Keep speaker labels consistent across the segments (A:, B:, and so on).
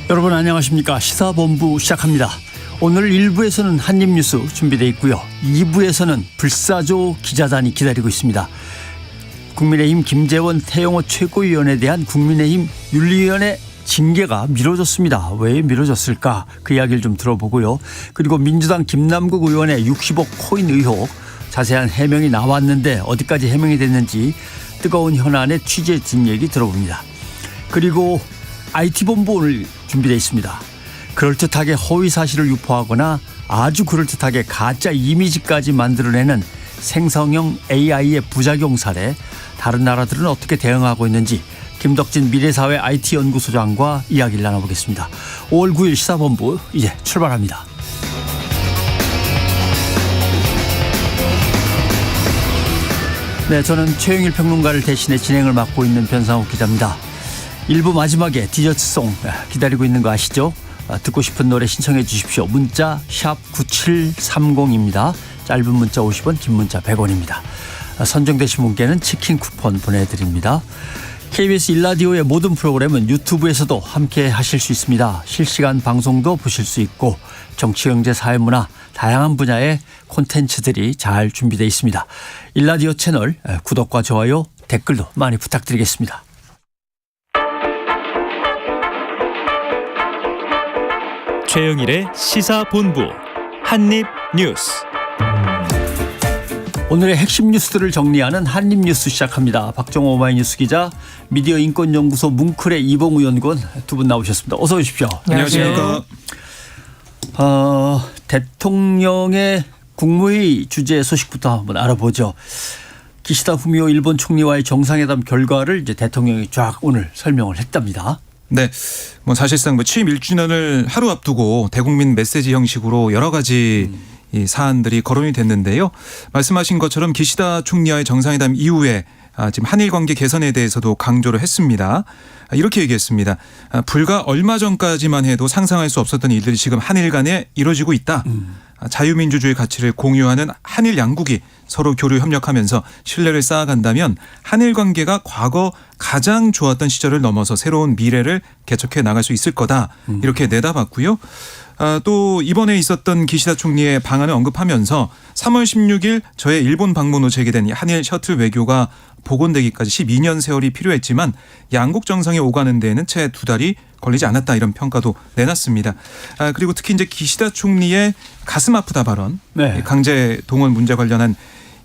A: 여러분 안녕하십니까. 시사본부 시작합니다. 오늘 1부에서는 한입뉴스 준비되어 있고요. 2부에서는 불사조 기자단이 기다리고 있습니다. 국민의힘 김재원 태영호 최고위원에 대한 국민의힘 윤리위원회 징계가 미뤄졌습니다. 왜 미뤄졌을까? 그 이야기를 좀 들어보고요. 그리고 민주당 김남국 의원의 60억 코인 의혹 자세한 해명이 나왔는데 어디까지 해명이 됐는지 뜨거운 현안의 취재 뒷얘기 들어봅니다. 그리고 IT본부 오늘 준비되어 있습니다. 그럴듯하게 허위 사실을 유포하거나 아주 그럴듯하게 가짜 이미지까지 만들어내는 생성형 AI의 부작용 사례, 다른 나라들은 어떻게 대응하고 있는지 김덕진 미래사회 IT연구소장과 이야기를 나눠보겠습니다. 5월 9일 시사본부 이제 출발합니다. 네, 저는 최영일 평론가를 대신해 진행을 맡고 있는 변상욱 기자입니다. 1부 마지막에 디저트송 기다리고 있는 거 아시죠? 듣고 싶은 노래 신청해 주십시오. 문자 샵 9730입니다. 짧은 문자 50원, 긴 문자 100원입니다. 선정되신 분께는 치킨 쿠폰 보내드립니다. KBS 1라디오의 모든 프로그램은 유튜브에서도 함께 하실 수 있습니다. 실시간 방송도 보실 수 있고 정치, 경제, 사회문화 다양한 분야의 콘텐츠들이 잘 준비되어 있습니다. 1라디오 채널 구독과 좋아요, 댓글도 많이 부탁드리겠습니다.
B: 최영일의 시사본부 한입뉴스.
A: 오늘의 핵심 뉴스들을 정리하는 한입뉴스 시작합니다. 박정호 오마이뉴스 기자, 미디어인권연구소 뭉클의 이봉우 연구원 두 분 나오셨습니다. 어서 오십시오.
C: 안녕하십니까.
A: 대통령의 국무회의 주제 소식부터 한번 알아보죠. 기시다 후미오 일본 총리와의 정상회담 결과를 이제 대통령이 쫙 오늘 설명을 했답니다.
C: 네, 사실상 취임 1주년을 하루 앞두고 대국민 메시지 형식으로 여러 가지 이 사안들이 거론이 됐는데요. 말씀하신 것처럼 기시다 총리와의 정상회담 이후에 지금 한일 관계 개선에 대해서도 강조를 했습니다. 이렇게 얘기했습니다. 불과 얼마 전까지만 해도 상상할 수 없었던 일들이 지금 한일 간에 이루어지고 있다. 자유민주주의 가치를 공유하는 한일 양국이 서로 교류 협력하면서 신뢰를 쌓아간다면 한일 관계가 과거 가장 좋았던 시절을 넘어서 새로운 미래를 개척해 나갈 수 있을 거다. 이렇게 내다봤고요. 또 이번에 있었던 기시다 총리의 방안을 언급하면서 3월 16일 저의 일본 방문 후 재개된 한일 셔틀 외교가 복원되기까지 12년 세월이 필요했지만 양국 정상에 오가는 데에는 채 2달이 걸리지 않았다, 이런 평가도 내놨습니다. 그리고 특히 이제 기시다 총리의 가슴 아프다 발언,
A: 네.
C: 강제 동원 문제 관련한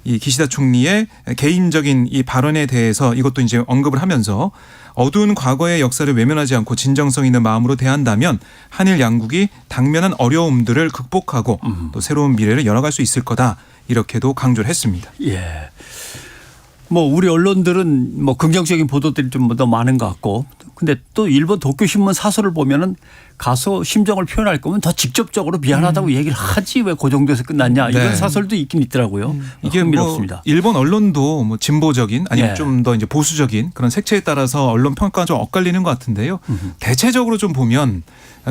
C: 이 기시다 총리의 개인적인 이 발언에 대해서 이것도 이제 언급을 하면서 어두운 과거의 역사를 외면하지 않고 진정성 있는 마음으로 대한다면 한일 양국이 당면한 어려움들을 극복하고 또 새로운 미래를 열어갈 수 있을 거다, 이렇게도 강조를 했습니다.
A: 예. 우리 언론들은 긍정적인 보도들이 좀 더 많은 것 같고, 근데 또 일본 도쿄신문 사설을 보면은 가서 심정을 표현할 거면 더 직접적으로 미안하다고 얘기를 하지 왜 그 정도에서 끝났냐, 이런
C: 네.
A: 사설도 있긴 있더라고요.
C: 이게
A: 흥미롭습니다.
C: 일본 언론도 진보적인 아니면
A: 예.
C: 좀 더 이제 보수적인 그런 색채에 따라서 언론 평가가 좀 엇갈리는 것 같은데요. 대체적으로 좀 보면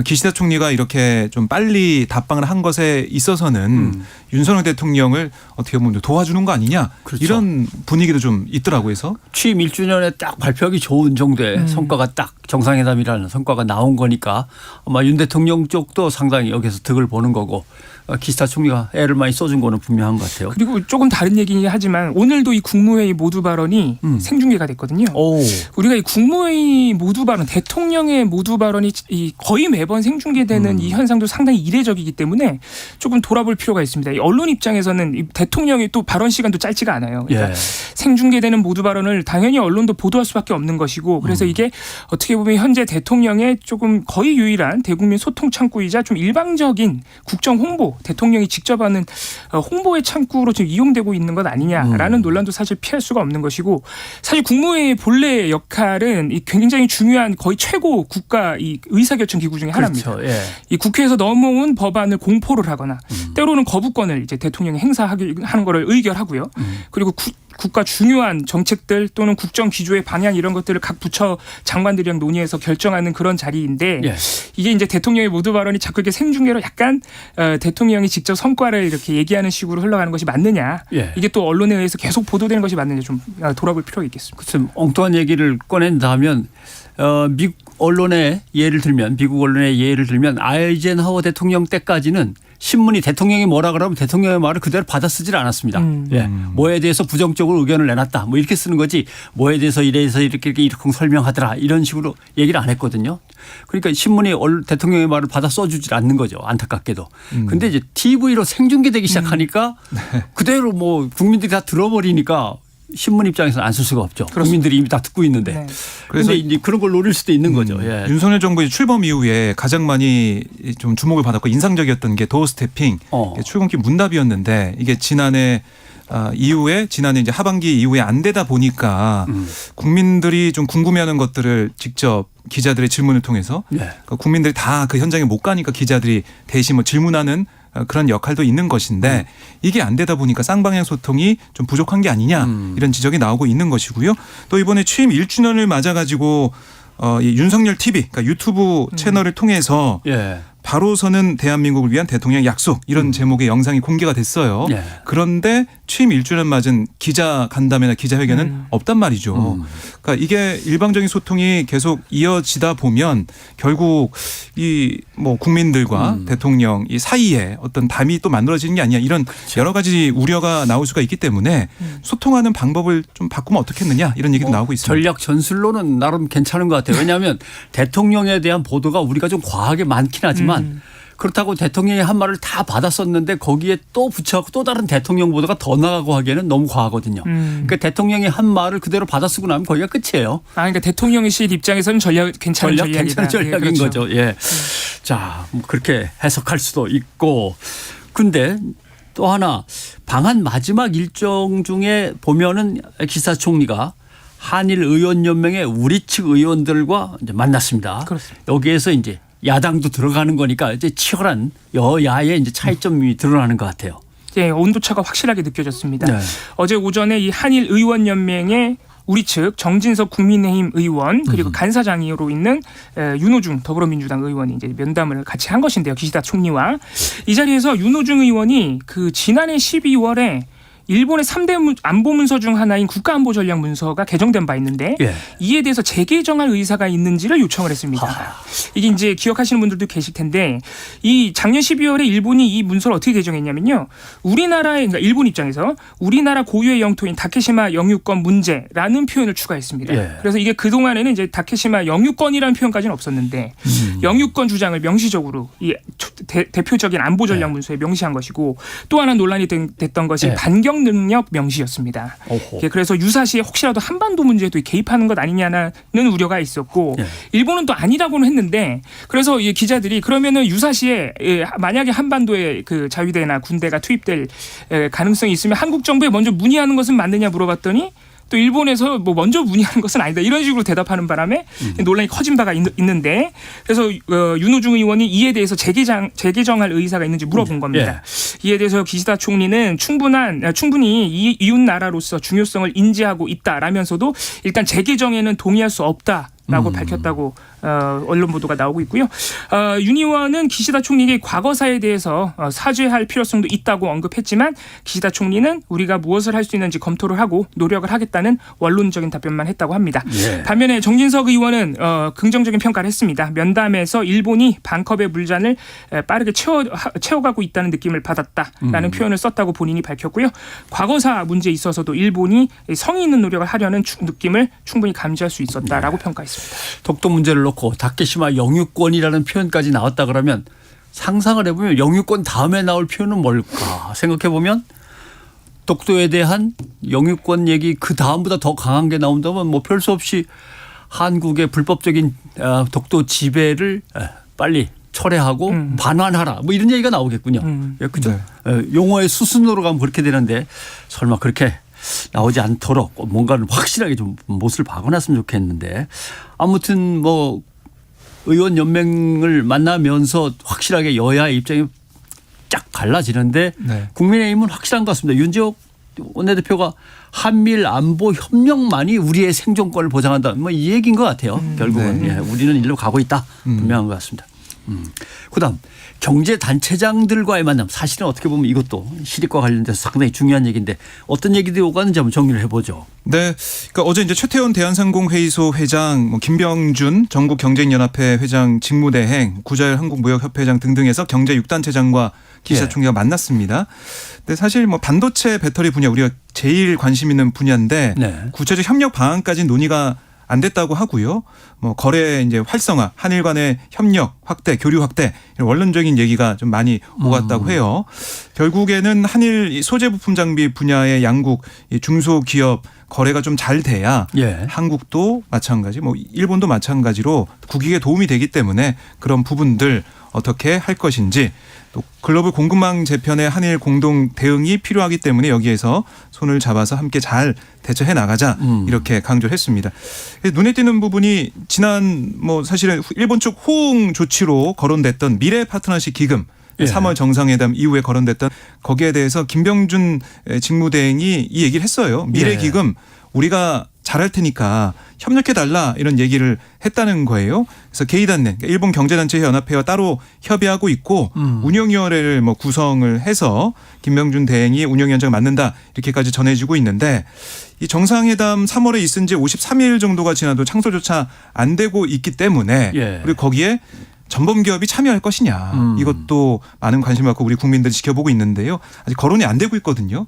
C: 기시다 총리가 이렇게 좀 빨리 답방을 한 것에 있어서는 윤석열 대통령을 어떻게 보면 도와주는 거 아니냐,
A: 그렇죠.
C: 이런 분위기도 좀 있더라고요. 그래서
A: 취임 1주년에 딱 발표하기 좋은 정도의 성과가 딱 정상회담이라는 성과가 나온 거니까 아마 윤 대통령 쪽도 상당히 여기서 득을 보는 거고, 기시다 총리가 애를 많이 써준 거는 분명한 것 같아요.
D: 그리고 조금 다른 얘기긴 하지만 오늘도 이 국무회의 모두 발언이 생중계가 됐거든요.
A: 오.
D: 우리가 이 국무회의 모두 발언, 대통령의 모두 발언이 거의 매번 생중계되는 이 현상도 상당히 이례적이기 때문에 조금 돌아볼 필요가 있습니다. 이 언론 입장에서는 이 대통령의 또 발언 시간도 짧지가 않아요. 그러니까
A: 예.
D: 생중계되는 모두 발언을 당연히 언론도 보도할 수밖에 없는 것이고, 그래서 이게 어떻게 보면 현재 대통령의 조금 거의 유일한 대국민 소통 창구이자 좀 일방적인 국정 홍보, 대통령이 직접 하는 홍보의 창구로 지금 이용되고 있는 것 아니냐라는 논란도 사실 피할 수가 없는 것이고, 사실 국무회의 본래의 역할은 이 굉장히 중요한 거의 최고 국가 이 의사결정 기구 중에 하나입니다.
A: 그렇죠. 예.
D: 이 국회에서 넘어온 법안을 공포를 하거나 때로는 거부권을 이제 대통령이 행사하는 것을 의결하고요. 그리고 국가 중요한 정책들 또는 국정 기조의 방향 이런 것들을 각 부처 장관들이랑 논의해서 결정하는 그런 자리인데
A: 예.
D: 이게 이제 대통령의 모두 발언이 자꾸 이렇게 생중계로 약간 대통령이 직접 성과를 이렇게 얘기하는 식으로 흘러가는 것이 맞느냐.
A: 예.
D: 이게 또 언론에 의해서 계속 보도되는 것이 맞느냐 좀 돌아볼 필요가 있겠습니다.
A: 글쎄 엉뚱한 얘기를 꺼낸다 하면 미국 언론의 예를 들면 아이젠하워 대통령 때까지는 신문이 대통령이 뭐라 그러면 대통령의 말을 그대로 받아 쓰질 않았습니다. 예. 뭐에 대해서 부정적으로 의견을 내놨다. 뭐 이렇게 쓰는 거지 뭐에 대해서 이래서 이렇게 설명하더라. 이런 식으로 얘기를 안 했거든요. 그러니까 신문이 대통령의 말을 받아 써주질 않는 거죠. 안타깝게도. 근데 이제 TV로 생중계되기 시작하니까 그대로 뭐 국민들이 다 들어버리니까 신문 입장에서는 안 쓸 수가 없죠.
D: 그렇습니다.
A: 국민들이 이미 다 듣고 있는데.
D: 네.
A: 그래서 이제 그런 걸 노릴 수도 있는 거죠. 예.
C: 윤석열 정부의 출범 이후에 가장 많이 좀 주목을 받았고 인상적이었던 게 도어 스태핑 출근길 문답이었는데 이게 지난해 이제 하반기 이후에 안 되다 보니까 국민들이 좀 궁금해하는 것들을 직접 기자들의 질문을 통해서 그러니까 국민들이 다 그 현장에 못 가니까 기자들이 대신 뭐 질문하는 그런 역할도 있는 것인데 이게 안 되다 보니까 쌍방향 소통이 좀 부족한 게 아니냐 이런 지적이 나오고 있는 것이고요. 또 이번에 취임 1주년을 맞아가지고 이 윤석열 TV 그러니까 유튜브 채널을 통해서
A: 예.
C: 바로 서는 대한민국을 위한 대통령 약속 이런 제목의 영상이 공개가 됐어요.
A: 예.
C: 그런데 취임 1주년 맞은 기자 간담회나 기자회견은 없단 말이죠. 그러니까 이게 일방적인 소통이 계속 이어지다 보면 결국 이 뭐 국민들과 대통령 이 사이에 어떤 담이 또 만들어지는 게 아니냐 이런 여러 가지 우려가 나올 수가 있기 때문에 소통하는 방법을 좀 바꾸면 어떻겠느냐 이런 얘기도 나오고 있습니다.
A: 전략 전술로는 나름 괜찮은 것 같아요. 왜냐하면 대통령에 대한 보도가 우리가 좀 과하게 많긴 하지만 그렇다고 대통령이 한 말을 다 받았었는데 거기에 또 붙여갖고 또 다른 대통령 보도가 더 나가고 하기에는 너무 과하거든요. 그러니까 대통령이 한 말을 그대로 받아 쓰고 나면 거기가 끝이에요.
D: 그러니까 대통령실 입장에서는 괜찮은 전략이다.
A: 괜찮은 전략인
D: 예, 그렇죠.
A: 거죠. 예. 자, 뭐 그렇게 해석할 수도 있고. 근데 또 하나 방한 마지막 일정 중에 보면은 기시다 총리가 한일 의원연맹의 우리 측 의원들과 이제 만났습니다.
D: 그렇습니다.
A: 여기에서 이제 야당도 들어가는 거니까 이제 치열한 여야의 이제 차이점이 드러나는 것 같아요.
D: 예, 온도차가 확실하게 느껴졌습니다.
A: 네.
D: 어제 오전에 이 한일 의원연맹의 우리 측 정진석 국민의힘 의원 그리고 간사장으로 있는 윤호중 더불어민주당 의원이 이제 면담을 같이 한 것인데요. 기시다 총리와 이 자리에서 윤호중 의원이 그 지난해 12월에 일본의 3대 안보 문서 중 하나인 국가안보전략문서가 개정된 바 있는데
A: 예.
D: 이에 대해서 재개정할 의사가 있는지를 요청을 했습니다. 이게 이제 기억하시는 분들도 계실 텐데 이 작년 12월에 일본이 이 문서를 어떻게 개정했냐면요. 그러니까 일본 입장에서 우리나라 고유의 영토인 다케시마 영유권 문제라는 표현을 추가했습니다.
A: 예.
D: 그래서 이게 그동안에는 이제 다케시마 영유권이라는 표현까지는 없었는데 영유권 주장을 명시적으로 이 대표적인 안보 전략 문서에 명시한 것이고 또 하나 논란이 됐던 것이
A: 예.
D: 반경 능력 명시였습니다.
A: 오호.
D: 예, 그래서 유사시에 혹시라도 한반도 문제에도 개입하는 것 아니냐는 우려가 있었고
A: 예.
D: 일본은 또 아니라고는 했는데 그래서 이 기자들이 그러면은 유사시에 만약에 한반도에 그 자위대나 군대가 투입될 가능성이 있으면 한국 정부에 먼저 문의하는 것은 맞느냐 물어봤더니 또 일본에서 뭐 먼저 문의하는 것은 아니다 이런 식으로 대답하는 바람에 논란이 커진 바가 있는데 그래서 윤호중 의원이 이에 대해서 재개정할 의사가 있는지 물어본 겁니다. 이에 대해서 기시다 총리는 충분히 이웃 나라로서 중요성을 인지하고 있다라면서도 일단 재개정에는 동의할 수 없다라고 밝혔다고 언론 보도가 나오고 있고요. 윤 의원은 기시다 총리에게 과거사에 대해서 사죄할 필요성도 있다고 언급했지만 기시다 총리는 우리가 무엇을 할 수 있는지 검토를 하고 노력을 하겠다는 원론적인 답변만 했다고 합니다.
A: 예.
D: 반면에 정진석 의원은 긍정적인 평가를 했습니다. 면담에서 일본이 반컵의 물잔을 빠르게 채워가고 있다는 느낌을 받았다라는 표현을 썼다고 본인이 밝혔고요. 과거사 문제에 있어서도 일본이 성의 있는 노력을 하려는 느낌을 충분히 감지할 수 있었다라고 평가했습니다.
A: 독도 문제를 놓고 다케시마 영유권이라는 표현까지 나왔다 그러면 상상을 해보면 영유권 다음에 나올 표현은 뭘까 생각해보면 독도에 대한 영유권 얘기 그 다음보다 더 강한 게 나온다면 뭐 별 수 없이 한국의 불법적인 독도 지배를 빨리 철회하고 반환하라 뭐 이런 얘기가 나오겠군요. 그죠?
C: 네.
A: 용어의 수순으로 가면 그렇게 되는데 설마 그렇게 나오지 않도록 뭔가를 확실하게 좀 못을 박아놨으면 좋겠는데 아무튼 뭐 의원 연맹을 만나면서 확실하게 여야의 입장이 쫙 갈라지는데
C: 네.
A: 국민의힘은 확실한 것 같습니다. 윤지옥 원내대표가 한미일 안보 협력만이 우리의 생존권을 보장한다. 뭐 이 얘기인 것 같아요. 결국은 예, 우리는 일로 가고 있다. 분명한 것 같습니다. 그다음 경제 단체장들과의 만남 사실은 어떻게 보면 이것도 실익과 관련돼서 상당히 중요한 얘기인데 어떤 얘기들이 오가는지 한번 정리를 해보죠.
C: 네, 그러니까 어제 이제 최태원 대한상공회의소 회장, 김병준 전국경쟁연합회 회장 직무대행, 구자열 한국무역협회장 등등에서 경제 6단체장과 기시다 총리가 만났습니다. 근데 사실 뭐 반도체 배터리 분야 우리가 제일 관심 있는 분야인데 구체적 협력 방안까지 논의가 안 됐다고 하고요. 뭐 거래 이제 활성화, 한일 간의 협력 확대, 교류 확대 이런 원론적인 얘기가 좀 많이 오갔다고 해요. 결국에는 한일 소재 부품 장비 분야의 양국 중소기업 거래가 좀 잘 돼야 한국도 마찬가지, 뭐 일본도 마찬가지로 국익에 도움이 되기 때문에 그런 부분들 어떻게 할 것인지 또 글로벌 공급망 재편에 한일 공동 대응이 필요하기 때문에 여기에서 손을 잡아서 함께 잘 대처해 나가자 이렇게 강조를 했습니다. 눈에 띄는 부분이 지난 뭐 사실은 일본 측 호응 조치로 거론됐던 미래 파트너십 기금 3월 정상회담 이후에 거론됐던 거기에 대해서 김병준 직무대행이 이 얘기를 했어요. 미래 기금 우리가 잘할 테니까 협력해달라 이런 얘기를 했다는 거예요. 그래서 게이단네 일본 경제단체 연합회와 따로 협의하고 있고 운영위원회를 뭐 구성을 해서 김병준 대행이 운영위원장을 맡는다 이렇게까지 전해지고 있는데 이 정상회담 3월에 있은 지 53일 정도가 지나도 창소조차 안 되고 있기 때문에 그리고 거기에 전범기업이 참여할 것이냐 이것도 많은 관심을 갖고 우리 국민들이 지켜보고 있는데요. 아직 거론이 안 되고 있거든요.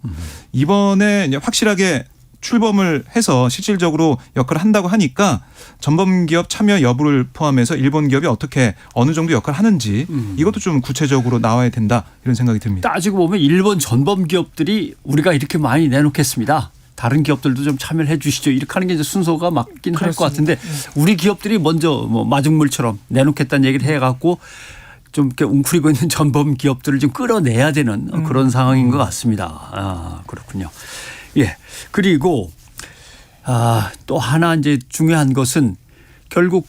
C: 이번에 이제 확실하게 출범을 해서 실질적으로 역할을 한다고 하니까 전범기업 참여 여부를 포함해서 일본 기업이 어떻게 어느 정도 역할을 하는지 이것도 좀 구체적으로 나와야 된다 이런 생각이 듭니다.
A: 따지고 보면 일본 전범기업들이 우리가 이렇게 많이 내놓겠습니다. 다른 기업들도 좀 참여를 해 주시죠. 이렇게 하는 게 이제 순서가 맞긴 할 것 같은데 우리 기업들이 먼저 뭐 마중물처럼 내놓겠다는 얘기를 해갖고 좀 이렇게 웅크리고 있는 전범 기업들을 좀 끌어내야 되는 그런 상황인 것 같습니다. 아, 그렇군요. 예. 그리고 또 하나 이제 중요한 것은 결국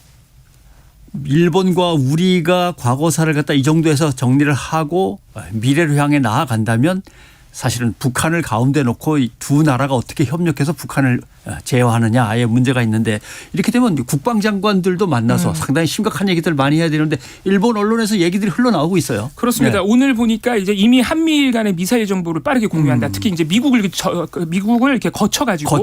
A: 일본과 우리가 과거사를 갖다 이 정도에서 정리를 하고 미래를 향해 나아간다면 사실은 북한을 가운데 놓고 이 두 나라가 어떻게 협력해서 북한을 제어하느냐 아예 문제가 있는데 이렇게 되면 국방장관들도 만나서 상당히 심각한 얘기들 많이 해야 되는데 일본 언론에서 얘기들이 흘러나오고 있어요.
D: 그렇습니다. 오늘 보니까 이제 이미 한미일 간의 미사일 정보를 빠르게 공유한다. 특히 이제 미국을 이렇게 거쳐가지고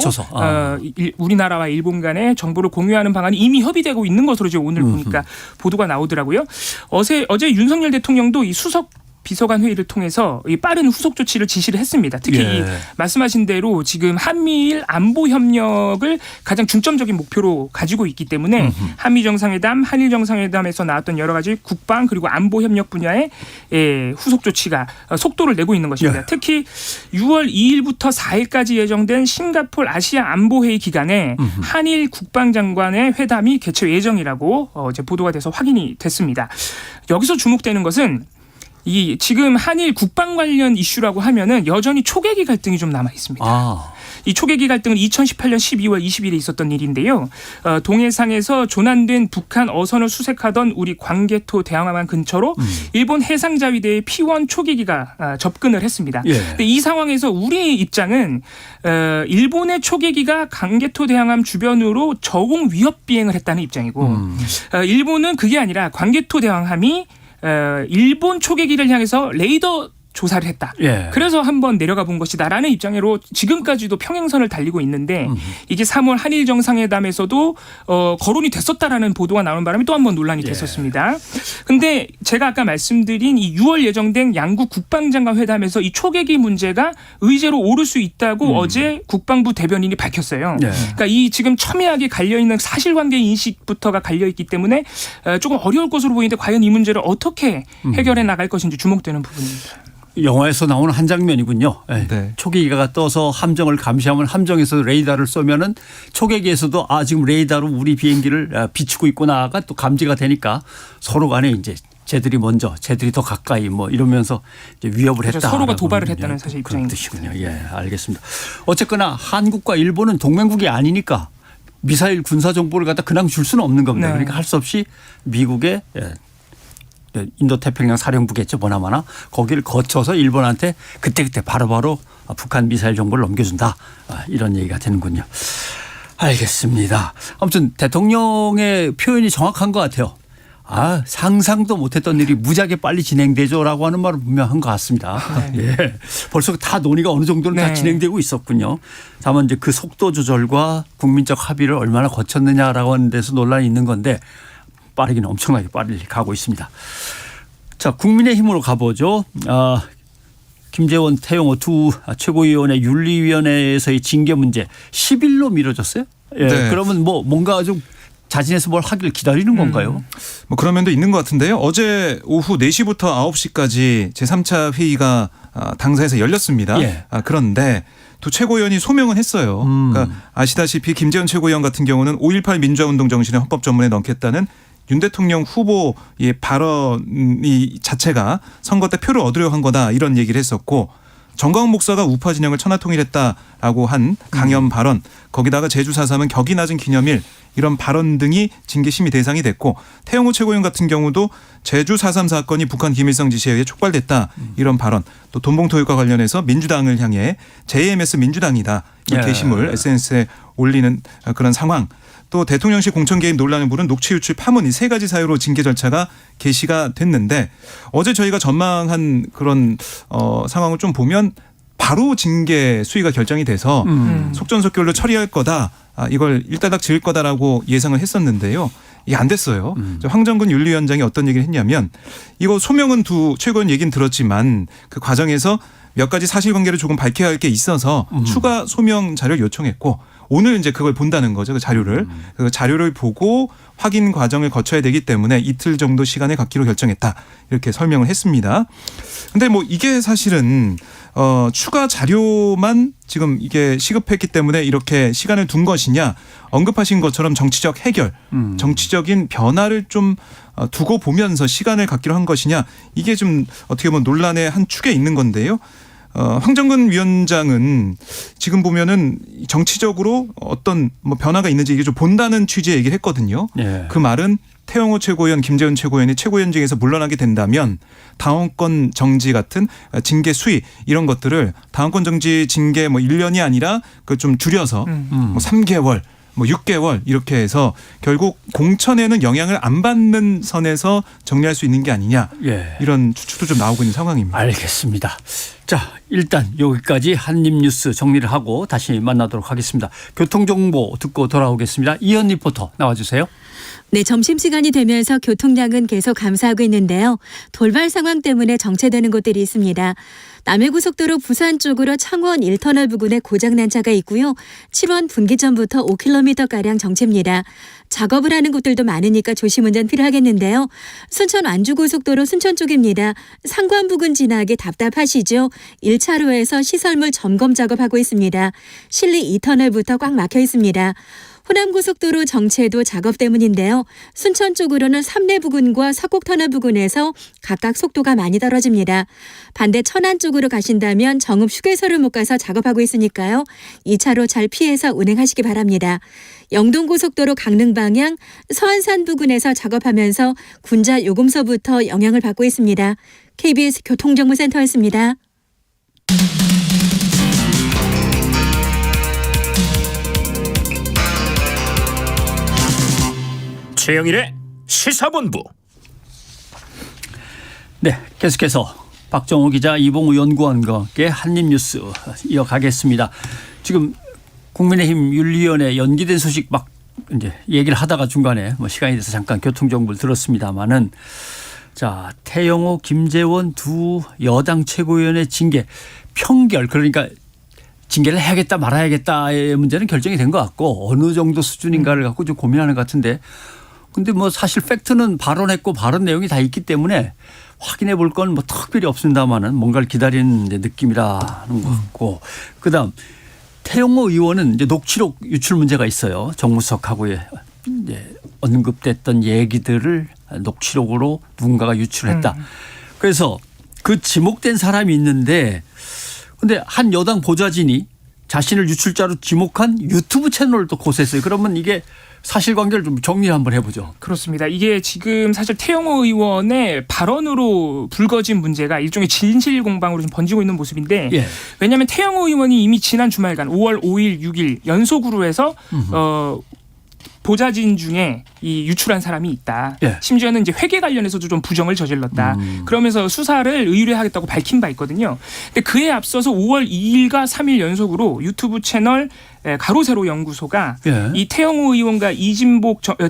D: 우리나라와 일본 간의 정보를 공유하는 방안이 이미 협의되고 있는 것으로 이제 오늘 보니까 보도가 나오더라고요. 어제 윤석열 대통령도 이 수석 비서관 회의를 통해서 이 빠른 후속 조치를 지시를 했습니다. 특히 이 말씀하신 대로 지금 한미일 안보 협력을 가장 중점적인 목표로 가지고 있기 때문에 한미 정상회담, 한일 정상회담에서 나왔던 여러 가지 국방 그리고 안보 협력 분야의 후속 조치가 속도를 내고 있는 것입니다. 특히 6월 2일부터 4일까지 예정된 싱가포르 아시아 안보회의 기간에 한일 국방장관의 회담이 개최 예정이라고 이제 보도가 돼서 확인이 됐습니다. 여기서 주목되는 것은 이 지금 한일 국방 관련 이슈라고 하면은 여전히 초계기 갈등이 좀 남아 있습니다. 이 초계기 갈등은 2018년 12월 20일에 있었던 일인데요. 동해상에서 조난된 북한 어선을 수색하던 우리 광개토 대항만 근처로 일본 해상자위대의 P1 초계기가 접근을 했습니다. 근데 이 상황에서 우리 입장은 일본의 초계기가 광개토 대항함 주변으로 저공 위협 비행을 했다는 입장이고 일본은 그게 아니라 광개토 대항함이 일본 초계기를 향해서 레이더 조사를 했다. 그래서 한번 내려가 본 것이다라는 입장으로 지금까지도 평행선을 달리고 있는데 이게 3월 한일 정상회담에서도 거론이 됐었다라는 보도가 나오는 바람에 또 한번 논란이 됐었습니다. 그런데 제가 아까 말씀드린 이 6월 예정된 양국 국방장관 회담에서 이 초계기 문제가 의제로 오를 수 있다고 어제 국방부 대변인이 밝혔어요. 그러니까 이 지금 첨예하게 갈려있는 사실관계 인식부터가 갈려있기 때문에 조금 어려울 것으로 보이는데 과연 이 문제를 어떻게 해결해 나갈 것인지 주목되는 부분입니다.
A: 영화에서 나오는 한 장면이군요. 초계기가 떠서 함정을 감시하면 함정에서 레이더를 쏘면은 초계기에서도 지금 레이더로 우리 비행기를 비추고 있구나가 또 감지가 되니까 서로 간에 이제 쟤들이 더 가까이 뭐 이러면서 이제 위협을 했다.
D: 서로가 도발을 했다는 사실 입장인
A: 뜻이군요. 예, 알겠습니다. 어쨌거나 한국과 일본은 동맹국이 아니니까 미사일 군사 정보를 갖다 그냥 줄 수는 없는 겁니다. 그러니까 할 수 없이 미국의 인도태평양 사령부겠죠, 보나마나. 거기를 거쳐서 일본한테 그때그때 바로바로 북한 미사일 정보를 넘겨준다. 이런 얘기가 되는군요. 알겠습니다. 아무튼 대통령의 표현이 정확한 것 같아요. 상상도 못했던 일이 무지하게 빨리 진행되죠라고 하는 말은 분명한 것 같습니다. 예. 벌써 다 논의가 어느 정도는 다 진행되고 있었군요. 다만 이제 그 속도 조절과 국민적 합의를 얼마나 거쳤느냐라고 하는 데서 논란이 있는 건데 빠르기는 엄청나게 빨리 가고 있습니다. 자, 국민의힘으로 가보죠. 김재원, 태용호 두 최고위원회 윤리위원회에서의 징계 문제 10일로 미뤄졌어요. 예.
C: 네.
A: 그러면 뭔가 좀 자진해서 뭘 하길 기다리는 건가요?
C: 뭐 그런 면도 있는 것 같은데요. 어제 오후 4시부터 9시까지 제3차 회의가 당사에서 열렸습니다.
A: 예.
C: 그런데 두 최고위원이 소명은 했어요. 그러니까 아시다시피 김재원 최고위원 같은 경우는 5.18 민주화운동 정신을 헌법 전문에 넣겠다는 윤 대통령 후보의 발언이 자체가 선거 때 표를 얻으려고 한 거다 이런 얘기를 했었고 정광훈 목사가 우파 진영을 천하통일했다라고 한 강연 발언 거기다가 제주 4.3은 격이 낮은 기념일 이런 발언 등이 징계 심의 대상이 됐고 태영호 최고위원 같은 경우도 제주 4.3 사건이 북한 김일성 지시에 의해 촉발됐다 이런 발언 또 돈봉투효과 관련해서 민주당을 향해 JMS 민주당이다 이런 게시물 SNS에 올리는 그런 상황 또 대통령실 공천 개입 논란을 부른 녹취 유출 파문 이 세 가지 사유로 징계 절차가 개시가 됐는데 어제 저희가 전망한 그런 상황을 좀 보면 바로 징계 수위가 결정이 돼서 속전속결로 처리할 거다. 이걸 일단락 지을 거다라고 예상을 했었는데요. 이게 안 됐어요. 황정근 윤리위원장이 어떤 얘기를 했냐면 이거 소명은 두 최고위원 얘기는 들었지만 그 과정에서 몇 가지 사실관계를 조금 밝혀야 할 게 있어서 추가 소명 자료를 요청했고 오늘 이제 그걸 본다는 거죠. 그 자료를. 그 자료를 보고 확인 과정을 거쳐야 되기 때문에 이틀 정도 시간을 갖기로 결정했다. 이렇게 설명을 했습니다. 근데 뭐 이게 사실은 추가 자료만 지금 이게 시급했기 때문에 이렇게 시간을 둔 것이냐 언급하신 것처럼 정치적 해결, 정치적인 변화를 좀 두고 보면서 시간을 갖기로 한 것이냐 이게 좀 어떻게 보면 논란의 한 축에 있는 건데요. 황정근 위원장은 지금 보면은 정치적으로 어떤 뭐 변화가 있는지 이게 좀 본다는 취지의 얘기를 했거든요.
A: 예.
C: 그 말은 태영호 최고위원, 김재원 최고위원이 최고위원직에서 물러나게 된다면 당원권 정지 같은 징계 수위 이런 것들을 당원권 정지 징계 뭐 1년이 아니라 그 좀 줄여서 뭐 3개월 뭐 6개월 이렇게 해서 결국 공천에는 영향을 안 받는 선에서 정리할 수 있는 게 아니냐 이런 추측도 좀 나오고 있는 상황입니다.
A: 알겠습니다. 자, 일단 여기까지 한입뉴스 정리를 하고 다시 만나도록 하겠습니다. 교통정보 듣고 돌아오겠습니다. 이현 리포터 나와주세요.
E: 네, 점심시간이 되면서 교통량은 계속 감소하고 있는데요. 돌발 상황 때문에 정체되는 곳들이 있습니다. 남해고속도로 부산 쪽으로 창원 1터널 부근에 고장난 차가 있고요. 7원 분기점부터 5km가량 정체입니다. 작업을 하는 곳들도 많으니까 조심운전 필요하겠는데요. 순천 완주고속도로 순천 쪽입니다. 상관 부근 지나기 답답하시죠? 1차로에서 시설물 점검 작업하고 있습니다. 실리 2터널부터 꽉 막혀 있습니다. 호남고속도로 정체도 작업 때문인데요. 순천 쪽으로는 삼내 부근과 석곡터널 부근에서 각각 속도가 많이 떨어집니다. 반대 천안 쪽으로 가신다면 정읍 휴게소를 못 가서 작업하고 있으니까요. 2차로 잘 피해서 운행하시기 바랍니다. 영동고속도로 강릉 방향 서안산 부근에서 작업하면서 군자 요금소부터 영향을 받고 있습니다. KBS 교통정보센터였습니다.
B: 최영일의 시사본부.
A: 네, 계속해서 박정호 기자, 이봉우 연구원과 함께 한입뉴스 이어가겠습니다. 지금 국민의힘 윤리위원회 연기된 소식 막 이제 얘기를 하다가 중간에 뭐 시간이 돼서 잠깐 교통정보를 들었습니다만은 자, 태영호, 김재원 두 여당 최고위원의 징계 평결 그러니까 징계를 해야겠다 말아야겠다의 문제는 결정이 된 것 같고 어느 정도 수준인가를 갖고 좀 고민하는 것 같은데 근데 뭐 사실 팩트는 발언했고 발언 내용이 다 있기 때문에 확인해 볼 건 뭐 특별히 없습니다만은 뭔가를 기다리는 느낌이라는 것 같고 그다음 태영호 의원은 이제 녹취록 유출 문제가 있어요. 정무석하고의 이제 언급됐던 얘기들을 녹취록으로 누군가가 유출했다. 그래서 그 지목된 사람이 있는데 근데 한 여당 보좌진이 자신을 유출자로 지목한 유튜브 채널을 또 고소했어요. 그러면 이게 사실관계를 좀 정리 한번 해보죠.
D: 그렇습니다. 이게 지금 사실 태영호 의원의 발언으로 불거진 문제가 일종의 진실 공방으로 좀 번지고 있는 모습인데
A: 예.
D: 왜냐하면 태영호 의원이 이미 지난 주말간 5월 5일, 6일 연속으로 해서 보좌진 중에 이 유출한 사람이 있다.
A: 예.
D: 심지어는 이제 회계 관련해서도 좀 부정을 저질렀다. 그러면서 수사를 의뢰하겠다고 밝힌 바 있거든요. 근데 그에 앞서서 5월 2일과 3일 연속으로 유튜브 채널 가로세로 연구소가
A: 예.
D: 이 태영호 의원과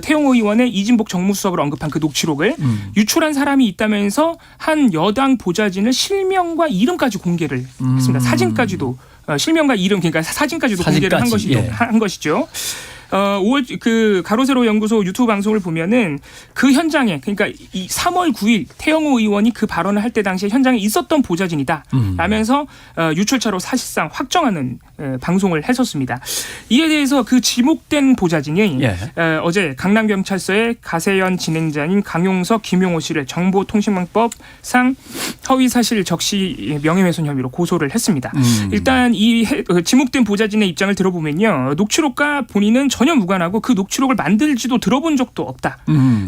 D: 태영호 의원의 이진복 정무수석을 언급한 그 녹취록을 유출한 사람이 있다면서 한 여당 보좌진을 실명과 이름까지 공개를 했습니다. 사진까지도 실명과 이름 그러니까 사진까지도 공개를 한 것이죠. 5월 그 가로세로 연구소 유튜브 방송을 보면은 그 현장에 그러니까 이 3월 9일 태영호 의원이 그 발언을 할 때 당시에 현장에 있었던 보좌진이다 라면서 유출자로 사실상 확정하는 방송을 했었습니다. 이에 대해서 그 지목된 보좌진이 어제 강남경찰서의 가세연 진행자인 강용석, 김용호 씨를 정보통신망법상 허위사실 적시 명예훼손 혐의로 고소를 했습니다. 일단 이 지목된 보좌진의 입장을 들어보면요. 녹취록과 본인은 전혀 무관하고 그 녹취록을 만들지도 들어본 적도 없다.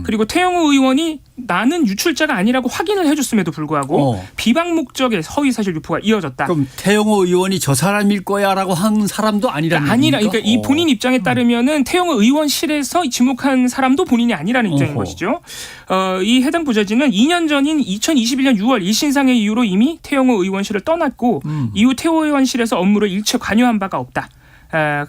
D: 그리고 태영호 의원이 나는 유출자가 아니라고 확인을 해줬음에도 불구하고 비방 목적의 허위사실 유포가 이어졌다.
A: 그럼 태영호 의원이 저 사람일 거야라고 한 사람도 아니라는
D: 아니라 그러니까 이 본인 입장에 따르면은 태영호 의원실에서 지목한 사람도 본인이 아니라는 입장인 것이죠. 이 해당 보좌진은 2년 전인 2021년 6월 일신상의 이유로 이미 태영호 의원실을 떠났고 이후 태영호 의원실에서 업무를 일체 관여한 바가 없다.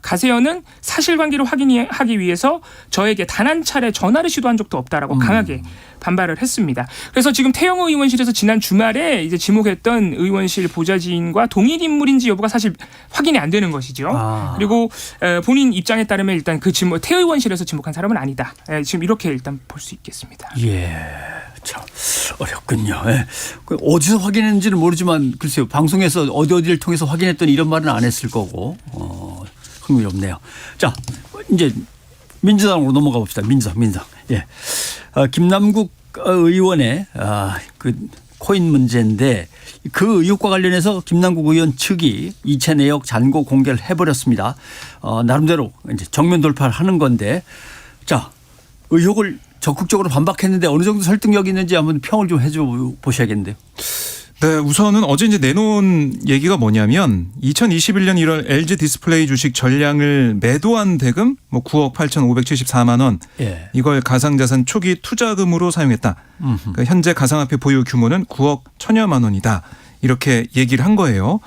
D: 가세연은 사실관계를 확인하기 위해서 저에게 단 한 차례 전화를 시도한 적도 없다라고 강하게 반발을 했습니다. 그래서 지금 태영호 의원실에서 지난 주말에 이제 지목했던 의원실 보좌진과 동일 인물인지 여부가 사실 확인이 안 되는 것이죠. 그리고 본인 입장에 따르면 일단 그 태 의원실에서 지목한 사람은 아니다. 지금 이렇게 일단 볼 수 있겠습니다.
A: 예. 참 어렵군요. 예. 어디서 확인했는지는 모르지만 글쎄요. 방송에서 어디를 통해서 확인했더니 이런 말은 안 했을 거고 흥미롭네요. 자 이제 민주당으로 넘어가 봅시다. 민주당. 예. 김남국 의원의 그 코인 문제인데 그 의혹과 관련해서 김남국 의원 측이 이체 내역 잔고 공개를 해버렸습니다. 나름대로 이제 정면 돌파를 하는 건데 자 의혹을 적극적으로 반박했는데 어느 정도 설득력이 있는지 한번 평을 좀 해줘 보셔야겠는데요.
C: 네, 우선은 어제 이제 내놓은 얘기가 뭐냐면 2021년 1월 LG 디스플레이 주식 전량을 매도한 대금 9억 8,574만 원 이걸 가상자산 초기 투자금으로 사용했다. 그러니까 현재 가상화폐 보유 규모는 9억 1,000여만 원이다. 이렇게 얘기를 한 거예요.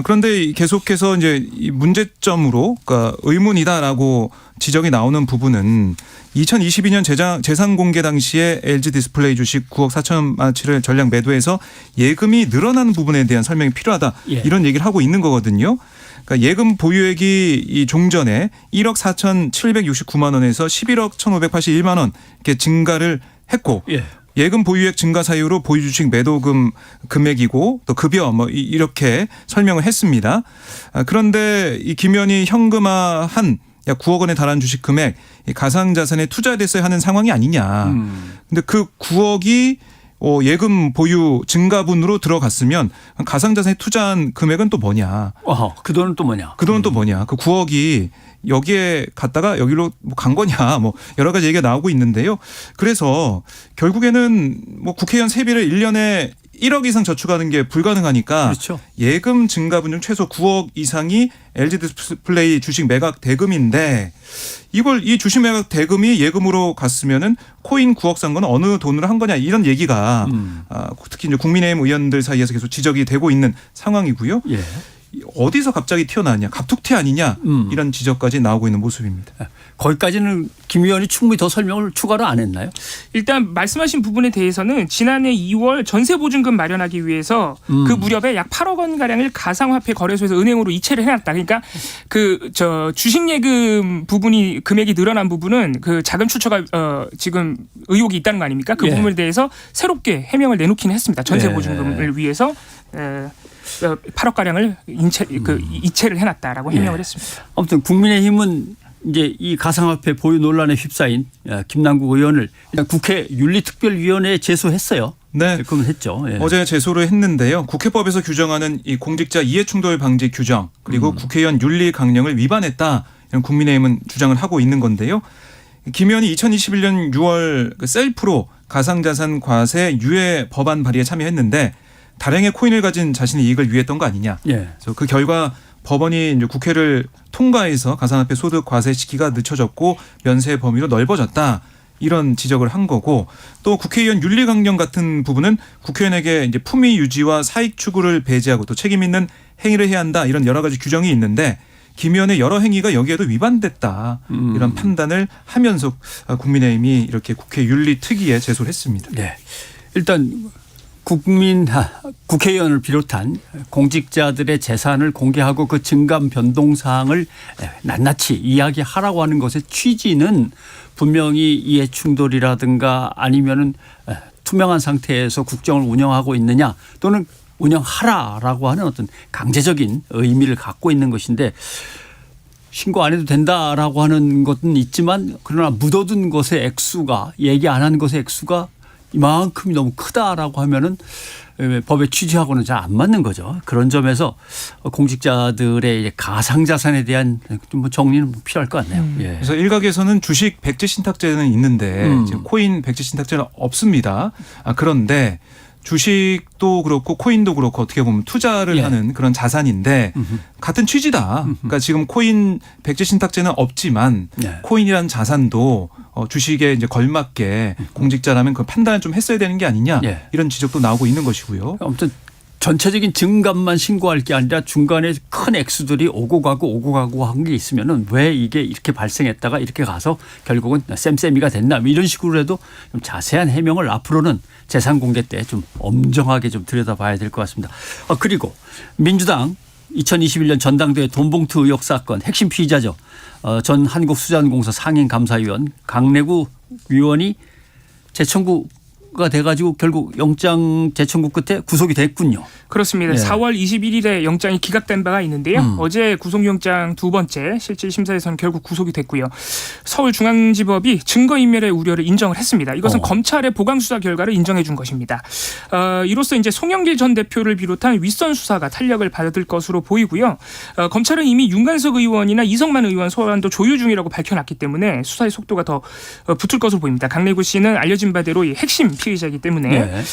C: 그런데 계속해서 이제 이 문제점으로 그러니까 의문이다라고 지적이 나오는 부분은 2022년 재산 공개 당시에 LG 디스플레이 주식 9억 4천만 원치를 전량 매도해서 예금이 늘어나는 부분에 대한 설명이 필요하다. 이런 얘기를 하고 있는 거거든요. 그러니까 예금 보유액이 이 종전에 1억 4,769만 원에서 11억 1,581만 원 이렇게 증가를 했고 예금 보유액 증가 사유로 보유주식 매도금 금액이고 또 급여 이렇게 설명을 했습니다. 그런데 이 김 의원이 현금화한 약 9억 원에 달하는 주식 금액 가상자산에 투자됐어야 하는 상황이 아니냐. 근데 그 9억이 예금 보유 증가분으로 들어갔으면 가상자산에 투자한 금액은 또 뭐냐.
A: 그 돈은 또 뭐냐.
C: 그 돈은 또 뭐냐. 그 9억이 여기에 갔다가 여기로 간 거냐. 여러 가지 얘기가 나오고 있는데요. 그래서 결국에는 국회의원 세비를 1년에 1억 이상 저축하는 게 불가능하니까
A: 그렇죠. 예금
C: 증가분 중 최소 9억 이상이 LG 디스플레이 주식 매각 대금인데 이 주식 매각 대금이 예금으로 갔으면은 코인 9억 산 건 어느 돈으로 한 거냐 이런 얘기가 특히 이제 국민의힘 의원들 사이에서 계속 지적이 되고 있는 상황이고요. 어디서 갑자기 튀어나왔냐, 갑툭튀 아니냐 이런 지적까지 나오고 있는 모습입니다.
A: 거기까지는 김 의원이 충분히 더 설명을 추가로 안 했나요?
D: 일단 말씀하신 부분에 대해서는 지난해 2월 전세보증금 마련하기 위해서 그 무렵에 약 8억 원 가량을 가상화폐 거래소에서 은행으로 이체를 해놨다. 그러니까 주식예금 부분이 금액이 늘어난 부분은 그 자금 출처가 지금 의혹이 있다는 거 아닙니까? 그 부분에 대해서 새롭게 해명을 내놓기는 했습니다. 전세보증금을 위해서 8억 가량을 이체를 해놨다라고 해명을 했습니다.
A: 아무튼 국민의힘은 이제 이 가상화폐 보유 논란에 휩싸인 김남국 의원을 일단 국회 윤리특별위원회에 제소했어요.
C: 네.
A: 그건 했죠. 예.
C: 어제 제소를 했는데요. 국회법에서 규정하는 이 공직자 이해충돌 방지 규정 그리고 국회의원 윤리 강령을 위반했다. 이런 국민의힘은 주장을 하고 있는 건데요. 김 의원이 2021년 6월 그 셀프로 가상자산 과세 유예 법안 발의에 참여했는데 다량의 코인을 가진 자신의 이익을 위했던 거 아니냐.
A: 예.
C: 그래서 그 결과 법원이 이제 국회를 통과해서 가상화폐 소득 과세 시기가 늦춰졌고 면세 범위로 넓어졌다. 이런 지적을 한 거고 또 국회의원 윤리 강령 같은 부분은 국회의원에게 이제 품위 유지와 사익 추구를 배제하고 또 책임 있는 행위를 해야 한다. 이런 여러 가지 규정이 있는데 김 의원의 여러 행위가 여기에도 위반됐다. 이런 판단을 하면서 국민의힘이 이렇게 국회 윤리특위에 제소를 했습니다.
A: 네. 일단 국회의원을 비롯한 공직자들의 재산을 공개하고 그 증감 변동 사항을 낱낱이 이야기하라고 하는 것의 취지는 분명히 이해 충돌이라든가 아니면은 투명한 상태에서 국정을 운영하고 있느냐 또는 운영하라라고 하는 어떤 강제적인 의미를 갖고 있는 것인데 신고 안 해도 된다라고 하는 것은 있지만 그러나 묻어둔 것의 액수가 얘기 안 한 것의 액수가 이만큼이 너무 크다라고 하면은 법의 취지하고는 잘 안 맞는 거죠. 그런 점에서 공직자들의 가상자산에 대한 좀 정리는 필요할 것 같네요. 예.
C: 그래서 일각에서는 주식 백지 신탁제는 있는데 지금 코인 백지 신탁제는 없습니다. 그런데 주식도 그렇고 코인도 그렇고 어떻게 보면 투자를
A: 예.
C: 하는 그런 자산인데 같은 취지다. 그러니까 지금 코인 백지 신탁제는 없지만
A: 예.
C: 코인이라는 자산도 주식에 이제 걸맞게 공직자라면 그 판단을 좀 했어야 되는 게 아니냐
A: 예.
C: 이런 지적도 나오고 있는 것이고요.
A: 아무튼 전체적인 증감만 신고할 게 아니라 중간에 큰 액수들이 오고 가고 한 게 있으면은 왜 이게 이렇게 발생했다가 이렇게 가서 결국은 쌤쌤이가 됐나 이런 식으로 해도 좀 자세한 해명을 앞으로는 재산 공개 때 좀 엄정하게 좀 들여다봐야 될 것 같습니다. 그리고 민주당 2021년 전당대회 돈봉투 의혹 사건 핵심 피의자죠. 전 한국수자원공사 상임감사위원 강래구 위원이 재청구가 돼가지고 결국 영장 재청구 끝에 구속이 됐군요.
D: 그렇습니다.
A: 예.
D: 4월 21일에 영장이 기각된 바가 있는데요. 어제 구속영장 두 번째 실질 심사에서는 결국 구속이 됐고요. 서울중앙지법이 증거인멸의 우려를 인정을 했습니다. 이것은 검찰의 보강수사 결과를 인정해 준 것입니다. 이로써 이제 송영길 전 대표를 비롯한 윗선 수사가 탄력을 받을 것으로 보이고요. 검찰은 이미 윤관석 의원이나 이성만 의원 소환도 조율 중이라고 밝혀놨기 때문에 수사의 속도가 더 붙을 것으로 보입니다. 강래구 씨는 알려진 바대로 이 핵심 피의자이기 때문에
A: 네.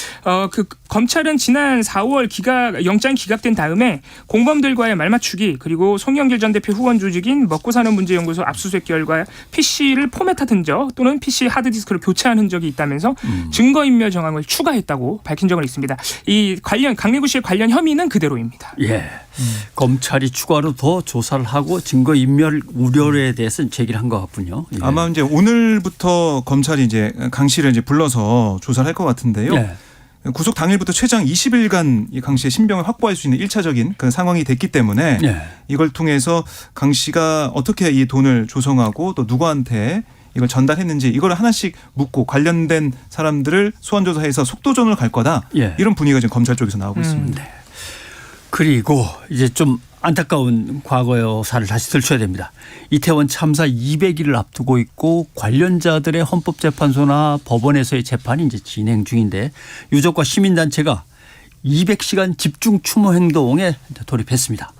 D: 그 검찰은 지난 4월 영장이 기각된 다음에 공범들과의 말맞추기 그리고 송영길 전 대표 후원 조직인 먹고사는문제연구소 압수수색 결과 PC를 포맷한 흔적 또는 PC 하드디스크를 교체한 흔적이 있다면서 증거인멸 정황을 추가했다고 밝힌 적은 있습니다. 이 강래구 씨의 관련 혐의는 그대로입니다.
A: 예. 검찰이 추가로 더 조사를 하고 증거인멸 우려에 대해서 제기를 한 것 같군요. 예.
C: 아마 이제 오늘부터 검찰이 이제 강 씨를 이제 불러서 조사를 할 것 같은데요.
A: 예.
C: 구속 당일부터 최장 20일간 이 강 씨의 신병을 확보할 수 있는 1차적인 그런 상황이 됐기 때문에
A: 예.
C: 이걸 통해서 강 씨가 어떻게 이 돈을 조성하고 또 누구한테 이걸 전달했는지 이걸 하나씩 묻고 관련된 사람들을 소환 조사해서 속도전을 갈 거다.
A: 예.
C: 이런 분위기가 지금 검찰 쪽에서 나오고 있습니다.
A: 그리고 이제 좀 안타까운 과거사를 다시 들춰야 됩니다. 이태원 참사 200일을 앞두고 있고 관련자들의 헌법재판소나 법원에서의 재판이 이제 진행 중인데 유족과 시민단체가 200시간 집중 추모 행동에 돌입했습니다.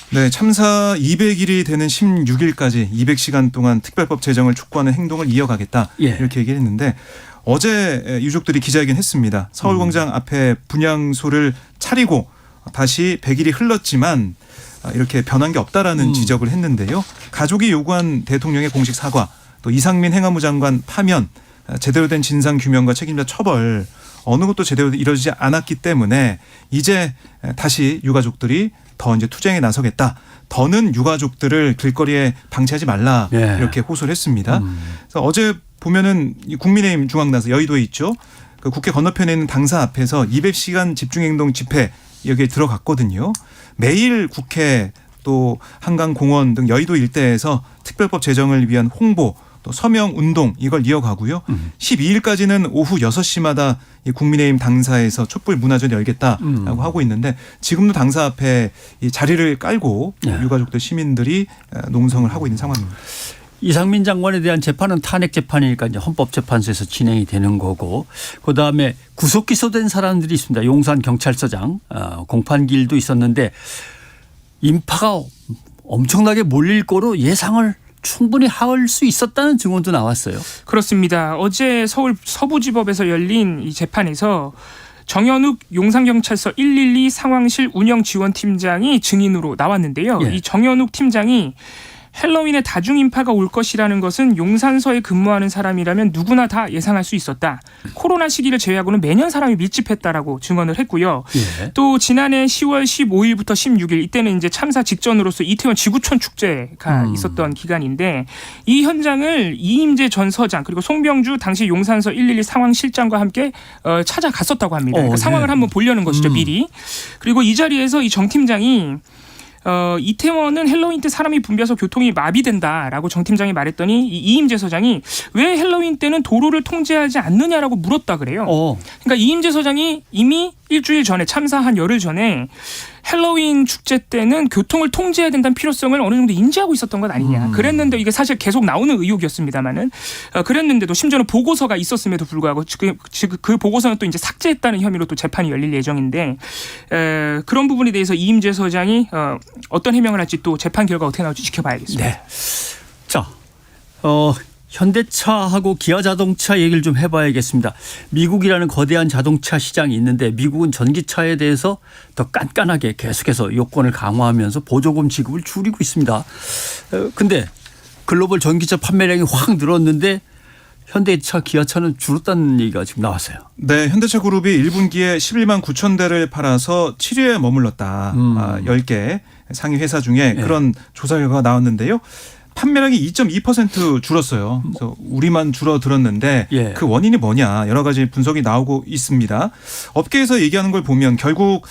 C: 네, 참사 200일이 되는 16일까지 200시간 동안 특별법 제정을 촉구하는 행동을 이어가겠다.
A: 예.
C: 이렇게 얘기를 했는데 어제 유족들이 기자회견 했습니다. 서울광장 앞에 분향소를 차리고 다시 100일이 흘렀지만 이렇게 변한 게 없다라는 지적을 했는데요. 가족이 요구한 대통령의 공식 사과, 또 이상민 행안부 장관 파면, 제대로 된 진상 규명과 책임자 처벌 어느 것도 제대로 이루어지지 않았기 때문에 이제 다시 유가족들이 더 이제 투쟁에 나서겠다. 더는 유가족들을 길거리에 방치하지 말라.
A: 예.
C: 이렇게 호소를 했습니다. 그래서 어제 보면은 국민의힘 중앙당사 여의도에 있죠. 그 국회 건너편에 있는 당사 앞에서 200시간 집중행동 집회 여기에 들어갔거든요. 매일 국회 또 한강공원 등 여의도 일대에서 특별법 제정을 위한 홍보 또 서명 운동 이걸 이어가고요. 12일까지는 오후 6시마다 이 국민의힘 당사에서 촛불 문화전 열겠다라고 하고 있는데 지금도 당사 앞에 이 자리를 깔고
A: 네.
C: 유가족들 시민들이 농성을 하고 있는 상황입니다.
A: 이상민 장관에 대한 재판은 탄핵 재판이니까 이제 헌법재판소에서 진행이 되는 거고, 그다음에 구속 기소된 사람들이 있습니다. 용산 경찰서장 공판기일도 있었는데 인파가 엄청나게 몰릴 거로 예상을 충분히 할 수 있었다는 증언도 나왔어요.
D: 그렇습니다. 어제 서울 서부지법에서 열린 이 재판에서 정현욱 용산경찰서 112 상황실 운영지원팀장이 증인으로 나왔는데요.
A: 예.
D: 이 정현욱 팀장이 헬로윈에 다중인파가 올 것이라는 것은 용산서에 근무하는 사람이라면 누구나 다 예상할 수 있었다. 코로나 시기를 제외하고는 매년 사람이 밀집했다라고 증언을 했고요.
A: 예.
D: 또 지난해 10월 15일부터 16일 이때는 이제 참사 직전으로서 이태원 지구촌 축제가 있었던 기간인데 이 현장을 이임재 전 서장 그리고 송병주 당시 용산서 112 상황실장과 함께 찾아갔었다고 합니다. 그러니까
A: 네.
D: 상황을 한번 보려는 것이죠, 미리. 그리고 이 자리에서 이 정 팀장이 이태원은 헬로윈 때 사람이 붐벼서 교통이 마비된다라고 정 팀장이 말했더니 이임재 서장이 왜 헬로윈 때는 도로를 통제하지 않느냐라고 물었다 그래요. 그러니까 이임재 서장이 이미 일주일 전에 참사 한 열흘 전에 헬로윈 축제 때는 교통을 통제해야 된다는 필요성을 어느 정도 인지하고 있었던 것 아니냐. 그랬는데 이게 사실 계속 나오는 의혹이었습니다만은 그랬는데도 심지어는 보고서가 있었음에도 불구하고 그 보고서는 또 이제 삭제했다는 혐의로 또 재판이 열릴 예정인데 그런 부분에 대해서 이임재 서장이 어떤 해명을 할지 또 재판 결과 어떻게 나올지 지켜봐야겠습니다.
A: 네. 자, 현대차하고 기아자동차 얘기를 좀 해봐야겠습니다. 미국이라는 거대한 자동차 시장이 있는데 미국은 전기차에 대해서 더 깐깐하게 계속해서 요건을 강화하면서 보조금 지급을 줄이고 있습니다. 근데 글로벌 전기차 판매량이 확 늘었는데 현대차, 기아차는 줄었다는 얘기가 지금 나왔어요.
C: 네, 현대차 그룹이 1분기에 11만 9천 대를 팔아서 7위에 머물렀다. 10개 상위 회사 중에 그런 조사 결과가 나왔는데요. 판매량이 2.2% 줄었어요. 그래서 우리만 줄어들었는데
A: 예.
C: 그 원인이 뭐냐 여러 가지 분석이 나오고 있습니다. 업계에서 얘기하는 걸 보면 결국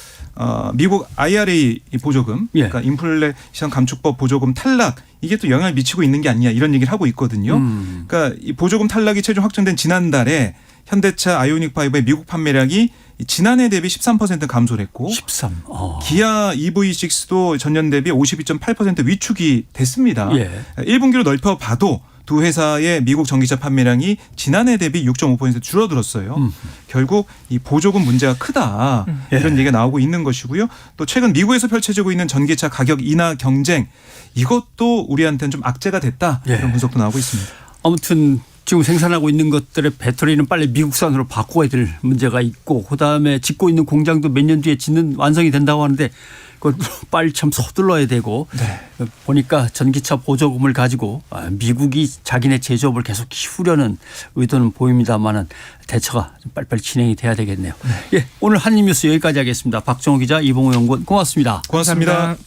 C: 미국 IRA 보조금,
A: 예.
C: 그러니까 인플레이션 감축법 보조금 탈락 이게 또 영향을 미치고 있는 게 아니냐 이런 얘기를 하고 있거든요. 그러니까 이 보조금 탈락이 최종 확정된 지난달에 현대차 아이오닉5의 미국 판매량이 지난해 대비 13% 감소를 했고
A: 13.
C: 기아 EV6도 전년 대비 52.8% 위축이 됐습니다.
A: 예.
C: 1분기로 넓혀봐도 두 회사의 미국 전기차 판매량이 지난해 대비 6.5% 줄어들었어요. 결국 이 보조금 문제가 크다. 이런 얘기가 나오고 있는 것이고요. 또 최근 미국에서 펼쳐지고 있는 전기차 가격 인하 경쟁 이것도 우리한테는 좀 악재가 됐다. 이런 분석도 나오고 있습니다.
A: 아무튼 지금 생산하고 있는 것들의 배터리는 빨리 미국산으로 바꿔야 될 문제가 있고 그다음에 짓고 있는 공장도 몇 년 뒤에 완성이 된다고 하는데 그걸 빨리 참 서둘러야 되고 보니까 전기차 보조금을 가지고 미국이 자기네 제조업을 계속 키우려는 의도는 보입니다만은 대처가 좀 빨리빨리 진행이 돼야 되겠네요. 예, 오늘 한입뉴스 여기까지 하겠습니다. 박정호 기자, 이봉호 연구원 고맙습니다.
C: 고맙습니다.
D: 감사합니다.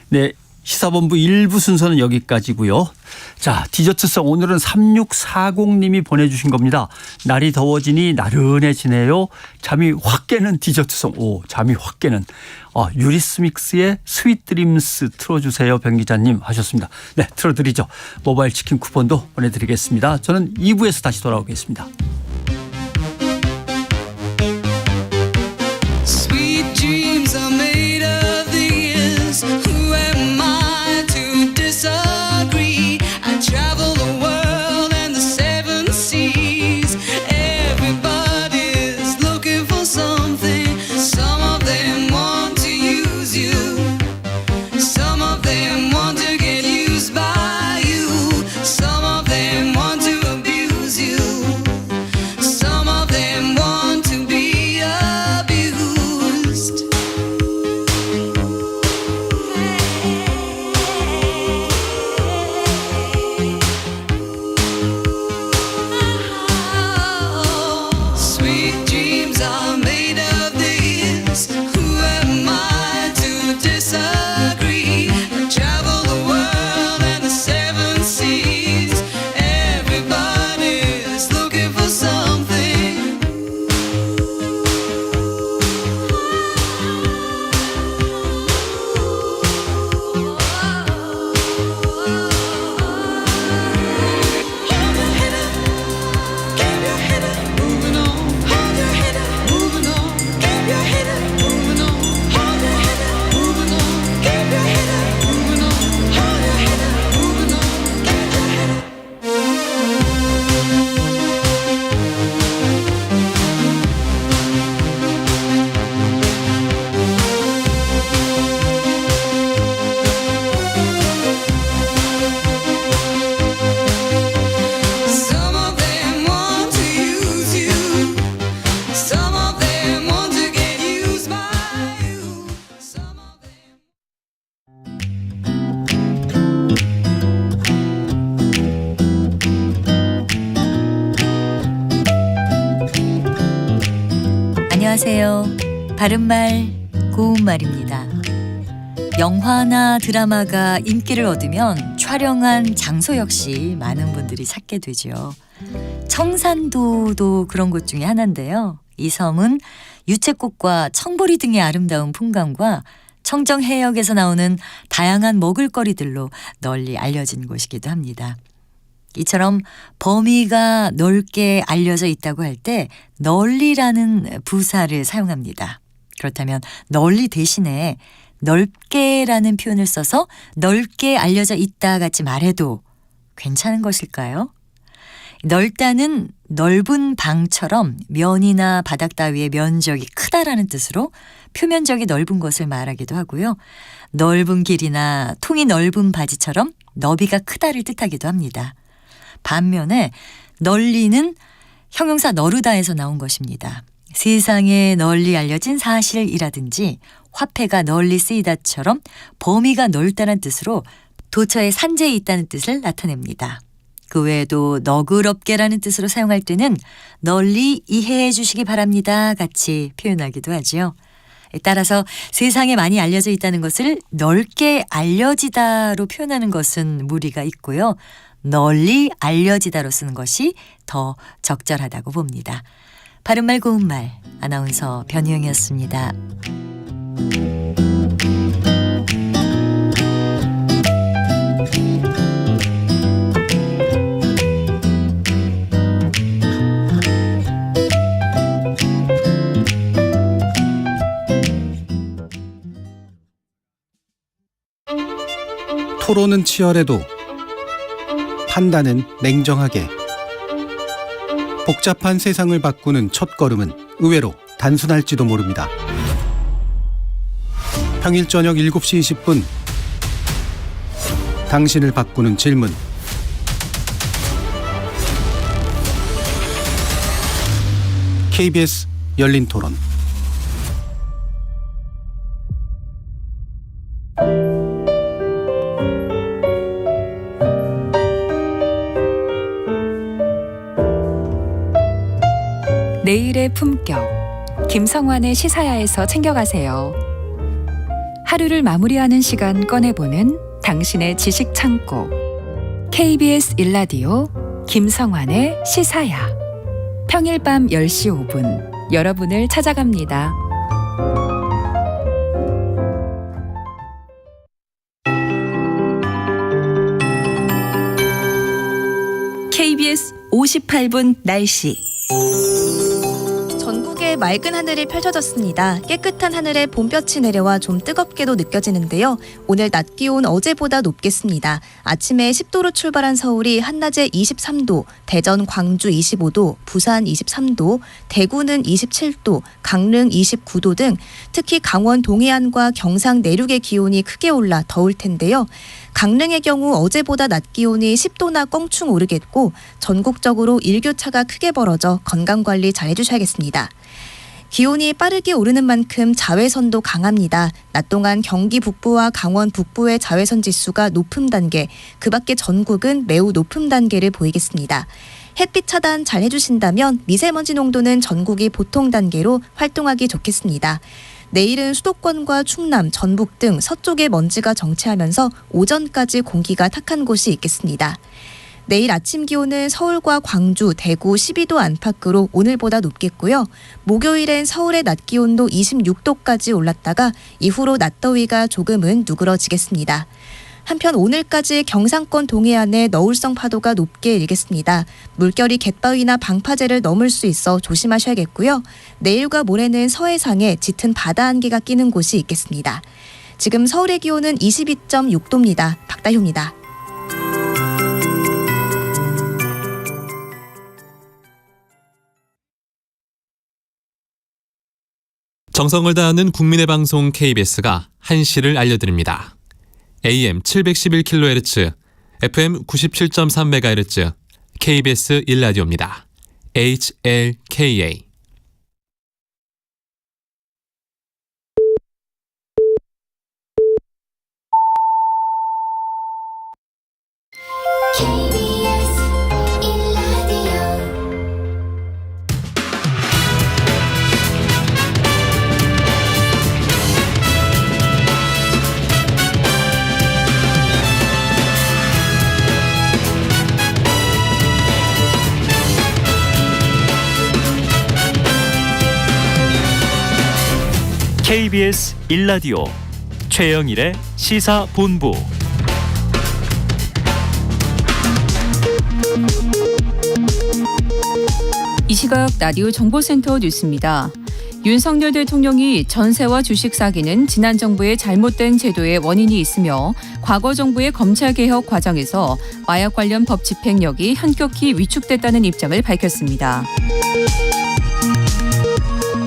A: 네. 시사본부 1부 순서는 여기까지고요. 자, 디저트송 오늘은 3640님이 보내주신 겁니다. 날이 더워지니 나른해지네요. 잠이 확 깨는 디저트송. 잠이 확 깨는. 유리스믹스의 스윗 드림스 틀어주세요. 변 기자님 하셨습니다. 네, 틀어드리죠. 모바일 치킨 쿠폰도 보내드리겠습니다. 저는 2부에서 다시 돌아오겠습니다.
F: Sweet dreams are made of these. Who am I to disagree? I travel the world and the seven seas. Everybody's looking for something. Some of them want to use you. Some of them want to get used by you. Some of them want to abuse you.
G: 안녕하세요. 바른말 고운말입니다. 영화나 드라마가 인기를 얻으면 촬영한 장소 역시 많은 분들이 찾게 되죠. 청산도도 그런 곳 중에 하나인데요. 이 섬은 유채꽃과 청보리 등의 아름다운 풍광과 청정해역에서 나오는 다양한 먹을거리들로 널리 알려진 곳이기도 합니다. 이처럼 범위가 넓게 알려져 있다고 할 때 널리라는 부사를 사용합니다. 그렇다면 널리 대신에 넓게라는 표현을 써서 넓게 알려져 있다 같이 말해도 괜찮은 것일까요? 넓다는 넓은 방처럼 면이나 바닥 따위의 면적이 크다라는 뜻으로 표면적이 넓은 것을 말하기도 하고요. 넓은 길이나 통이 넓은 바지처럼 너비가 크다를 뜻하기도 합니다. 반면에 널리는 형용사 너르다에서 나온 것입니다. 세상에 널리 알려진 사실이라든지 화폐가 널리 쓰이다처럼 범위가 넓다는 뜻으로 도처에 산재에 있다는 뜻을 나타냅니다. 그 외에도 너그럽게라는 뜻으로 사용할 때는 널리 이해해 주시기 바랍니다 같이 표현하기도 하지요. 따라서 세상에 많이 알려져 있다는 것을 넓게 알려지다로 표현하는 것은 무리가 있고요. 널리 알려지다로 쓰는 것이 더 적절하다고 봅니다. 바른말 고운말 아나운서 변희영이었습니다.
H: 토론은 치열해도 판단은 냉정하게. 복잡한 세상을 바꾸는 첫걸음은 의외로 단순할지도 모릅니다. 평일 저녁 7시 20분 당신을 바꾸는 질문. KBS 열린 토론.
I: 내일의 품격, 김성환의 시사야에서 챙겨가세요. 하루를 마무리하는 시간 꺼내보는 당신의 지식 창고. KBS 1라디오 김성환의 시사야. 평일 밤 10시 5분 여러분을 찾아갑니다.
J: KBS 58분 날씨.
K: 전국에 맑은 하늘이 펼쳐졌습니다. 깨끗한 하늘에 봄볕이 내려와 좀 뜨겁게도 느껴지는데요. 오늘 낮 기온 어제보다 높겠습니다. 아침에 10도로 출발한 서울이 한낮에 23도, 대전, 광주 25도, 부산 23도, 대구는 27도, 강릉 29도 등 특히 강원 동해안과 경상 내륙의 기온이 크게 올라 더울 텐데요. 강릉의 경우 어제보다 낮 기온이 10도나 껑충 오르겠고 전국적으로 일교차가 크게 벌어져 건강관리 잘 해주셔야겠습니다. 기온이 빠르게 오르는 만큼 자외선도 강합니다. 낮 동안 경기 북부와 강원 북부의 자외선 지수가 높음 단계, 그 밖에 전국은 매우 높음 단계를 보이겠습니다. 햇빛 차단 잘 해주신다면 미세먼지 농도는 전국이 보통 단계로 활동하기 좋겠습니다. 내일은 수도권과 충남, 전북 등 서쪽에 먼지가 정체하면서 오전까지 공기가 탁한 곳이 있겠습니다. 내일 아침 기온은 서울과 광주, 대구 12도 안팎으로 오늘보다 높겠고요. 목요일엔 서울의 낮 기온도 26도까지 올랐다가 이후로 낮더위가 조금은 누그러지겠습니다. 한편 오늘까지 경상권 동해안에 너울성 파도가 높게 일겠습니다. 물결이 갯바위나 방파제를 넘을 수 있어 조심하셔야겠고요. 내일과 모레는 서해상에 짙은 바다 안개가 끼는 곳이 있겠습니다. 지금 서울의 기온은 22.6도입니다. 박다효입니다.
L: 정성을 다하는 국민의 방송 KBS가 한시를 알려드립니다. AM 711kHz, FM 97.3MHz, KBS 1라디오입니다. HLKA.
B: KBS 1라디오 최영일의 시사본부.
M: 이 시각 라디오 정보센터 뉴스입니다. 윤석열 대통령이 전세와 주식 사기는 지난 정부의 잘못된 제도의 원인이 있으며 과거 정부의 검찰개혁 과정에서 마약 관련 법 집행력이 현격히 위축됐다는 입장을 밝혔습니다.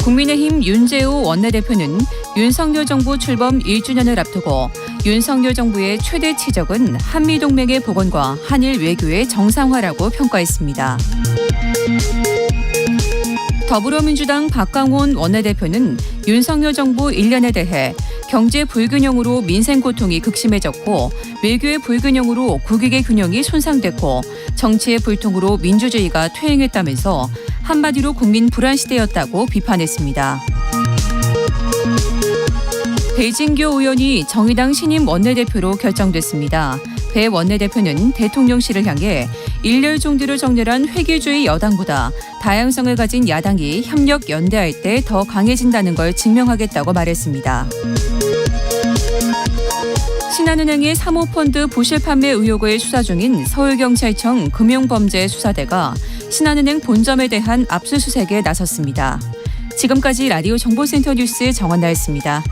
M: 국민의힘 윤재호 원내대표는 윤석열 정부 출범 1주년을 앞두고 윤석열 정부의 최대 치적은 한미동맹의 복원과 한일 외교의 정상화라고 평가했습니다. 더불어민주당 박강원 원내대표는 윤석열 정부 1년에 대해 경제 불균형으로 민생 고통이 극심해졌고 외교의 불균형으로 국익의 균형이 손상됐고 정치의 불통으로 민주주의가 퇴행했다면서 한마디로 국민 불안 시대였다고 비판했습니다. 배진교 의원이 정의당 신임 원내대표로 결정됐습니다. 배 원내대표는 대통령실을 향해 일렬 종대로 정렬한 회계주의 여당보다 다양성을 가진 야당이 협력 연대할 때 더 강해진다는 걸 증명하겠다고 말했습니다. 신한은행의 사모펀드 부실 판매 의혹을 수사 중인 서울경찰청 금융범죄수사대가 신한은행 본점에 대한 압수수색에 나섰습니다. 지금까지 라디오 정보센터 뉴스 정원나였습니다.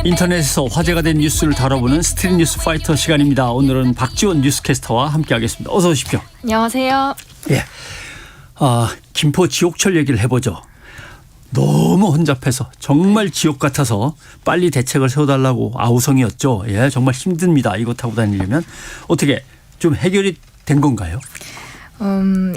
A: 인터넷에서 화제가 된 뉴스를 다뤄보는 스트릿 뉴스 파이터 시간입니다. 오늘은 박지원 뉴스캐스터와 함께하겠습니다. 어서 오십시오.
K: 안녕하세요.
A: 예, 김포 지옥철 얘기를 해보죠. 너무 혼잡해서 정말 지옥 같아서 빨리 대책을 세워달라고 아우성이었죠. 예, 정말 힘듭니다. 이거 타고 다니려면. 어떻게 좀 해결이 된 건가요?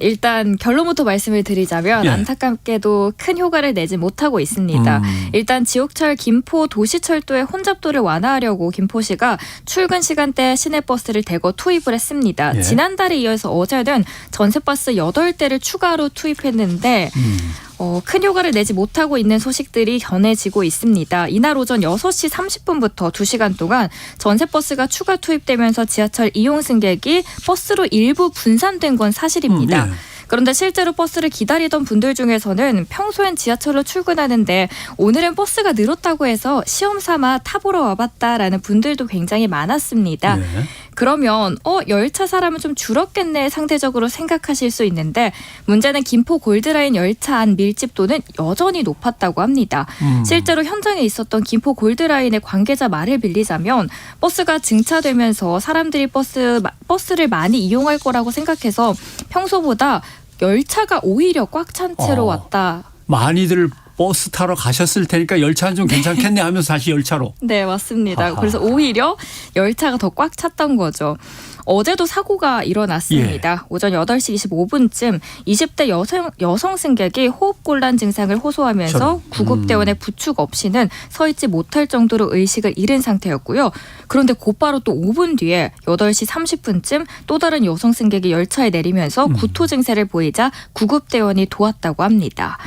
K: 일단 결론부터 말씀을 드리자면
A: 예.
K: 안타깝게도 큰 효과를 내지 못하고 있습니다. 일단 지옥철 김포 도시철도의 혼잡도를 완화하려고 김포시가 출근 시간대 시내버스를 대거 투입을 했습니다.
A: 예.
K: 지난달에 이어서 어제는 전세버스 8대를 추가로 투입했는데 큰 효과를 내지 못하고 있는 소식들이 전해지고 있습니다. 이날 오전 6시 30분부터 2시간 동안 전세버스가 추가 투입되면서 지하철 이용 승객이 버스로 일부 분산된 건 사실입니다.
A: 네.
K: 그런데 실제로 버스를 기다리던 분들 중에서는 평소엔 지하철로 출근하는데 오늘은 버스가 늘었다고 해서 시험 삼아 타보러 와봤다라는 분들도 굉장히 많았습니다.
A: 네.
K: 그러면 열차 사람은 좀 줄었겠네 상대적으로 생각하실 수 있는데 문제는 김포 골드라인 열차 안 밀집도는 여전히 높았다고 합니다. 실제로 현장에 있었던 김포 골드라인의 관계자 말을 빌리자면 버스가 증차되면서 사람들이 버스를 많이 이용할 거라고 생각해서 평소보다 열차가 오히려 꽉 찬 채로 왔다.
A: 많이들 버스 타러 가셨을 테니까 열차는 좀 괜찮겠네 하면서 다시 열차로.
K: 네, 맞습니다.
A: 아하.
K: 그래서 오히려 열차가 더 꽉 찼던 거죠. 어제도 사고가 일어났습니다.
A: 예.
K: 오전 8시 25분쯤 20대 여성 승객이 호흡곤란 증상을 호소하면서 구급대원의 부축 없이는 서 있지 못할 정도로 의식을 잃은 상태였고요. 그런데 곧바로 또 5분 뒤에 8시 30분쯤 또 다른 여성 승객이 열차에 내리면서 구토 증세를 보이자 구급대원이 도왔다고 합니다.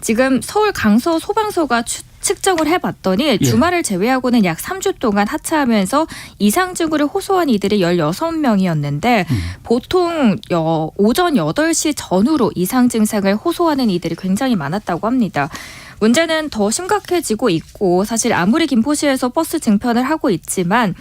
K: 지금 서울 강서 소방서가 측정을 해봤더니 주말을 제외하고는 약 3주 동안 하차하면서 이상 증후를 호소한 이들이 16명이었는데 보통 오전 8시 전후로 이상 증상을 호소하는 이들이 굉장히 많았다고 합니다. 문제는 더 심각해지고 있고 사실 아무리 김포시에서 버스 증편을 하고 있지만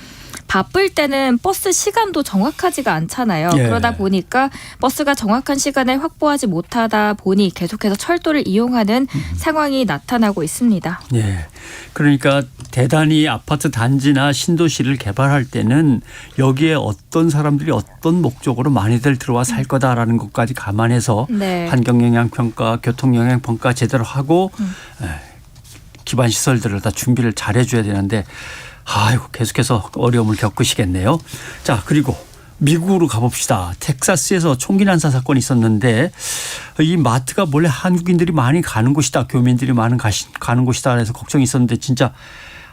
K: 바쁠 때는 버스 시간도 정확하지가 않잖아요.
A: 예.
K: 그러다 보니까 버스가 정확한 시간을 확보하지 못하다 보니 계속해서 철도를 이용하는 상황이 나타나고 있습니다.
A: 예. 그러니까 대단히 아파트 단지나 신도시를 개발할 때는 여기에 어떤 사람들이 어떤 목적으로 많이들 들어와 살 거다라는 것까지 감안해서
K: 네.
A: 환경영향평가, 교통영향평가 제대로 하고 기반 시설들을 다 준비를 잘 해줘야 되는데 아이고 계속해서 어려움을 겪으시겠네요. 자, 그리고 미국으로 가봅시다. 텍사스에서 총기 난사 사건이 있었는데 이 마트가 원래 한국인들이 많이 가는 곳이다. 교민들이 많이 가는 곳이다. 그래서 걱정이 있었는데 진짜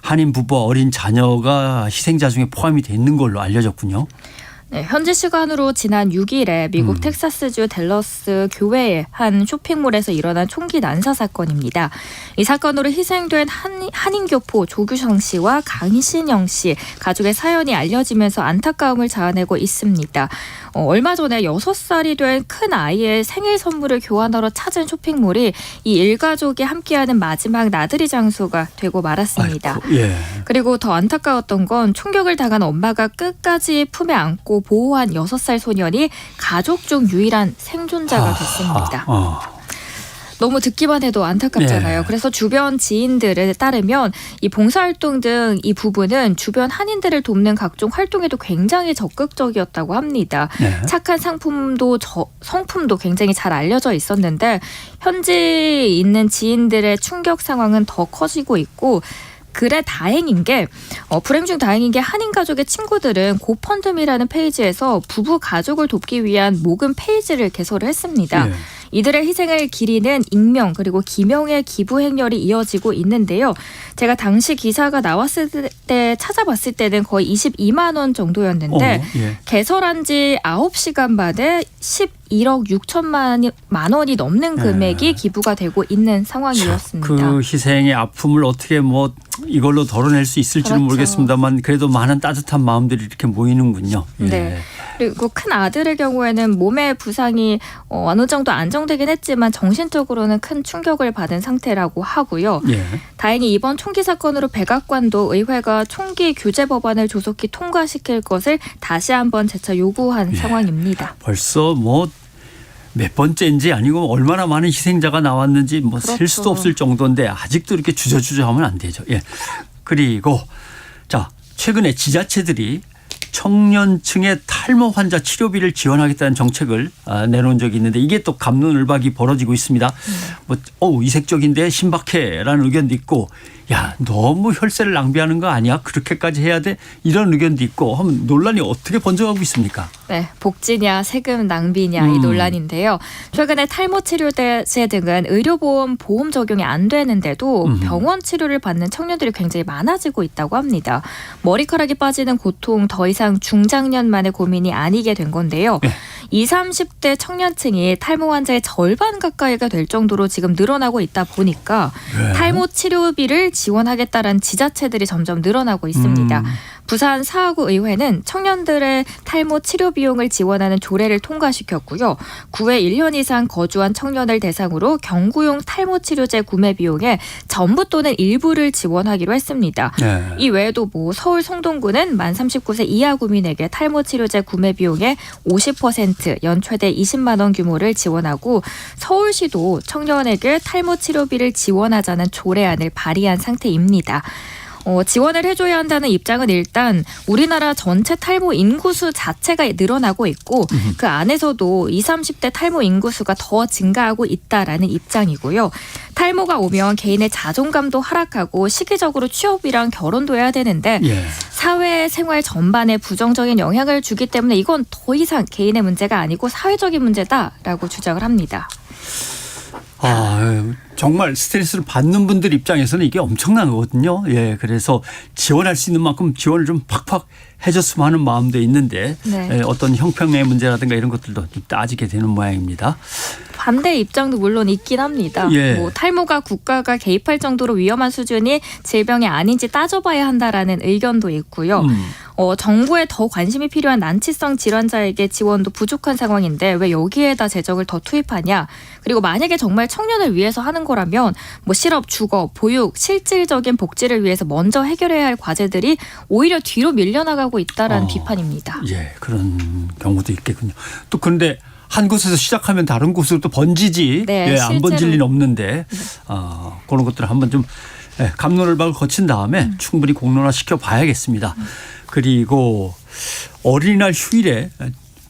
A: 한인 부부와 어린 자녀가 희생자 중에 포함이 돼 있는 걸로 알려졌군요.
N: 네, 현지 시간으로 지난 6일에 미국 텍사스주 댈러스 교외의 한 쇼핑몰에서 일어난 총기 난사 사건입니다. 이 사건으로 희생된 한인교포 조규성 씨와 강신영 씨 가족의 사연이 알려지면서 안타까움을 자아내고 있습니다. 얼마 전에 6살이 된 큰 아이의 생일 선물을 교환하러 찾은 쇼핑몰이 이 일가족이 함께하는 마지막 나들이 장소가 되고 말았습니다.
A: 아이고, 예.
N: 그리고 더 안타까웠던 건 총격을 당한 엄마가 끝까지 품에 안고 보호한 6살 소년이 가족 중 유일한 생존자가 됐습니다. 너무 듣기만 해도 안타깝잖아요.
A: 네.
N: 그래서 주변 지인들에 따르면 이 봉사활동 등 이 부부는 주변 한인들을 돕는 각종 활동에도 굉장히 적극적이었다고 합니다.
A: 네.
N: 착한 성품도 굉장히 잘 알려져 있었는데 현지에 있는 지인들의 충격 상황은 더 커지고 있고 그래 다행인 게 불행 중 다행인 게 한인 가족의 친구들은 고펀드미라는 페이지에서 부부 가족을 돕기 위한 모금 페이지를 개설을 했습니다.
A: 예.
N: 이들의 희생을 기리는 익명 그리고 기명의 기부 행렬이 이어지고 있는데요. 제가 당시 기사가 나왔을 때 찾아봤을 때는 거의 22만 원 정도였는데
A: 예.
N: 개설한 지 9시간 만에 11억 6천만 원이 넘는 금액이 기부가 되고 있는 상황이었습니다.
A: 그 희생의 아픔을 어떻게 뭐 이걸로 덜어낼 수 있을지는
N: 그렇죠.
A: 모르겠습니다만 그래도 많은 따뜻한 마음들이 이렇게 모이는군요. 예.
N: 네. 그리고 큰 아들의 경우에는 몸의 부상이 어느 정도 안정되긴 했지만 정신적으로는 큰 충격을 받은 상태라고 하고요.
A: 예.
N: 다행히 이번 총기 사건으로 백악관도 의회가 총기 규제 법안을 조속히 통과시킬 것을 다시 한번 재차 요구한 상황입니다.
A: 벌써 뭐 몇 번째인지 아니고 얼마나 많은 희생자가 나왔는지 뭐 셀 수도 없을 정도인데 아직도 이렇게 주저하면 안 되죠. 예. 그리고 자 최근에 지자체들이 청년층의 탈모 환자 치료비를 지원하겠다는 정책을 내놓은 적이 있는데 이게 또 갑론을박이 벌어지고 있습니다. 뭐 이색적인데 신박해라는 의견도 있고 야 너무 혈세를 낭비하는 거 아니야? 그렇게까지 해야 돼? 이런 의견도 있고 하면 논란이 어떻게 번져가고 있습니까?
N: 네, 복지냐 세금 낭비냐 이 논란인데요. 최근에 탈모 치료제 등은 의료보험 보험 적용이 안 되는데도 병원 치료를 받는 청년들이 굉장히 많아지고 있다고 합니다. 머리카락이 빠지는 고통 더 이상 중장년 만의 고민이 아니게 된 건데요.
A: 네.
N: 20, 30대 청년층이 탈모 환자의 절반 가까이가 될 정도로 지금 늘어나고 있다 보니까 탈모 치료비를 지원하겠다라는 지자체들이 점점 늘어나고 있습니다. 부산 사하구 의회는 청년들의 탈모 치료 비용을 지원하는 조례를 통과시켰고요. 구에 1년 이상 거주한 청년을 대상으로 경구용 탈모 치료제 구매 비용의 전부 또는 일부를 지원하기로 했습니다.
A: 네.
N: 이 외에도 뭐 서울 성동구는 만 39세 이하 구민에게 탈모 치료제 구매 비용의 50% 연최대 20만 원 규모를 지원하고 서울시도 청년에게 탈모 치료비를 지원하자는 조례안을 발의한 상태입니다. 지원을 해줘야 한다는 입장은 일단 우리나라 전체 탈모 인구수 자체가 늘어나고 있고 그 안에서도 20, 30대 탈모 인구수가 더 증가하고 있다라는 입장이고요. 탈모가 오면 개인의 자존감도 하락하고 시기적으로 취업이랑 결혼도 해야 되는데 사회생활 전반에 부정적인 영향을 주기 때문에 이건 더 이상 개인의 문제가 아니고 사회적인 문제다라고 주장을 합니다.
A: 정말 스트레스를 받는 분들 입장에서는 이게 엄청난 거거든요. 예, 그래서 지원할 수 있는 만큼 지원을 좀 팍팍 해줬으면 하는 마음도 있는데 어떤 형평의 문제라든가 이런 것들도 좀 따지게 되는 모양입니다.
N: 반대 입장도 물론 있긴 합니다. 뭐 탈모가 국가가 개입할 정도로 위험한 수준이 질병이 아닌지 따져봐야 한다라는 의견도 있고요. 정부에 더 관심이 필요한 난치성 질환자에게 지원도 부족한 상황인데 왜 여기에다 재정을 더 투입하냐. 그리고 만약에 정말 청년을 위해서 하는 거라면 뭐 실업, 주거, 보육, 실질적인 복지를 위해서 먼저 해결해야 할 과제들이 오히려 뒤로 밀려나가고 있다라는 비판입니다.
A: 예, 그런 경우도 있겠군요. 또 그런데 한 곳에서 시작하면 다른 곳으로 또 번지지 안 번질 리는 없는데 그런 것들을 한번 좀 갑론을박을 거친 다음에 충분히 공론화시켜 봐야겠습니다. 그리고 어린이날 휴일에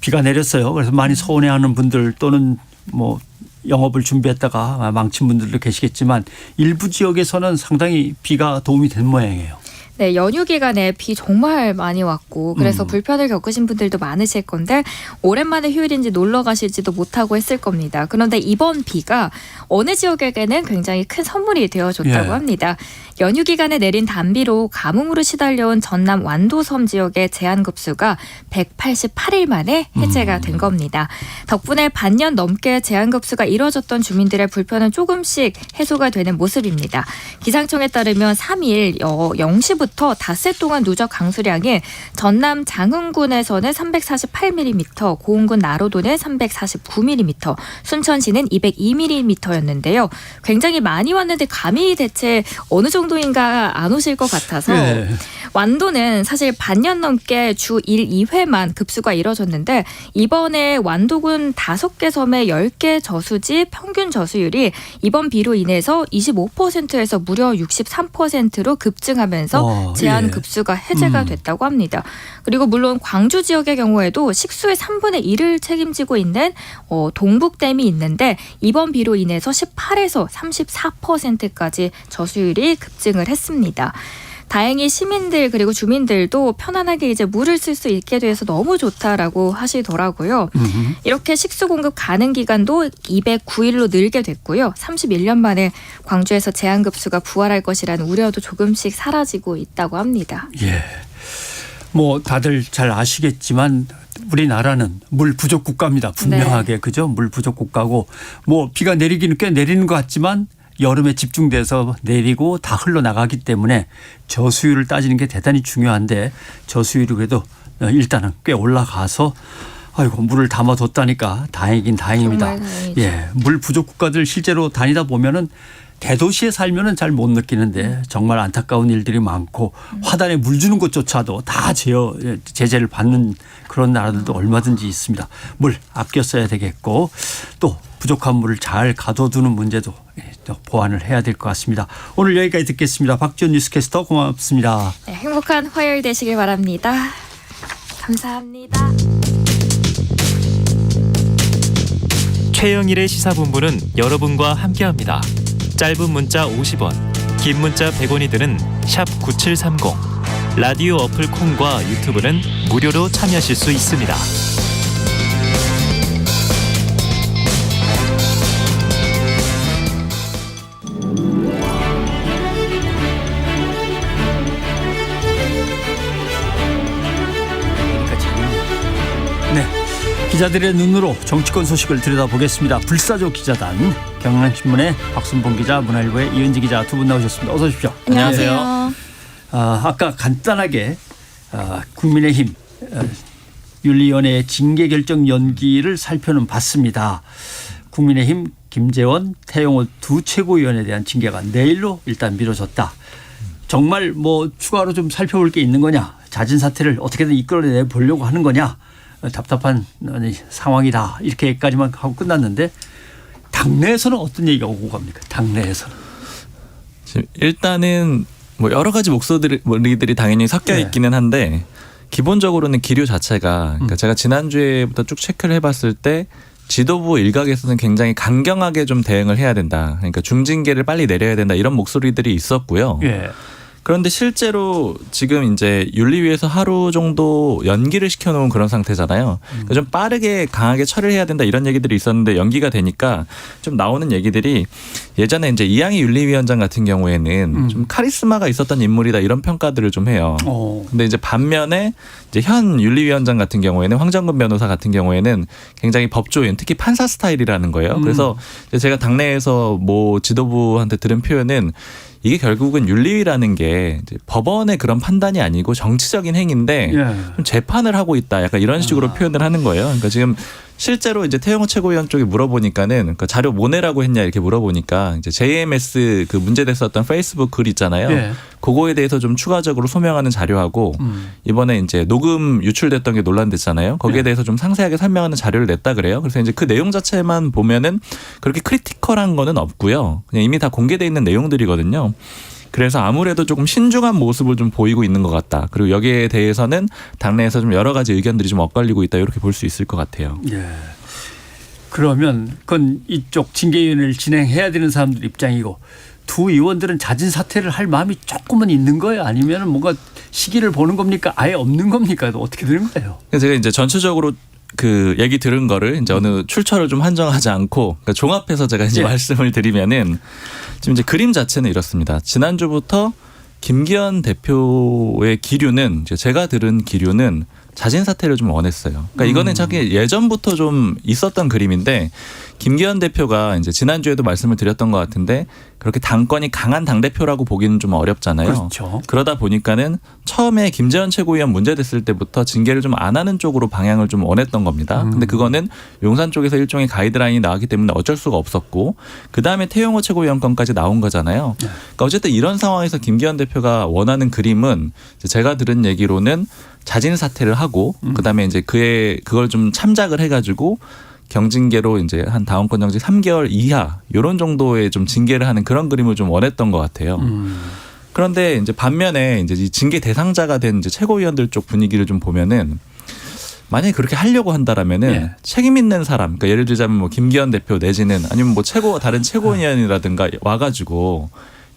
A: 비가 내렸어요. 그래서 많이 서운해하는 분들 또는 뭐 영업을 준비했다가 망친 분들도 계시겠지만 일부 지역에서는 상당히 비가 도움이 된 모양이에요.
N: 네, 연휴 기간에 비 정말 많이 왔고 그래서 불편을 겪으신 분들도 많으실 건데 오랜만에 휴일인지 놀러 가실지도 못하고 했을 겁니다. 그런데 이번 비가 어느 지역에게는 굉장히 큰 선물이 되어줬다고 합니다. 연휴 기간에 내린 단비로 가뭄으로 시달려온 전남 완도섬 지역의 제한급수가 188일 만에 해제가 된 겁니다. 덕분에 반년 넘게 제한급수가 이뤄졌던 주민들의 불편은 조금씩 해소가 되는 모습입니다. 기상청에 따르면 3일 0시부터 닷새 동안 누적 강수량이 전남 장흥군에서는 348mm, 고흥군 나로도는 349mm, 순천시는 202mm였는데요. 굉장히 많이 왔는데 감이 대체 어느 정도인가 안 오실 것 같아서 완도는 사실 반년 넘게 주 1, 2회만 급수가 이뤄졌는데 이번에 완도군 5개 섬의 10개 저수지 평균 저수율이 이번 비로 인해서 25%에서 무려 63%로 급증하면서 제한 급수가 해제가 됐다고 합니다. 그리고 물론 광주 지역의 경우에도 식수의 3분의 1을 책임지고 있는 동북댐이 있는데 이번 비로 인해서 18에서 34%까지 저수율이 급증을 했습니다. 다행히 시민들 그리고 주민들도 편안하게 이제 물을 쓸 수 있게 돼서 너무 좋다라고 하시더라고요. 이렇게 식수 공급 가능 기간도 209일로 늘게 됐고요. 31년 만에 광주에서 제한급수가 부활할 것이라는 우려도 조금씩 사라지고 있다고 합니다.
A: 예. 뭐 다들 잘 아시겠지만 우리나라는 물 부족 국가입니다. 분명하게. 그죠? 물 부족 국가고 뭐 비가 내리기는 꽤 내리는 것 같지만 여름에 집중돼서 내리고 다 흘러나가기 때문에 저수율을 따지는 게 대단히 중요한데 저수율이 그래도 일단은 꽤 올라가서 아이고 물을 담아뒀다니까 다행이긴 다행입니다. 예, 물 부족 국가들 실제로 다니다 보면은 대도시에 살면은 잘 못 느끼는데 정말 안타까운 일들이 많고 화단에 물 주는 것조차도 다 제재를 받는 그런 나라들도 얼마든지 있습니다. 물 아껴 써야 되겠고 또 부족한 물을 잘 가둬두는 문제도 보완을 해야 될 것 같습니다. 오늘 여기까지 듣겠습니다. 박지원 뉴스캐스터 고맙습니다.
N: 네, 행복한 화요일 되시길 바랍니다. 감사합니다.
B: 최영일의 시사본부는 여러분과 함께합니다. 짧은 문자 50원, 긴 문자 100원이 드는 샵 9730. 라디오 어플 콩과 유튜브는 무료로 참여하실 수 있습니다.
A: 네, 기자들의 눈으로 정치권 소식을 들여다보겠습니다. 불사조 기자단 경향신문의 박순봉 기자, 문화일보의 이은지 기자 두 분 나오셨습니다. 어서 오십시오.
E: 안녕하세요.
A: 아까 간단하게 국민의힘 윤리위원회의 징계 결정 연기를 살펴는 봤습니다. 국민의힘 김재원, 태영호 두 최고위원에 대한 징계가 내일로 일단 미뤄졌다. 정말 뭐 추가로 좀 살펴볼 게 있는 거냐, 잦은 사태를 어떻게든 이끌어내 보려고 하는 거냐, 답답한 상황이다 이렇게까지만 하고 끝났는데 당내에서는 어떤 얘기가 오고 갑니까? 당내에서는
O: 지금 일단은 뭐 여러 가지 목소리들이 당연히 섞여 있기는 한데 기본적으로는 기류 자체가 그러니까 제가 지난주에부터 쭉 체크를 해봤을 때 지도부 일각에서는 굉장히 강경하게 좀 대응을 해야 된다. 그러니까 중징계를 빨리 내려야 된다 이런 목소리들이 있었고요.
A: 예.
O: 그런데 실제로 지금 이제 윤리위에서 하루 정도 연기를 시켜놓은 그런 상태잖아요. 그러니까 좀 빠르게 강하게 처리를 해야 된다 이런 얘기들이 있었는데 연기가 되니까 좀 나오는 얘기들이 예전에 이제 이양희 윤리위원장 같은 경우에는 좀 카리스마가 있었던 인물이다 이런 평가들을 좀 해요. 근데 이제 반면에 이제 현 윤리위원장 같은 경우에는 황정근 변호사 같은 경우에는 굉장히 법조인 특히 판사 스타일이라는 거예요. 그래서 제가 당내에서 뭐 지도부한테 들은 표현은 이게 결국은 윤리위라는 게 이제 법원의 그런 판단이 아니고 정치적인 행위인데 좀 재판을 하고 있다. 약간 이런 식으로 표현을 하는 거예요. 그러니까 지금 실제로 이제 태영호 최고위원 쪽에 물어보니까는 그 자료 뭐 내라고 했냐 이렇게 물어보니까 이제 JMS 그 문제됐었던 페이스북 글 있잖아요. 그거에 대해서 좀 추가적으로 소명하는 자료하고 이번에 이제 녹음 유출됐던 게 논란됐잖아요. 거기에 대해서 좀 상세하게 설명하는 자료를 냈다 그래요. 그래서 이제 그 내용 자체만 보면은 그렇게 크리티컬한 거는 없고요. 그냥 이미 다 공개돼 있는 내용들이거든요. 그래서 아무래도 조금 신중한 모습을 좀 보이고 있는 것 같다. 그리고 여기에 대해서는 당내에서 좀 여러 가지 의견들이 좀 엇갈리고 있다. 이렇게 볼 수 있을 것 같아요.
A: 예. 그러면 그건 이쪽 징계위원회를 진행해야 되는 사람들 입장이고 두 의원들은 자진 사퇴를 할 마음이 조금은 있는 거예요? 아니면 뭔가 시기를 보는 겁니까? 아예 없는 겁니까? 어떻게 되는 거예요?
O: 제가 이제 전체적으로 그 얘기 들은 거를 이제 어느 출처를 좀 한정하지 않고 그러니까 종합해서 제가 이제 말씀을 드리면은 지금 이제 그림 자체는 이렇습니다. 지난주부터 김기현 대표의 기류는 이제 제가 들은 기류는 자진 사퇴를 좀 원했어요. 그러니까 이거는 자기 예전부터 좀 있었던 그림인데 김기현 대표가 이제 지난주에도 말씀을 드렸던 것 같은데 그렇게 당권이 강한 당대표라고 보기는 좀 어렵잖아요.
A: 그렇죠.
O: 그러다 보니까는 처음에 김재원 최고위원 문제됐을 때부터 징계를 좀 안 하는 쪽으로 방향을 좀 원했던 겁니다. 근데 그거는 용산 쪽에서 일종의 가이드라인이 나왔기 때문에 어쩔 수가 없었고 그다음에 태영호 최고위원 건까지 나온 거잖아요. 그러니까 어쨌든 이런 상황에서 김기현 대표가 원하는 그림은 제가 들은 얘기로는 자진 사퇴를 하고 그다음에 이제 그걸 좀 참작을 해가지고 경징계로 이제 한 다음권 정지 3개월 이하 이런 정도의 좀 징계를 하는 그런 그림을 좀 원했던 것 같아요. 그런데 이제 반면에 이제 이 징계 대상자가 된 이제 최고위원들 쪽 분위기를 좀 보면은 만약에 그렇게 하려고 한다라면은 책임 있는 사람, 그러니까 예를 들자면 뭐 김기현 대표 내지는 아니면 뭐 다른 최고위원이라든가 와가지고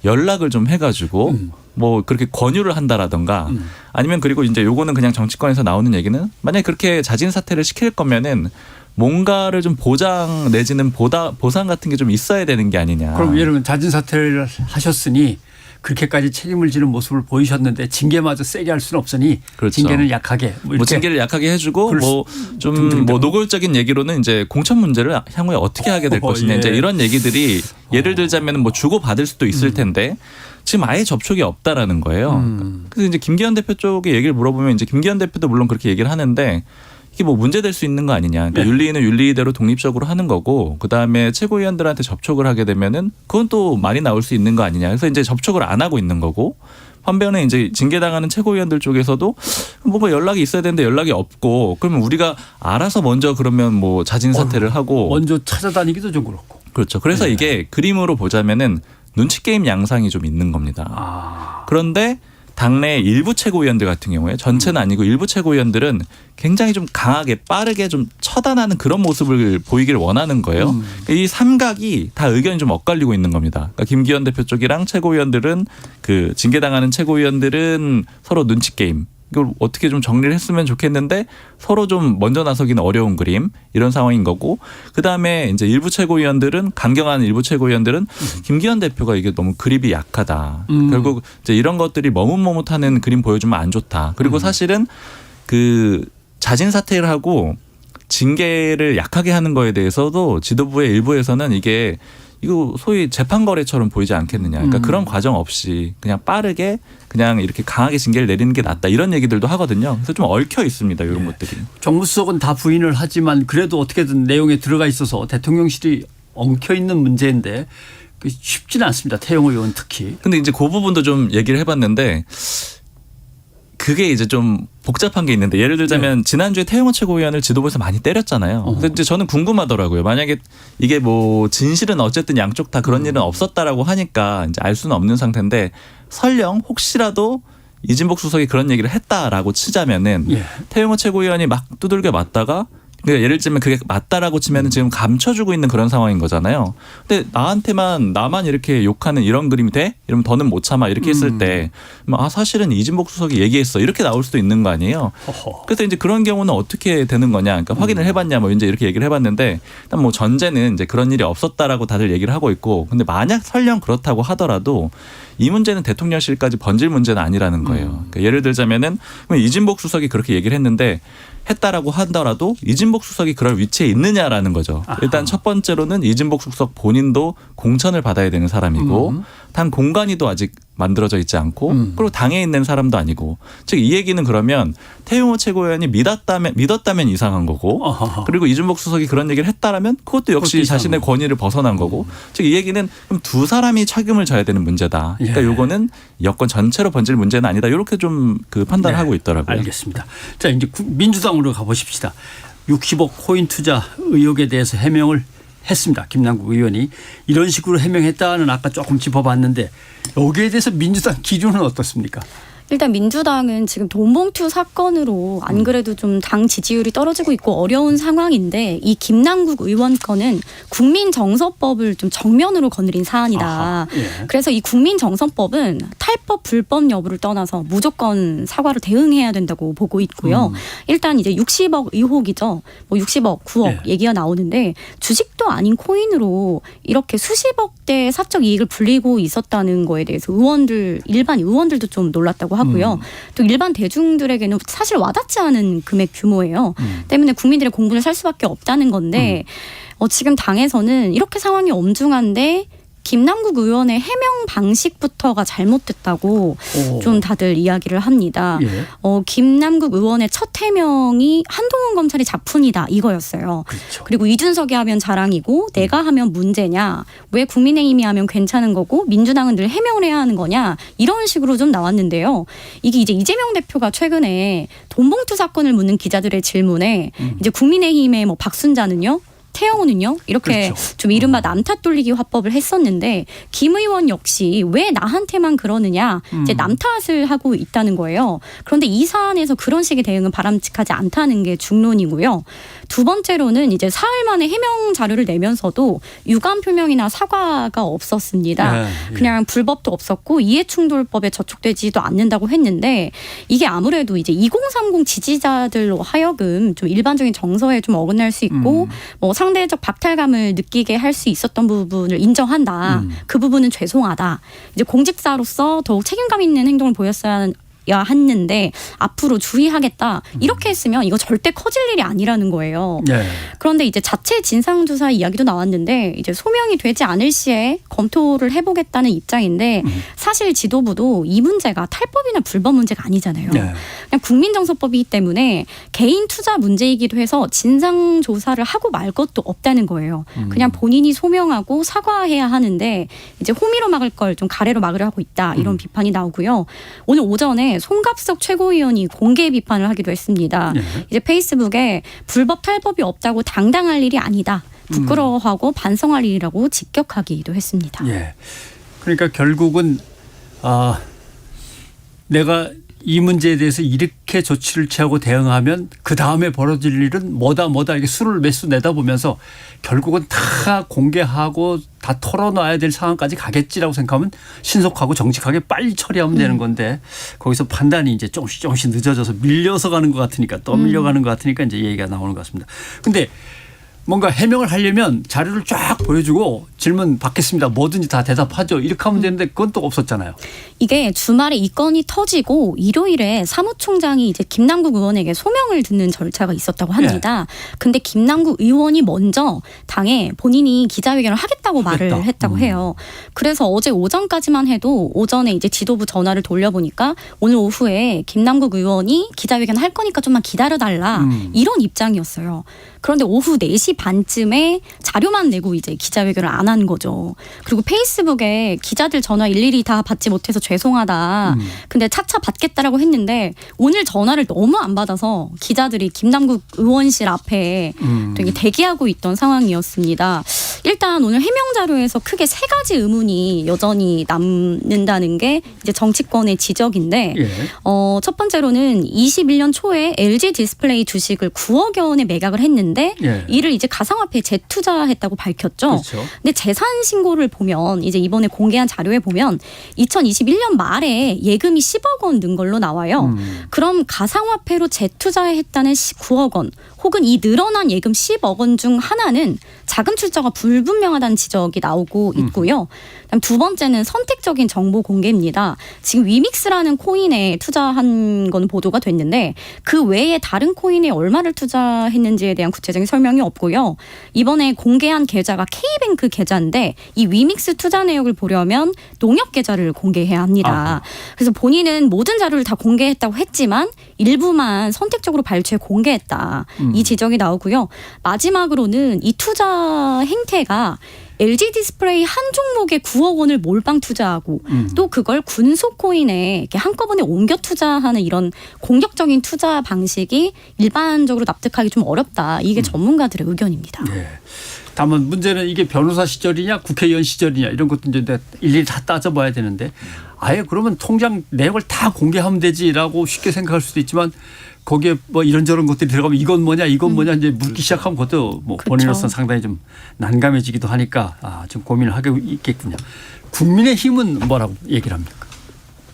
O: 연락을 좀 해가지고 뭐 그렇게 권유를 한다라던가 아니면 그리고 이제 요거는 그냥 정치권에서 나오는 얘기는 만약에 그렇게 자진 사퇴를 시킬 거면은 뭔가를 좀 보장 내지는 보상 같은 게 좀 있어야 되는 게 아니냐.
A: 그럼 예를 들면 자진 사퇴를 하셨으니 그렇게까지 책임을 지는 모습을 보이셨는데 징계마저 세게 할 수는 없으니
O: 그렇죠.
A: 징계는 약하게
O: 뭐 징계를 약하게 해주고 뭐 좀 뭐 노골적인 얘기로는 이제 공천 문제를 향후에 어떻게 하게 될 것이냐 이제 이런 얘기들이 예를 들자면 뭐 주고 받을 수도 있을 텐데 지금 아예 접촉이 없다라는 거예요. 그래서 이제 김기현 대표 쪽에 얘기를 물어보면 이제 김기현 대표도 물론 그렇게 얘기를 하는데. 이게 뭐 문제될 수 있는 거 아니냐. 그러니까 윤리위는 윤리대로 독립적으로 하는 거고 그다음에 최고위원들한테 접촉을 하게 되면은 그건 또 말이 나올 수 있는 거 아니냐. 그래서 이제 접촉을 안 하고 있는 거고 반면에 이제 징계당하는 최고위원들 쪽에서도 뭐가 연락이 있어야 되는데 연락이 없고 그러면 우리가 알아서 먼저 그러면 뭐 자진 사퇴를 하고
A: 먼저 찾아다니기도 좀 그렇고.
O: 그렇죠. 그래서 이게 그림으로 보자면은 눈치 게임 양상이 좀 있는 겁니다. 그런데 당내 일부 최고위원들 같은 경우에 전체는 아니고 일부 최고위원들은 굉장히 좀 강하게 빠르게 좀 처단하는 그런 모습을 보이길 원하는 거예요. 이 삼각이 다 의견이 좀 엇갈리고 있는 겁니다. 그러니까 김기현 대표 쪽이랑 최고위원들은 그 징계당하는 최고위원들은 서로 눈치 게임. 이걸 어떻게 좀 정리를 했으면 좋겠는데 서로 좀 먼저 나서기는 어려운 그림 이런 상황인 거고 그다음에 이제 일부 최고위원들은 강경한 일부 최고위원들은 김기현 대표가 이게 너무 그립이 약하다. 결국 이제 이런 것들이 머뭇머뭇하는 그림 보여주면 안 좋다. 그리고 사실은 그 자진 사퇴를 하고 징계를 약하게 하는 거에 대해서도 지도부의 일부에서는 이거 소위 재판 거래처럼 보이지 않겠느냐. 그러니까 그런 과정 없이 그냥 빠르게 그냥 이렇게 강하게 징계를 내리는 게 낫다. 이런 얘기들도 하거든요. 그래서 좀 얽혀 있습니다. 이런 것들이.
A: 정무수석은 다 부인을 하지만 그래도 어떻게든 내용에 들어가 있어서 대통령실이 엉켜 있는 문제인데 쉽지는 않습니다. 태영호 의원 특히.
O: 근데 이제 그 부분도 좀 얘기를 해봤는데 그게 이제 좀 복잡한 게 있는데 예를 들자면 지난주에 태영호 최고위원을 지도부에서 많이 때렸잖아요. 그래서 이제 저는 궁금하더라고요. 만약에 이게 뭐 진실은 어쨌든 양쪽 다 그런 일은 없었다라고 하니까 이제 알 수는 없는 상태인데 설령 혹시라도 이진복 수석이 그런 얘기를 했다라고 치자면은 태영호 최고위원이 막 두들겨 맞다가 그러니까 예를 들면 그게 맞다라고 치면은 지금 감춰주고 있는 그런 상황인 거잖아요. 근데 나만 이렇게 욕하는 이런 그림이 돼? 이러면 더는 못 참아 이렇게 했을 때 사실은 이진복 수석이 얘기했어 이렇게 나올 수도 있는 거 아니에요. 그래서 이제 그런 경우는 어떻게 되는 거냐? 그러니까 확인을 해봤냐? 뭐 이제 이렇게 얘기를 해봤는데 일단 뭐 전제는 이제 그런 일이 없었다라고 다들 얘기를 하고 있고 근데 만약 설령 그렇다고 하더라도 이 문제는 대통령실까지 번질 문제는 아니라는 거예요. 그러니까 예를 들자면은 이진복 수석이 그렇게 얘기를 했다라고 하더라도 이진복 수석이 그럴 위치에 있느냐라는 거죠. 일단 첫 번째로는 이진복 수석 본인도 공천을 받아야 되는 사람이고 당 공관위도 아직 만들어져 있지 않고 그리고 당에 있는 사람도 아니고 즉 이 얘기는 그러면 태영호 최고위원이 믿었다면 이상한 거고 그리고 이준복 수석이 그런 얘기를 했다라면 그것도 역시 자신의 권위를 벗어난 거고 즉 이 얘기는 그럼 두 사람이 책임을 져야 되는 문제다. 그러니까 요거는 여권 전체로 번질 문제는 아니다. 이렇게 좀 그 판단을 하고 있더라고요.
A: 알겠습니다. 자 이제 민주당으로 가보십시다. 60억 코인 투자 의혹에 대해서 해명을 했습니다. 김남국 의원이 이런 식으로 해명했다는 아까 조금 짚어봤는데 여기에 대해서 민주당 기준은 어떻습니까?
P: 일단 민주당은 지금 돈봉투 사건으로 안 그래도 좀 당 지지율이 떨어지고 있고 어려운 상황인데 이 김남국 의원 건은 국민정서법을 좀 정면으로 거느린 사안이다.
A: 아하, 예.
P: 그래서 이 국민정서법은 탈법 불법 여부를 떠나서 무조건 사과로 대응해야 된다고 보고 있고요. 일단 이제 60억 의혹이죠. 뭐 60억, 9억 얘기가 나오는데 주식도 아닌 코인으로 이렇게 수십억대 사적 이익을 불리고 있었다는 거에 대해서 일반 의원들도 좀 놀랐다고 하고요. 또 일반 대중들에게는 사실 와닿지 않은 금액 규모예요. 때문에 국민들의 공분을 살 수밖에 없다는 건데 지금 당에서는 이렇게 상황이 엄중한데 김남국 의원의 해명 방식부터가 잘못됐다고 좀 다들 이야기를 합니다.
A: 예.
P: 김남국 의원의 첫 해명이 한동훈 검찰이 작품이다 이거였어요.
A: 그렇죠.
P: 그리고 이준석이 하면 자랑이고 내가 하면 문제냐, 왜 국민의힘이 하면 괜찮은 거고 민주당은 늘 해명을 해야 하는 거냐, 이런 식으로 좀 나왔는데요. 이게 이제 이재명 대표가 최근에 돈봉투 사건을 묻는 기자들의 질문에 이제 국민의힘의 뭐 박순자는요, 태영호는요, 이렇게
A: 그렇죠.
P: 좀 이른바 남탓 돌리기 화법을 했었는데 김 의원 역시 왜 나한테만 그러느냐, 이제 남탓을 하고 있다는 거예요. 그런데 이 사안에서 그런 식의 대응은 바람직하지 않다는 게 중론이고요. 두 번째로는 이제 사흘 만에 해명 자료를 내면서도 유감 표명이나 사과가 없었습니다. 그냥 불법도 없었고 이해충돌법에 저촉되지도 않는다고 했는데 이게 아무래도 이제 2030 지지자들로 하여금 좀 일반적인 정서에 좀 어긋날 수 있고 뭐 상대적 박탈감을 느끼게 할 수 있었던 부분을 인정한다. 그 부분은 죄송하다. 이제 공직자로서 더욱 책임감 있는 행동을 보였어야 했는데 앞으로 주의하겠다. 이렇게 했으면 이거 절대 커질 일이 아니라는 거예요.
A: 네.
P: 그런데 이제 자체 진상조사 이야기도 나왔는데 이제 소명이 되지 않을 시에 검토를 해보겠다는 입장인데 사실 지도부도 이 문제가 탈법이나 불법 문제가 아니잖아요.
A: 네.
P: 그냥 국민정서법이기 때문에 개인 투자 문제이기도 해서 진상조사를 하고 말 것도 없다는 거예요. 그냥 본인이 소명하고 사과해야 하는데 이제 호미로 막을 걸 좀 가래로 막으려 하고 있다. 이런 비판이 나오고요. 오늘 오전에 송갑석 최고위원이 공개 비판을 하기도 했습니다. 이제 페이스북에 불법 탈법이 없다고 당당할 일이 아니다. 부끄러워하고 반성할 일이라고 직격하기도 했습니다.
A: 예. 그러니까 결국은 내가 이 문제에 대해서 이렇게 조치를 취하고 대응하면 그 다음에 벌어질 일은 뭐다 이렇게 수를 몇 수 내다보면서 결국은 다 공개하고 다 털어놔야 될 상황까지 가겠지라고 생각하면 신속하고 정직하게 빨리 처리하면 되는 건데 거기서 판단이 이제 조금씩 늦어져서 밀려서 가는 것 같으니까 또 밀려가는 것 같으니까 이제 얘기가 나오는 것 같습니다. 근데 뭔가 해명을 하려면 자료를 쫙 보여주고 질문 받겠습니다. 뭐든지 다 대답하죠. 이렇게 하면 되는데 그건 또 없었잖아요.
P: 이게 주말에 이 건이 터지고 일요일에 사무총장이 이제 김남국 의원에게 소명을 듣는 절차가 있었다고 합니다. 근데 김남국 의원이 먼저 당에 본인이 기자회견을 하겠다고 말을 했다고 해요. 그래서 어제 오전까지만 해도 오전에 이제 지도부 전화를 돌려보니까 오늘 오후에 김남국 의원이 기자회견 할 거니까 좀만 기다려달라 이런 입장이었어요. 그런데 오후 4시 반쯤에 자료만 내고 이제 기자회견을 안 한 거죠. 그리고 페이스북에 기자들 전화 일일이 다 받지 못해서 죄송하다. 근데 차차 받겠다라고 했는데 오늘 전화를 너무 안 받아서 기자들이 김남국 의원실 앞에 되게 대기하고 있던 상황이었습니다. 일단 오늘 해명 자료에서 크게 3가지 의문이 여전히 남는다는 게 이제 정치권의 지적인데 첫 번째로는 21년 초에 LG 디스플레이 주식을 9억 원에 매각을 했는데 이를 이제 가상화폐에 재투자했다고 밝혔죠.
A: 그렇죠.
P: 근데 재산 신고를 보면 이제 이번에 공개한 자료에 보면 2021년 말에 예금이 10억 원 는 걸로 나와요. 그럼 가상화폐로 재투자했다는 9억 원 혹은 이 늘어난 예금 10억 원 중 하나는 자금 출처가 불분명하다는 지적이 나오고 있고요. 그다음 두 번째는 선택적인 정보 공개입니다. 지금 위믹스라는 코인에 투자한 건 보도가 됐는데 그 외에 다른 코인에 얼마를 투자했는지에 대한 구체적인 설명이 없고요. 이번에 공개한 계좌가 K뱅크 계좌인데 이 위믹스 투자 내역을 보려면 농협 계좌를 공개해야 합니다. 그래서 본인은 모든 자료를 다 공개했다고 했지만 일부만 선택적으로 발췌해 공개했다. 이 지적이 나오고요. 마지막으로는 이 투자 행태가 LG 디스플레이 한 종목에 9억 원을 몰빵 투자하고 또 그걸 군소코인에 이렇게 한꺼번에 옮겨 투자하는 이런 공격적인 투자 방식이 일반적으로 납득하기 좀 어렵다. 이게 전문가들의 의견입니다.
A: 다만 문제는 이게 변호사 시절이냐 국회의원 시절이냐 이런 것도 이제 일일이 다 따져봐야 되는데 아예 그러면 통장 내역을 다 공개하면 되지라고 쉽게 생각할 수도 있지만 거기에 뭐 이런저런 것들이 들어가면 이건 뭐냐 이제 묻기 시작하면 그것도 뭐
P: 그렇죠.
A: 본인으로서는 상당히 좀 난감해지기도 하니까 좀 고민을 하고 있겠군요. 국민의힘은 뭐라고 얘기를 합니까?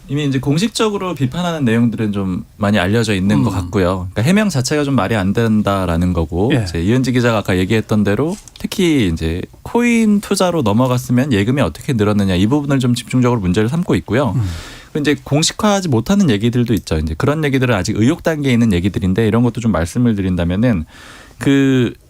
O: 이미 이제 공식적으로 비판하는 내용들은 좀 많이 알려져 있는 것 같고요. 그러니까 해명 자체가 좀 말이 안 된다라는 거고
A: 예.
O: 이제 이은지 기자가 아까 얘기했던 대로 특히 이제 코인 투자로 넘어갔으면 예금이 어떻게 늘었느냐 이 부분을 좀 집중적으로 문제를 삼고 있고요. 이제 공식화하지 못하는 얘기들도 있죠. 이제 그런 얘기들은 아직 의혹 단계에 있는 얘기들인데 이런 것도 좀 말씀을 드린다면은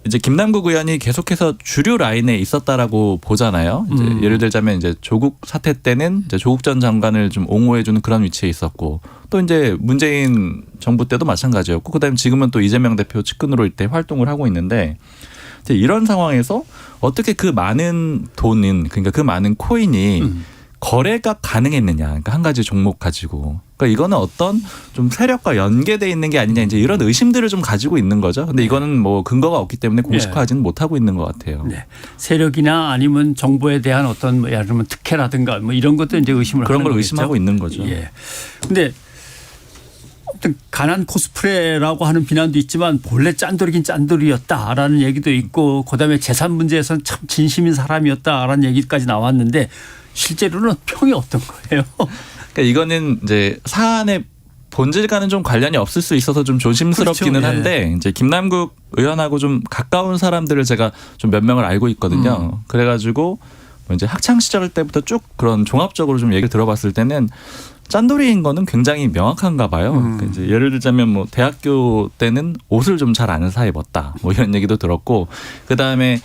O: 이제 김남국 의원이 계속해서 주류 라인에 있었다라고 보잖아요. 이제 예를 들자면 이제 조국 사태 때는 이제 조국 전 장관을 좀 옹호해주는 그런 위치에 있었고 또 이제 문재인 정부 때도 마찬가지였고 그다음에 지금은 또 이재명 대표 측근으로 이때 활동을 하고 있는데 이제 이런 상황에서 어떻게 그 많은 돈은 그러니까 그 많은 코인이 거래가 가능했느냐. 그러니까 한 가지 종목 가지고. 그러니까 이거는 어떤 좀 세력과 연계돼 있는 게 아니냐 이제 이런 의심들을 좀 가지고 있는 거죠. 근데 이거는 뭐 근거가 없기 때문에 공식화하지는 못하고 있는 것 같아요.
A: 네. 세력이나 아니면 정보에 대한 어떤 뭐 예를 들면 특혜라든가 뭐 이런 것도 이제 의심을
O: 그런
A: 하는
O: 걸
A: 거겠죠?
O: 의심하고 있는 거죠.
A: 예. 근데 어떤 가난 코스프레라고 하는 비난도 있지만 본래 짠돌이긴 짠돌이였다라는 얘기도 있고 그다음에 재산 문제에서는 참 진심인 사람이었다라는 얘기까지 나왔는데 실제로는 평이 어떤 거예요?
O: 그러니까 이거는 이제 사안의 본질과는 좀 관련이 없을 수 있어서 좀 조심스럽기는
A: 그렇죠.
O: 한데 이제 김남국 의원하고 좀 가까운 사람들을 제가 좀 몇 명을 알고 있거든요. 그래가지고 뭐 이제 학창 시절 때부터 쭉 그런 종합적으로 좀 얘기를 들어봤을 때는 짠돌이인 거는 굉장히 명확한가 봐요. 그러니까 이제 예를 들자면 뭐 대학교 때는 옷을 좀 잘 아는 사이 입었다. 뭐 이런 얘기도 들었고 그 다음에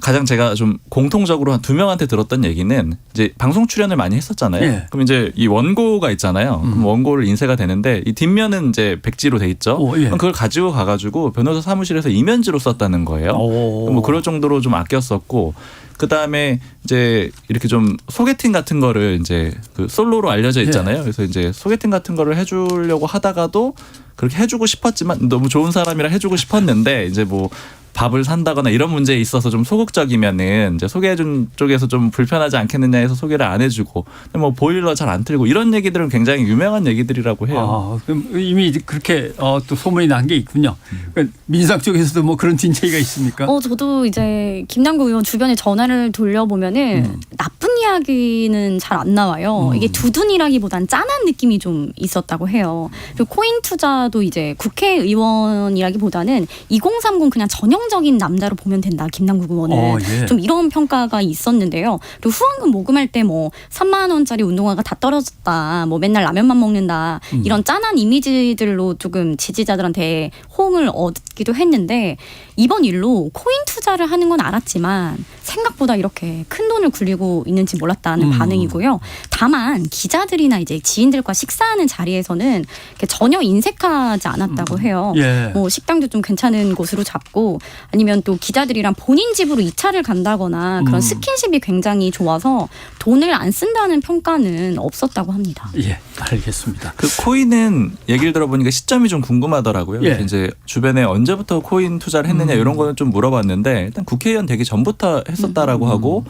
O: 가장 제가 좀 공통적으로 한 2명한테 들었던 얘기는 이제 방송 출연을 많이 했었잖아요.
A: 예.
O: 그럼 이제 이 원고가 있잖아요. 그럼 원고를 인쇄가 되는데 이 뒷면은 이제 백지로 돼 있죠.
A: 예.
O: 그럼 그걸 가지고 가가지고 변호사 사무실에서 이면지로 썼다는 거예요. 뭐 그럴 정도로 좀 아꼈었고 그 다음에 이제 이렇게 좀 소개팅 같은 거를 이제 그 솔로로 알려져 있잖아요. 그래서 이제 소개팅 같은 거를 해주려고 하다가도 그렇게 해주고 싶었지만 너무 좋은 사람이라 해주고 싶었는데 이제 뭐 밥을 산다거나 이런 문제에 있어서 좀 소극적이면은 이제 소개해준 쪽에서 좀 불편하지 않겠느냐 해서 소개를 안 해주고 뭐 보일러 잘 안 틀고 이런 얘기들은 굉장히 유명한 얘기들이라고 해요.
A: 그럼 이미 그렇게 또 소문이 난 게 있군요. 그러니까 민주당 쪽에서도 뭐 그런 뒷얘기가 있습니까?
P: 저도 이제 김남국 의원 주변에 전화를 돌려보면은 나쁜 이야기는 잘 안 나와요. 이게 두둔이라기보단 짠한 느낌이 좀 있었다고 해요. 그리고 코인 투자도 이제 국회의원이라기보다는 2030 그냥 전형적인 남자로 보면 된다. 김남국 의원은
A: 예.
P: 좀 이런 평가가 있었는데요. 그리고 후원금 모금할 때 뭐 3만 원짜리 운동화가 다 떨어졌다. 뭐 맨날 라면만 먹는다. 이런 짠한 이미지들로 조금 지지자들한테 호응을 얻기도 했는데 이번 일로 코인 투자를 하는 건 알았지만 생각보다 이렇게 큰 돈을 굴리고 있는지 몰랐다는 반응이고요. 다만 기자들이나 이제 지인들과 식사하는 자리에서는 전혀 인색하지 않았다고 해요.
A: 예.
P: 뭐 식당도 좀 괜찮은 곳으로 잡고 아니면 또 기자들이랑 본인 집으로 2차를 간다거나 그런 스킨십이 굉장히 좋아서 돈을 안 쓴다는 평가는 없었다고 합니다.
A: 예, 알겠습니다.
O: 그 코인은 얘기를 들어보니까 시점이 좀 궁금하더라고요.
A: 예.
O: 이제 주변에 언제부터 코인 투자를 했느냐 이런 거는 좀 물어봤는데 일단 국회의원 되기 전부터 했었다라고 하고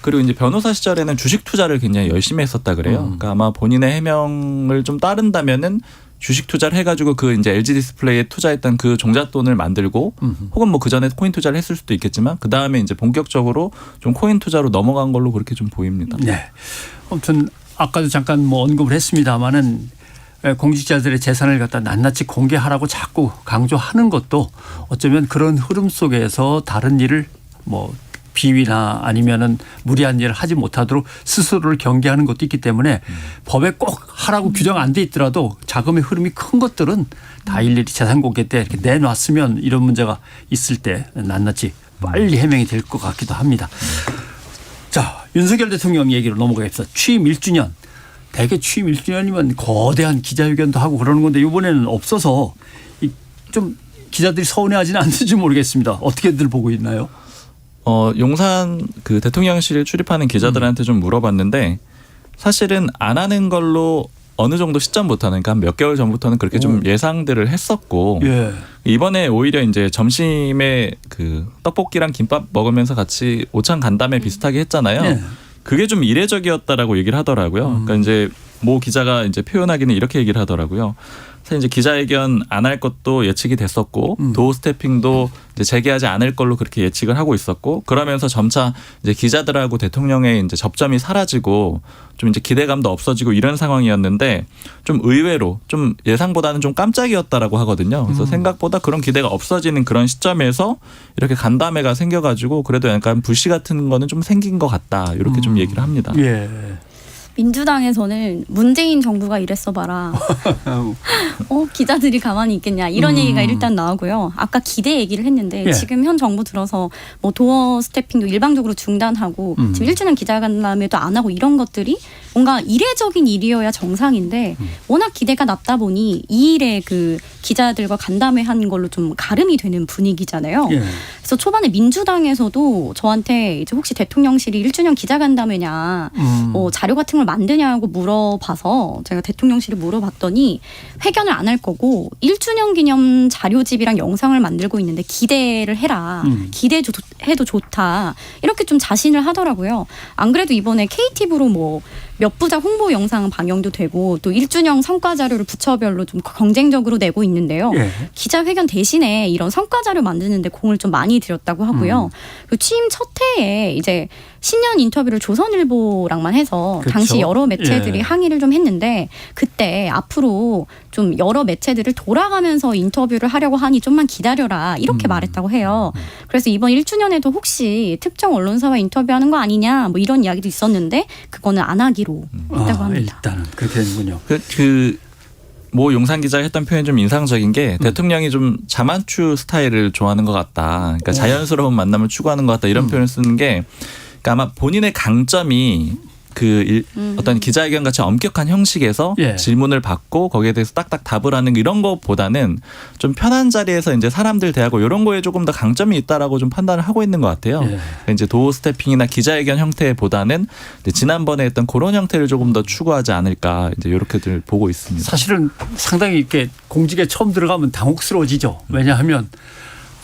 O: 그리고 이제 변호사 시절에는 주식 투자를 굉장히 열심히 했었다 그래요. 그러니까 아마 본인의 해명을 좀 따른다면은 주식 투자를 해가지고 그 이제 LG 디스플레이에 투자했던 그 종잣돈을 만들고 혹은 뭐 그 전에 코인 투자를 했을 수도 있겠지만 그 다음에 이제 본격적으로 좀 코인 투자로 넘어간 걸로 그렇게 좀 보입니다.
A: 네. 아무튼 아까도 잠깐 뭐 언급을 했습니다마는 공직자들의 재산을 갖다 낱낱이 공개하라고 자꾸 강조하는 것도 어쩌면 그런 흐름 속에서 다른 일을 뭐 비위나 아니면은 무리한 일을 하지 못하도록 스스로를 경계하는 것도 있기 때문에 법에 꼭 하라고 규정 안 돼 있더라도 자금의 흐름이 큰 것들은 다 일일이 재산 공개 때 이렇게 내놨으면 이런 문제가 있을 때 낱낱이 빨리 해명이 될 것 같기도 합니다. 자, 윤석열 대통령 얘기로 넘어가겠습니다. 취임 1주년. 대개 취임 1주년이면 거대한 기자회견도 하고 그러는 건데 이번에는 없어서 좀 기자들이 서운해하지는 않는지 모르겠습니다. 어떻게들 보고 있나요?
O: 용산 그 대통령실에 출입하는 기자들한테 좀 물어봤는데 사실은 안 하는 걸로 어느 정도 시점부터는 그러니까 한 몇 개월 전부터는 그렇게 좀 예상들을 했었고
A: 예.
O: 이번에 오히려 이제 점심에 그 떡볶이랑 김밥 먹으면서 같이 오찬 간담회 비슷하게 했잖아요.
A: 예.
O: 그게 좀 이례적이었다라고 얘기를 하더라고요. 그러니까 이제 모 기자가 이제 표현하기는 이렇게 얘기를 하더라고요. 사실 이제 기자회견 안 할 것도 예측이 됐었고 도어 스태핑도 이제 재개하지 않을 걸로 그렇게 예측을 하고 있었고 그러면서 점차 이제 기자들하고 대통령의 이제 접점이 사라지고 좀 이제 기대감도 없어지고 이런 상황이었는데 좀 의외로 좀 예상보다는 좀 깜짝이었다라고 하거든요. 그래서 생각보다 그런 기대가 없어지는 그런 시점에서 이렇게 간담회가 생겨가지고 그래도 약간 불씨 같은 거는 좀 생긴 것 같다 이렇게 좀 얘기를 합니다.
A: 예.
P: 민주당에서는 문재인 정부가 이랬어 봐라. 기자들이 가만히 있겠냐 이런 얘기가 일단 나오고요. 아까 기대 얘기를 했는데
A: 예.
P: 지금 현 정부 들어서 뭐 도어 스태핑도 일방적으로 중단하고 지금 1주년 기자간담회도 안 하고 이런 것들이 뭔가 이례적인 일이어야 정상인데 워낙 기대가 낮다 보니 이 일에 그 기자들과 간담회 한 걸로 좀 가름이 되는 분위기잖아요.
A: 예.
P: 그래서 초반에 민주당에서도 저한테 이제 혹시 대통령실이 1주년 기자간담회냐 뭐 자료 같은 걸 만드냐고 물어봐서 제가 대통령실에 물어봤더니 회견을 안 할 거고 1주년 기념 자료집이랑 영상을 만들고 있는데 기대를 해라. 기대해도 좋다. 이렇게 좀 자신을 하더라고요. 안 그래도 이번에 KTV로 뭐 몇 부작 홍보 영상 방영도 되고 또 1주년 성과 자료를 부처별로 좀 경쟁적으로 내고 있는데요.
A: 예.
P: 기자회견 대신에 이런 성과 자료 만드는데 공을 좀 많이 들였다고 하고요. 그리고 취임 첫 해에 이제 신년 인터뷰를 조선일보랑만 해서
A: 그렇죠.
P: 당시 여러 매체들이
A: 예.
P: 항의를 좀 했는데 그때 앞으로 좀 여러 매체들을 돌아가면서 인터뷰를 하려고 하니 좀만 기다려라 이렇게 말했다고 해요. 그래서 이번 1주년에도 혹시 특정 언론사와 인터뷰하는 거 아니냐 뭐 이런 이야기도 있었는데 그거는 안 하기로 했다고 합니다.
A: 일단은 그렇게 되는군요.
O: 모 용산 기자가 했던 표현이 좀 인상적인 게 대통령이 좀 자만추 스타일을 좋아하는 것 같다. 그러니까 자연스러운 만남을 추구하는 것 같다. 이런 표현을 쓰는 게 그러니까 아마 본인의 강점이 어떤 기자회견 같이 엄격한 형식에서
A: 예.
O: 질문을 받고 거기에 대해서 딱딱 답을 하는 이런 것보다는 좀 편한 자리에서 이제 사람들 대하고 이런 거에 조금 더 강점이 있다라고 좀 판단을 하고 있는 것 같아요.
A: 예.
O: 그러니까 이제 도어 스태핑이나 기자회견 형태보다는 이제 지난번에 했던 그런 형태를 조금 더 추구하지 않을까 이제 이렇게들 보고 있습니다.
A: 사실은 상당히 이렇게 공직에 처음 들어가면 당혹스러워지죠. 왜냐하면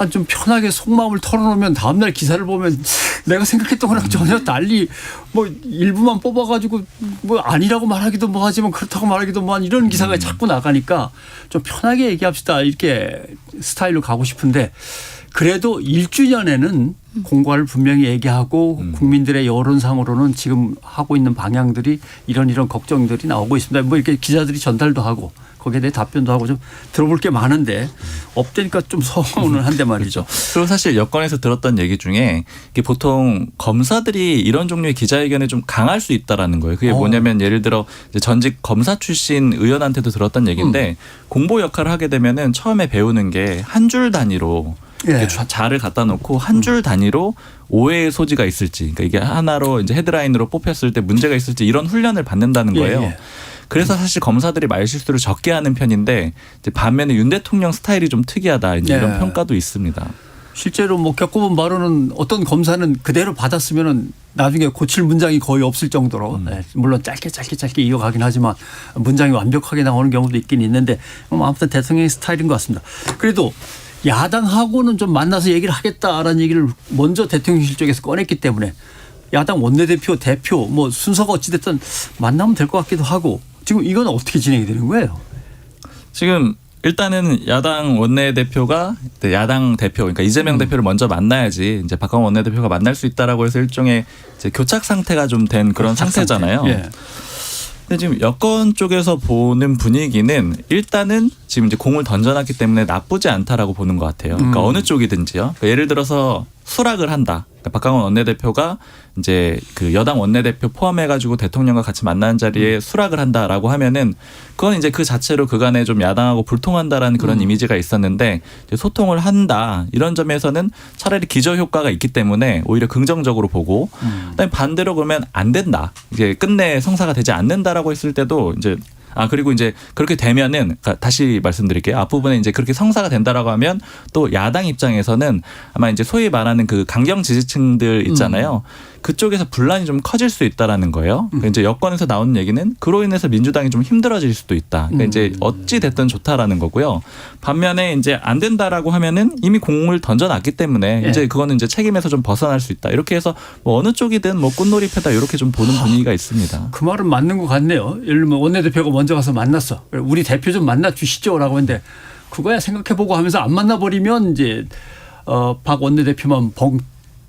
A: 좀 편하게 속마음을 털어놓으면 다음날 기사를 보면 내가 생각했던 거랑 전혀 달리 뭐 일부만 뽑아가지고 뭐 아니라고 말하기도 뭐 하지만 그렇다고 말하기도 뭐 한 이런 기사가 자꾸 나가니까 좀 편하게 얘기합시다 이렇게 스타일로 가고 싶은데 그래도 1주년에는 공과를 분명히 얘기하고 국민들의 여론상으로는 지금 하고 있는 방향들이 이런 걱정들이 나오고 있습니다. 뭐 이렇게 기자들이 전달도 하고 거기에 대해 답변도 하고 좀 들어볼 게 많은데 없다니까 좀 서운은 한데 말이죠.
O: 그리고 사실 여권에서 들었던 얘기 중에 이게 보통 검사들이 이런 종류의 기자회견에 좀 강할 수 있다라는 거예요. 그게 뭐냐면 예를 들어 이제 전직 검사 출신 의원한테도 들었던 얘기인데 공보 역할을 하게 되면은 처음에 배우는 게 한 줄 단위로
A: 예.
O: 자를 갖다 놓고 한 줄 단위로 오해의 소지가 있을지, 그러니까 이게 하나로 이제 헤드라인으로 뽑혔을 때 문제가 있을지 이런 훈련을 받는다는 거예요.
A: 예.
O: 그래서 사실 검사들이 말실수를 적게 하는 편인데 이제 반면에 윤 대통령 스타일이 좀 특이하다 이제 이런
A: 예.
O: 평가도 있습니다.
A: 실제로 뭐 겪어본 바로는 어떤 검사는 그대로 받았으면은 나중에 고칠 문장이 거의 없을 정도로 물론 짧게 이어가긴 하지만 문장이 완벽하게 나오는 경우도 있긴 있는데 아무튼 대통령의 스타일인 것 같습니다. 그래도 야당하고는 좀 만나서 얘기를 하겠다라는 얘기를 먼저 대통령실 쪽에서 꺼냈기 때문에 야당 원내대표, 대표 뭐 순서가 어찌됐든 만나면 될 것 같기도 하고 지금 이건 어떻게 진행이 되는 거예요?
O: 지금 일단은 야당 원내대표가 야당 대표, 그러니까 이재명 대표를 먼저 만나야지 이제 박광원 원내대표가 만날 수 있다라고 해서 일종의 이제 교착 상태가 좀 된 그런 상태잖아요.
A: 예.
O: 근데 지금 여권 쪽에서 보는 분위기는 일단은 지금 이제 공을 던져놨기 때문에 나쁘지 않다라고 보는 것 같아요. 그러니까 어느 쪽이든지요. 그러니까 예를 들어서 수락을 한다. 그러니까 박광원 원내대표가 이제 그 여당 원내대표 포함해가지고 대통령과 같이 만나는 자리에 수락을 한다라고 하면은 그건 이제 그 자체로 그간에 좀 야당하고 불통한다라는 그런 이미지가 있었는데 이제 소통을 한다 이런 점에서는 차라리 기저 효과가 있기 때문에 오히려 긍정적으로 보고 그다음에 반대로 그러면 안 된다 이제 끝내 성사가 되지 않는다라고 했을 때도 이제 그리고 이제 그렇게 되면은 다시 말씀드릴게요. 앞부분에 이제 그렇게 성사가 된다라고 하면 또 야당 입장에서는 아마 이제 소위 말하는 그 강경 지지층들 있잖아요. 그쪽에서 분란이 좀 커질 수 있다라는 거예요. 그러니까 이제 여권에서 나오는 얘기는 그로 인해서 민주당이 좀 힘들어질 수도 있다. 그러니까 이제 어찌 됐든 좋다라는 거고요. 반면에 이제 안 된다라고 하면은 이미 공을 던져놨기 때문에 이제 그거는 이제 책임에서 좀 벗어날 수 있다. 이렇게 해서 뭐 어느 쪽이든 뭐 꽃놀이 패다 이렇게 좀 보는 분위기가 있습니다.
A: 그 말은 맞는 것 같네요. 예를 들면 원내대표가 먼저 가서 만났어. 우리 대표 좀 만나 주시죠라고 했는데 그거야 생각해보고 하면서 안 만나버리면 이제 박 원내대표만 벙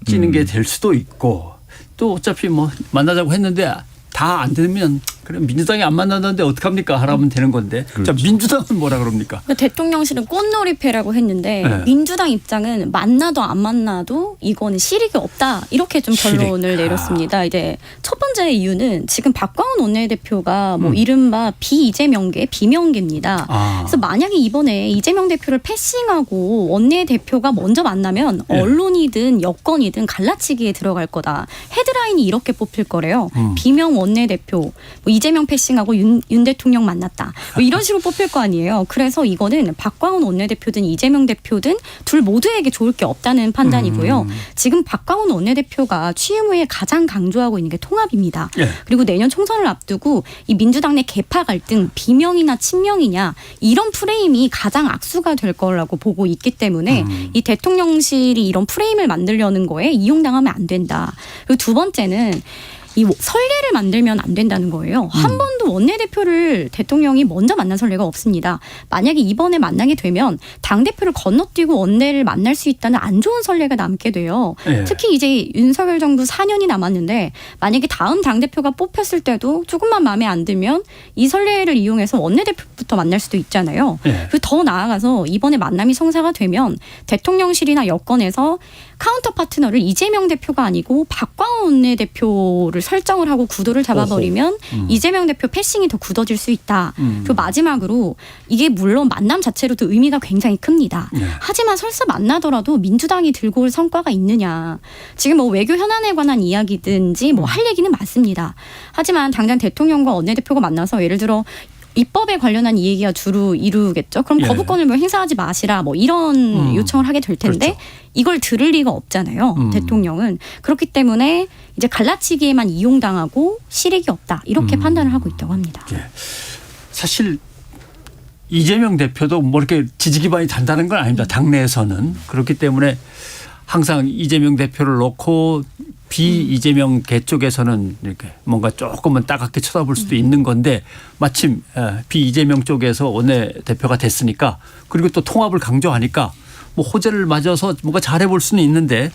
A: 찌는 게 될 수도 있고 또 어차피 뭐 만나자고 했는데 다 안 되면 그럼 민주당이 안 만나는데 어떡합니까? 하라면 되는 건데.
C: 그렇죠.
A: 자, 민주당은 뭐라 그럽니까?
P: 그러니까 대통령실은 꽃놀이패라고 했는데
A: 네.
P: 민주당 입장은 만나도 안 만나도 이거는 실익이 없다. 이렇게 좀 결론을 내렸습니다. 이제 첫 번째 이유는 지금 박광훈 원내대표가 뭐 이른바 비이재명계, 비명계입니다. 그래서 만약에 이번에 이재명 대표를 패싱하고 원내대표가 먼저 만나면 언론이든 여권이든 갈라치기에 들어갈 거다. 헤드라인이 이렇게 뽑힐 거래요. 비명 원내대표, 뭐 이재명 패싱하고 윤 대통령 만났다. 뭐 이런 식으로 뽑힐 거 아니에요. 그래서 이거는 박광훈 원내대표든 이재명 대표든 둘 모두에게 좋을 게 없다는 판단이고요. 지금 박광훈 원내대표가 취임 후에 가장 강조하고 있는 게 통합입니다. 그리고 내년 총선을 앞두고 이 민주당 내 계파 갈등, 비명이나 친명이냐 이런 프레임이 가장 악수가 될 거라고 보고 있기 때문에 이 대통령실이 이런 프레임을 만들려는 거에 이용당하면 안 된다. 그리고 두 번째는 이 선례를 만들면 안 된다는 거예요. 한 번도 원내대표를 대통령이 먼저 만난 선례가 없습니다. 만약에 이번에 만나게 되면 당대표를 건너뛰고 원내를 만날 수 있다는 안 좋은 선례가 남게 돼요. 특히 이제 윤석열 정부 4년이 남았는데 만약에 다음 당대표가 뽑혔을 때도 조금만 마음에 안 들면 이 선례를 이용해서 원내대표부터 만날 수도 있잖아요. 그리고 더 나아가서 이번에 만남이 성사가 되면 대통령실이나 여권에서 카운터 파트너를 이재명 대표가 아니고 박광훈 원내대표를 설정을 하고 구도를 잡아버리면 이재명 대표 패싱이 더 굳어질 수 있다. 그리고 마지막으로 이게 물론 만남 자체로도 의미가 굉장히 큽니다. 하지만 설사 만나더라도 민주당이 들고 올 성과가 있느냐. 지금 뭐 외교 현안에 관한 이야기든지 뭐 할 얘기는 많습니다. 하지만 당장 대통령과 원내대표가 만나서 예를 들어 입법에 관련한 이 얘기가 주로 이루겠죠. 그럼 거부권을 뭐 행사하지 마시라 뭐 이런 요청을 하게 될 텐데
A: 그렇죠.
P: 이걸 들을 리가 없잖아요. 대통령은. 그렇기 때문에 이제 갈라치기에만 이용당하고 실익이 없다. 이렇게 판단을 하고 있다고 합니다.
A: 사실 이재명 대표도 뭐 이렇게 지지 기반이 단단한 건 아닙니다. 당내에서는. 그렇기 때문에 항상 이재명 대표를 놓고 비이재명 계 쪽에서는 이렇게 뭔가 조금은 따갑게 쳐다볼 수도 있는 건데 마침 비이재명 쪽에서 원내대표가 됐으니까 그리고 또 통합을 강조하니까 뭐 호재를 맞아서 뭔가 잘해볼 수는 있는데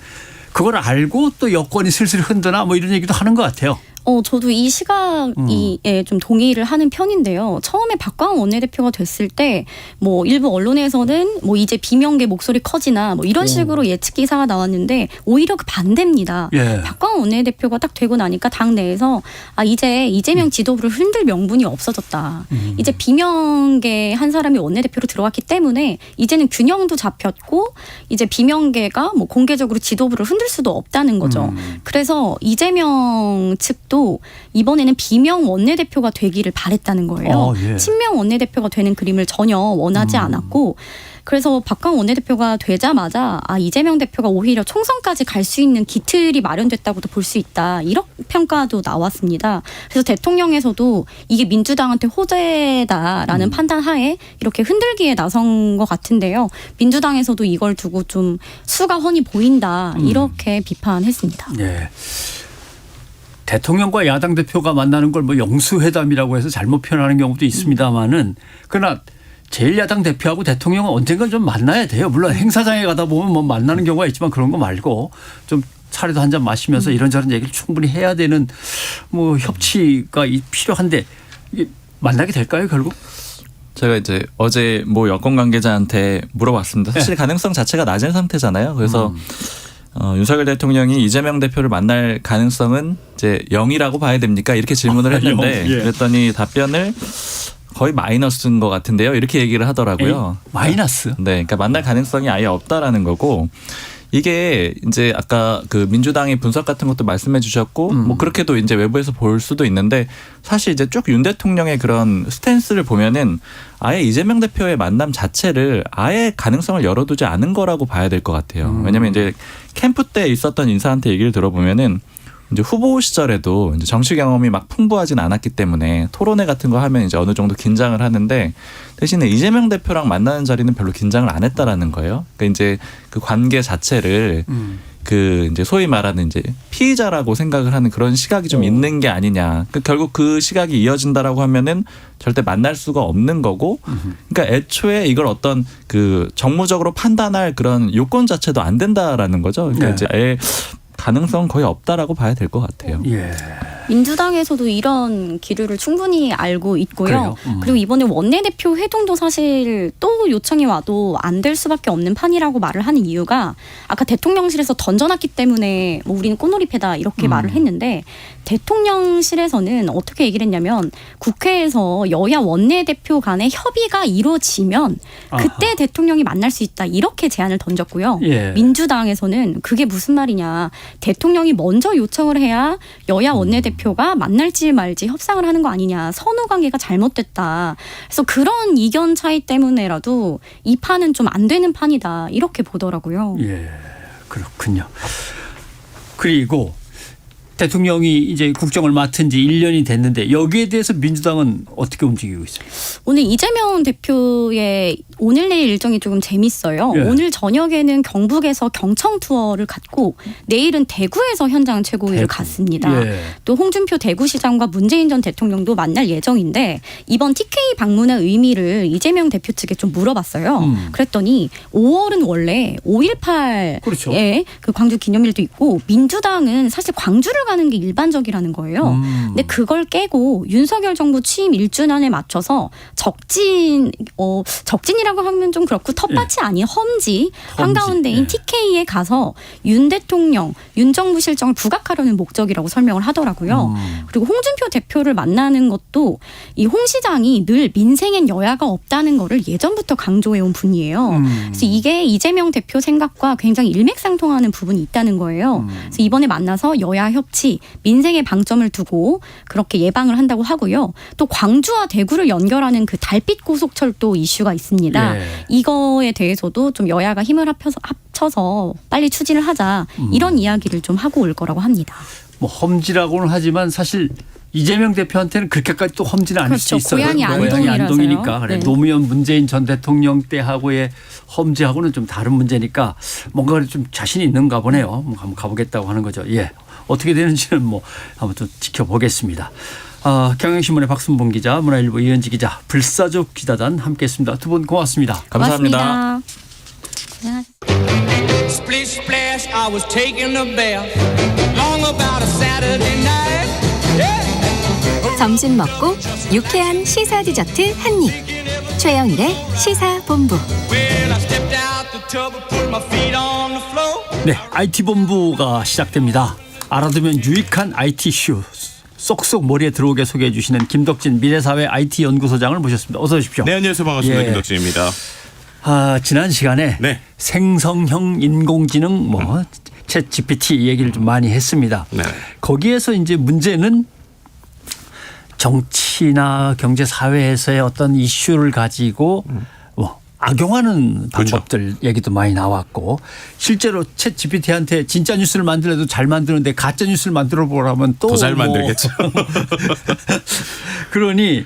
A: 그걸 알고 또 여권이 슬슬 흔드나 뭐 이런 얘기도 하는 것 같아요.
P: 저도 이 시각에 좀 동의를 하는 편인데요. 처음에 박광훈 원내대표가 됐을 때 뭐 일부 언론에서는 뭐 이제 비명계 목소리 커지나 뭐 이런 식으로 예측 기사가 나왔는데 오히려 그 반대입니다. 박광훈 원내대표가 딱 되고 나니까 당 내에서 이제 이재명 지도부를 흔들 명분이 없어졌다. 이제 비명계 한 사람이 원내대표로 들어왔기 때문에 이제는 균형도 잡혔고 이제 비명계가 뭐 공개적으로 지도부를 흔들 수도 없다는 거죠. 그래서 이재명 측도 이번에는 비명 원내대표가 되기를 바랬다는 거예요. 친명 원내대표가 되는 그림을 전혀 원하지 않았고 그래서 박광훈 원내대표가 되자마자 이재명 대표가 오히려 총선까지 갈 수 있는 기틀이 마련됐다고도 볼 수 있다. 이런 평가도 나왔습니다. 그래서 대통령에서도 이게 민주당한테 호재다라는 판단 하에 이렇게 흔들기에 나선 것 같은데요. 민주당에서도 이걸 두고 좀 수가 훤히 보인다. 이렇게 비판했습니다.
A: 대통령과 야당 대표가 만나는 걸 뭐 영수회담이라고 해서 잘못 표현하는 경우도 있습니다만은 그러나 제1야당 대표하고 대통령은 언젠가 좀 만나야 돼요. 물론 행사장에 가다 보면 뭐 만나는 경우가 있지만 그런 거 말고 좀 차례도 한 잔 마시면서 이런저런 얘기를 충분히 해야 되는 뭐 협치가 필요한데 이게 만나게 될까요 결국?
O: 제가 이제 어제 뭐 여권 관계자한테 물어봤습니다. 사실 가능성 자체가 낮은 상태잖아요. 그래서 윤석열 대통령이 이재명 대표를 만날 가능성은 이제 0이라고 봐야 됩니까? 이렇게 질문을 했는데 그랬더니 답변을 거의 마이너스인 것 같은데요. 이렇게 얘기를 하더라고요.
A: 마이너스?
O: 네, 그러니까 만날 가능성이 아예 없다라는 거고 이게 이제 아까 그 민주당의 분석 같은 것도 말씀해 주셨고 뭐 그렇게도 이제 외부에서 볼 수도 있는데 사실 이제 쭉 윤 대통령의 그런 스탠스를 보면은 아예 이재명 대표의 만남 자체를 아예 가능성을 열어두지 않은 거라고 봐야 될 것 같아요. 왜냐하면 이제 캠프 때 있었던 인사한테 얘기를 들어보면은 이제 후보 시절에도 이제 정치 경험이 막 풍부하진 않았기 때문에 토론회 같은 거 하면 이제 어느 정도 긴장을 하는데 대신에 이재명 대표랑 만나는 자리는 별로 긴장을 안 했다라는 거예요. 그러니까 이제 그 관계 자체를 그 이제 소위 말하는 이제 피의자라고 생각을 하는 그런 시각이 좀 있는 게 아니냐. 결국 그 시각이 이어진다라고 하면은 절대 만날 수가 없는 거고, 그러니까 애초에 이걸 어떤 그 정무적으로 판단할 그런 요건 자체도 안 된다라는 거죠. 그러니까
A: 네.
O: 이제 아예 가능성 거의 없다라고 봐야 될 것 같아요.
A: 예.
P: 민주당에서도 이런 기류를 충분히 알고 있고요. 그리고 이번에 원내대표 회동도 사실 또 요청이 와도 안 될 수밖에 없는 판이라고 말을 하는 이유가 아까 대통령실에서 던져놨기 때문에 뭐 우리는 꽃놀이패다 이렇게 말을 했는데 대통령실에서는 어떻게 얘기를 했냐면 국회에서 여야 원내대표 간의 협의가 이루어지면 그때
Q: 아하.
P: 대통령이 만날 수 있다 이렇게 제안을 던졌고요.
Q: 예.
P: 민주당에서는 그게 무슨 말이냐. 대통령이 먼저 요청을 해야 여야 원내대표가 만날지 말지 협상을 하는 거 아니냐. 선후 관계가 잘못됐다. 그래서 그런 이견 차이 때문에라도 이 판은 좀 안 되는 판이다. 이렇게 보더라고요.
A: 예, 그렇군요. 그리고 대통령이 이제 국정을 맡은 지 1년이 됐는데 여기에 대해서 민주당은 어떻게 움직이고 있어요?
P: 오늘 이재명 대표의 오늘 내일 일정이 조금 재밌어요.
A: 예.
P: 오늘 저녁에는 경북에서 경청 투어를 갔고 내일은 대구에서 현장 최고위를 갔습니다.
Q: 예.
P: 또 홍준표 대구시장과 문재인 전 대통령도 만날 예정인데 이번 TK 방문의 의미를 이재명 대표 측에 좀 물어봤어요. 그랬더니 5월은 원래 5.18의
A: 그렇죠.
P: 그 광주 기념일도 있고 민주당은 사실 광주를 가는 게 일반적이라는 거예요. 근데 그걸 깨고 윤석열 정부 취임 1주년에 맞춰서 적진이라고 하면 좀 그렇고 텃밭이 아닌 험지 한가운데인 TK에 가서 윤 대통령, 윤 정부 실정을 부각하려는 목적이라고 설명을 하더라고요. 그리고 홍준표 대표를 만나는 것도 이 홍 시장이 늘 민생엔 여야가 없다는 거를 예전부터 강조해온 분이에요. 그래서 이게 이재명 대표 생각과 굉장히 일맥상통하는 부분이 있다는 거예요. 그래서 이번에 만나서 여야 협치, 민생에 방점을 두고 그렇게 예방을 한다고 하고요. 또 광주와 대구를 연결하는 그 달빛 고속철도 이슈가 있습니다.
A: 예.
P: 이거에 대해서도 좀 여야가 힘을 합쳐서 빨리 추진을 하자 이런 이야기를 좀 하고 올 거라고 합니다.
A: 뭐 험지라고는 하지만 사실 이재명 대표한테는 그렇게까지 또 험지는 아닐
P: 그렇죠.
A: 수 있어요.
P: 고향이
A: 안동이니까. 그래.
P: 네.
A: 노무현 문재인 전 대통령 때하고의 험지하고는 좀 다른 문제니까 뭔가 좀 자신이 있는가 보네요. 한번 가보겠다고 하는 거죠. 예. 어떻게 되는지는 뭐 한번 또 지켜보겠습니다. 경향신문의 박순봉 기자, 문화일보 이현지 기자, 불사조 기자단 함께했습니다. 두 분 고맙습니다.
O: 감사합니다.
F: Splish splash, I was taking a bath. Long about a Saturday night.
R: 점심 먹고 유쾌한 시사 디저트 한 입. 최영일의 시사본부.
F: Well, I stepped out the tub and put my feet on the floor.
A: 네, IT 본부가 시작됩니다. 알아두면 유익한 IT 이슈 쏙쏙 머리에 들어오게 소개해 주시는 김덕진 미래사회 IT 연구소장을 모셨습니다. 어서 오십시오.
S: 네, 안녕하세요. 반갑습니다.
A: 예.
S: 김덕진입니다.
A: 지난 시간에 생성형 인공지능 챗 GPT 얘기를 좀 많이 했습니다.
S: 네.
A: 거기에서 이제 문제는 정치나 경제 사회에서의 어떤 이슈를 가지고 악용하는 방법들 얘기도 많이 나왔고 실제로 챗 GPT한테 진짜 뉴스를 만들어도 잘 만드는데 가짜 뉴스를 만들어 보라면 또
S: 더 잘 만들겠죠.
A: 그러니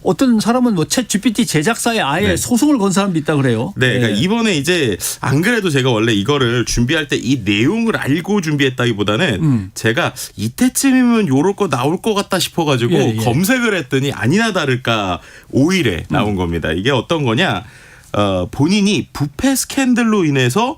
A: 어떤 사람은 챗 GPT 제작사에 아예 소송을 건 사람도 있다 그래요.
S: 네, 그러니까 이번에 이제 안 그래도 제가 원래 이거를 준비할 때 이 내용을 알고 준비했다기보다는 제가 이때쯤이면 요럴 거 나올 것 같다 싶어가지고 검색을 했더니 아니나 다를까 5일에 나온 겁니다. 이게 어떤 거냐? 본인이 부패 스캔들로 인해서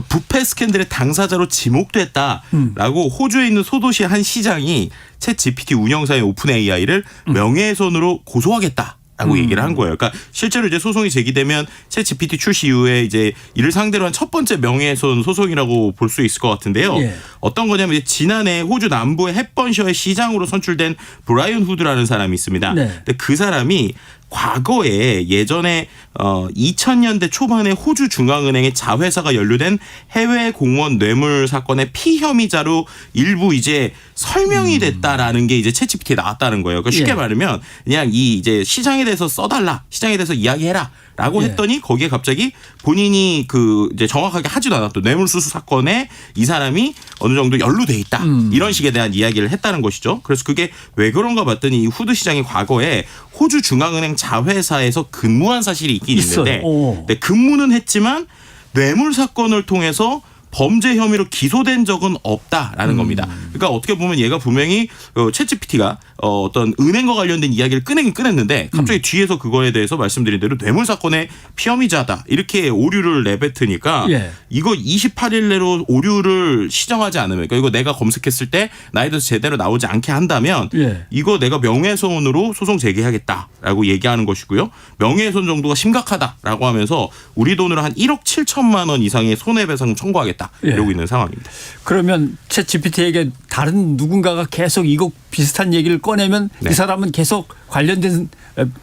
S: 부패 스캔들의 당사자로 지목됐다라고 호주에 있는 소도시 한 시장이 챗 GPT 운영사인 오픈 AI를 명예훼손으로 고소하겠다라고 얘기를 한 거예요. 그러니까 실제로 이제 소송이 제기되면 챗 GPT 출시 이후에 이제 이를 상대로 한 첫 번째 명예훼손 소송이라고 볼 수 있을 것 같은데요. 어떤 거냐면 지난해 호주 남부의 헵번셔의 시장으로 선출된 브라이언 후드라는 사람이 있습니다. 근데 그 사람이 과거에 예전에 2000년대 초반에 호주 중앙은행의 자회사가 연루된 해외 공무원 뇌물 사건의 피혐의자로 일부 이제 설명이 됐다라는 게 이제 챗GPT에 나왔다는 거예요. 그러니까 쉽게 말하면 그냥 이 이제 시장에 대해서 써달라, 시장에 대해서 이야기해라. 라고 했더니 거기에 갑자기 본인이 그 이제 정확하게 하지도 않았던 뇌물수수 사건에 이 사람이 어느 정도 연루돼 있다. 이런 식에 대한 이야기를 했다는 것이죠. 그래서 그게 왜 그런가 봤더니 이 후드 시장이 과거에 호주 중앙은행 자회사에서 근무한 사실이 있긴 있는데 네, 근무는 했지만 뇌물 사건을 통해서 범죄 혐의로 기소된 적은 없다라는 겁니다. 그러니까 어떻게 보면 얘가 분명히 챗GPT가 어떤 은행과 관련된 이야기를 꺼내긴 꺼냈는데 갑자기 뒤에서 그거에 대해서 말씀드린 대로 뇌물 사건의 피혐의자다 이렇게 오류를 내뱉으니까 이거 28일 내로 오류를 시정하지 않으면 그러니까 이거 내가 검색했을 때 나에 대해서 제대로 나오지 않게 한다면 이거 내가 명예훼손으로 소송 제기하겠다라고 얘기하는 것이고요. 명예훼손 정도가 심각하다라고 하면서 우리 돈으로 한 1억 7천만 원 이상의 손해배상 청구하겠다. 이러고 있는 상황입니다.
A: 그러면 챗GPT에게 다른 누군가가 계속 이거 비슷한 얘기를 꺼내면 이 사람은 계속 관련된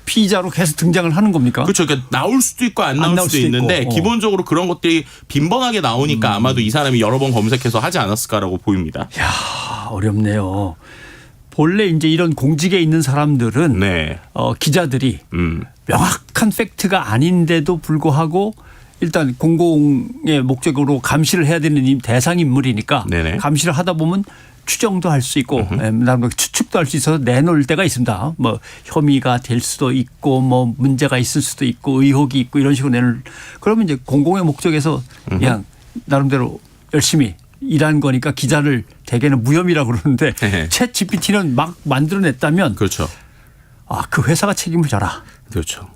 A: 피의자로 계속 등장을 하는 겁니까?
S: 그렇죠. 그러니까 나올 수도 있고 안 나올 수도 있는데 기본적으로 그런 것들이 빈번하게 나오니까 아마도 이 사람이 여러 번 검색해서 하지 않았을까라고 보입니다.
A: 이야, 어렵네요. 본래 이제 이런 공직에 있는 사람들은 기자들이 명확한 팩트가 아닌데도 불구하고 일단 공공의 목적으로 감시를 해야 되는 대상 인물이니까 감시를 하다 보면 추정도 할 수 있고 추측도 할 수 있어서 내놓을 때가 있습니다. 뭐 혐의가 될 수도 있고 뭐 문제가 있을 수도 있고 의혹이 있고 이런 식으로 내놓을. 그러면 이제 공공의 목적에서 그냥 나름대로 열심히 일한 거니까 기자를 대개는 무혐의라고 그러는데 챗 GPT는 막 만들어냈다면
S: 그렇죠.
A: 그 회사가 책임을 져라.
S: 그렇죠.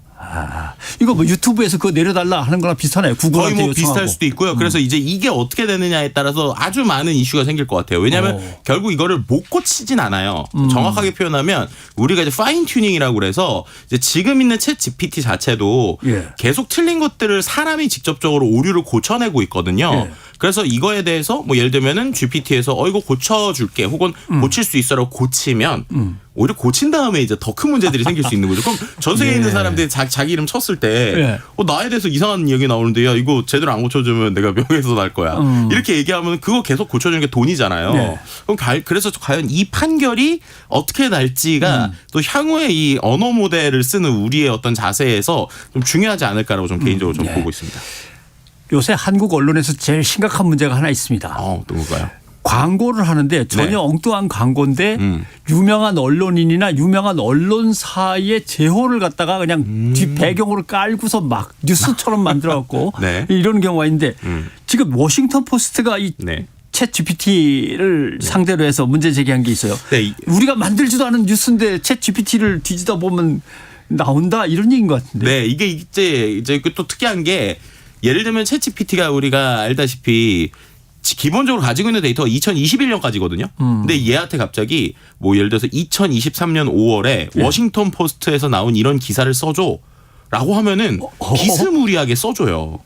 A: 이거 뭐 유튜브에서 그거 내려달라 하는 거랑 비슷하네요.
S: 거의 뭐 비슷할 수도 있고요. 그래서 이제 이게 어떻게 되느냐에 따라서 아주 많은 이슈가 생길 것 같아요. 왜냐하면 결국 이거를 못 고치진 않아요. 정확하게 표현하면 우리가 이제 파인 튜닝이라고 그래서 이제 지금 있는 챗 GPT 자체도 계속 틀린 것들을 사람이 직접적으로 오류를 고쳐내고 있거든요. 그래서 이거에 대해서 뭐 예를 들면은 GPT에서 이거 고쳐줄게 혹은 고칠 수 있어라고 고치면 오히려 고친 다음에 이제 더 큰 문제들이 생길 수 있는 거죠. 그럼 전 세계에 있는 사람들이 자기 이름 쳤을 때 나에 대해서 이상한 얘기 나오는데 야 이거 제대로 안 고쳐주면 내가 명예훼손 날 거야. 이렇게 얘기하면 그거 계속 고쳐주는 게 돈이잖아요. 그럼 그래서 과연 이 판결이 어떻게 날지가 또 향후에 이 언어 모델을 쓰는 우리의 어떤 자세에서 좀 중요하지 않을까라고 좀 개인적으로 좀 보고 있습니다.
A: 요새 한국 언론에서 제일 심각한 문제가 하나 있습니다.
S: 또 뭔가요?
A: 광고를 하는데 전혀 엉뚱한 광고인데 유명한 언론인이나 유명한 언론사의 제호를 갖다가 그냥 뒷 배경으로 깔고서 막 뉴스처럼 만들어갖고 이런 경우가 있는데 지금 워싱턴 포스트가 이 챗 GPT를 상대로 해서 문제 제기한 게 있어요. 우리가 만들지도 않은 뉴스인데 챗 GPT를 뒤지다 보면 나온다 이런 얘기인 것 같은데.
S: 네, 이게 이제 또 특이한 게 예를 들면 챗GPT가 우리가 알다시피 기본적으로 가지고 있는 데이터가 2021년까지거든요. 근데 얘한테 갑자기 뭐 예를 들어서 2023년 5월에 워싱턴 포스트에서 나온 이런 기사를 써줘. 라고 하면은 비스무리하게 써줘요.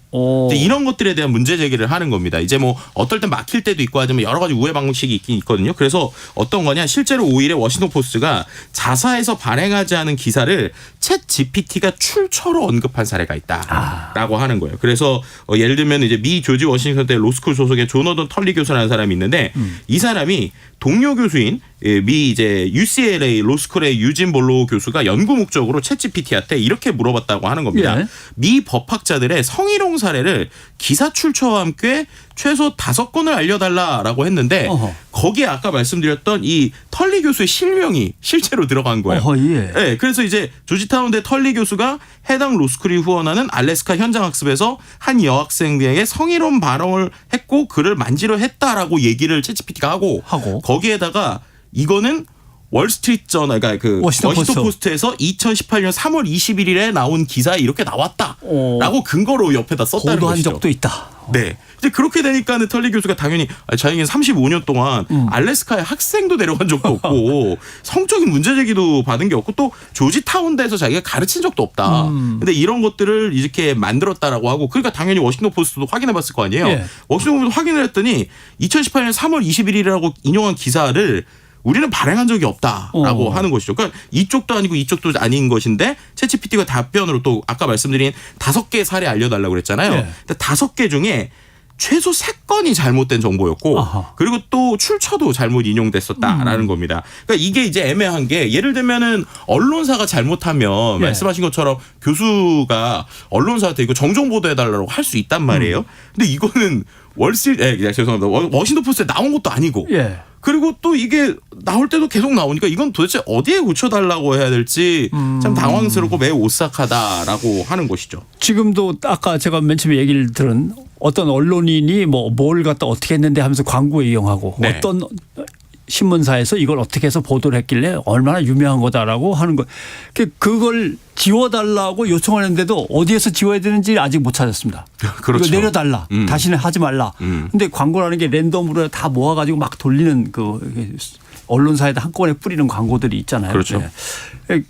S: 이런 것들에 대한 문제 제기를 하는 겁니다. 이제 뭐 어떨 땐 막힐 때도 있고 하지만 여러 가지 우회 방식이 있긴 있거든요. 그래서 어떤 거냐 실제로 5일에 워싱턴 포스트가 자사에서 발행하지 않은 기사를 챗 GPT가 출처로 언급한 사례가 있다라고 하는 거예요. 그래서 예를 들면 이제 미 조지 워싱턴대 로스쿨 소속의 조너던 털리 교수라는 사람이 있는데 이 사람이 동료 교수인 미 이제 UCLA 로스쿨의 유진 볼로우 교수가 연구 목적으로 챗 GPT한테 이렇게 물어봤다고 하는 겁니다. 미 법학자들의 성희롱 사례를 기사 출처와 함께 최소 5건을 알려달라라고 했는데 거기에 아까 말씀드렸던 이 털리 교수의 실명이 실제로 들어간 거예요. 네, 그래서 이제 조지타운대 털리 교수가 해당 로스쿨이 후원하는 알래스카 현장 학습에서 한 여학생에게 성희롱 발언을 했고 그를 만지려 했다라고 얘기를 챗GPT가 하고 거기에다가 이거는 월스트리트저널, 그러니까 그 워싱턴 포스트에서 2018년 3월 21일에 나온 기사에 이렇게 나왔다라고 근거로 옆에다 썼다는
A: 보도한
S: 것이죠.
A: 적도 있다.
S: 네. 이제 그렇게 되니까는 털리 교수가 당연히 자기는 35년 동안 알래스카에 학생도 데려간 적도 없고 성적인 문제 제기도 받은 게 없고 또 조지타운대에서 자기가 가르친 적도 없다. 근데 이런 것들을 이렇게 만들었다라고 하고 그러니까 당연히 워싱턴 포스트도 확인해 봤을 거 아니에요. 워싱턴 포스트 확인을 했더니 2018년 3월 21일이라고 인용한 기사를 우리는 발행한 적이 없다라고 하는 것이죠. 그러니까 이쪽도 아니고 이쪽도 아닌 것인데 챗GPT가 답변으로 또 아까 말씀드린 5개의 사례 알려달라고 그랬잖아요.
A: 네.
S: 근데 5개 중에 최소 3건이 잘못된 정보였고 그리고 또 출처도 잘못 인용됐었다라는 겁니다. 그러니까 이게 이제 애매한 게 예를 들면은 언론사가 잘못하면
A: 네.
S: 말씀하신 것처럼 교수가 언론사한테 이거 정정 보도해달라고 할 수 있단 말이에요. 근데 이거는 죄송합니다. 워싱턴 포스트에 나온 것도 아니고
A: 예.
S: 그리고 또 이게 나올 때도 계속 나오니까 이건 도대체 어디에 고쳐달라고 해야 될지 참 당황스럽고 매우 오싹하다라고 하는 것이죠.
A: 지금도 아까 제가 맨 처음에 얘기를 들은 어떤 언론인이 뭐 뭘 갖다 어떻게 했는데 하면서 광고에 이용하고
S: 네.
A: 어떤 신문사에서 이걸 어떻게 해서 보도를 했길래 얼마나 유명한 거다라고 하는 거. 그걸 지워달라고 요청하는데도 어디에서 지워야 되는지 아직 못 찾았습니다.
S: 그렇죠.
A: 이거 내려달라. 다시는 하지 말라. 근데 광고라는 게 랜덤으로 다 모아가지고 막 돌리는 그 언론사에다 한꺼번에 뿌리는 광고들이 있잖아요.
S: 그렇죠.
A: 네.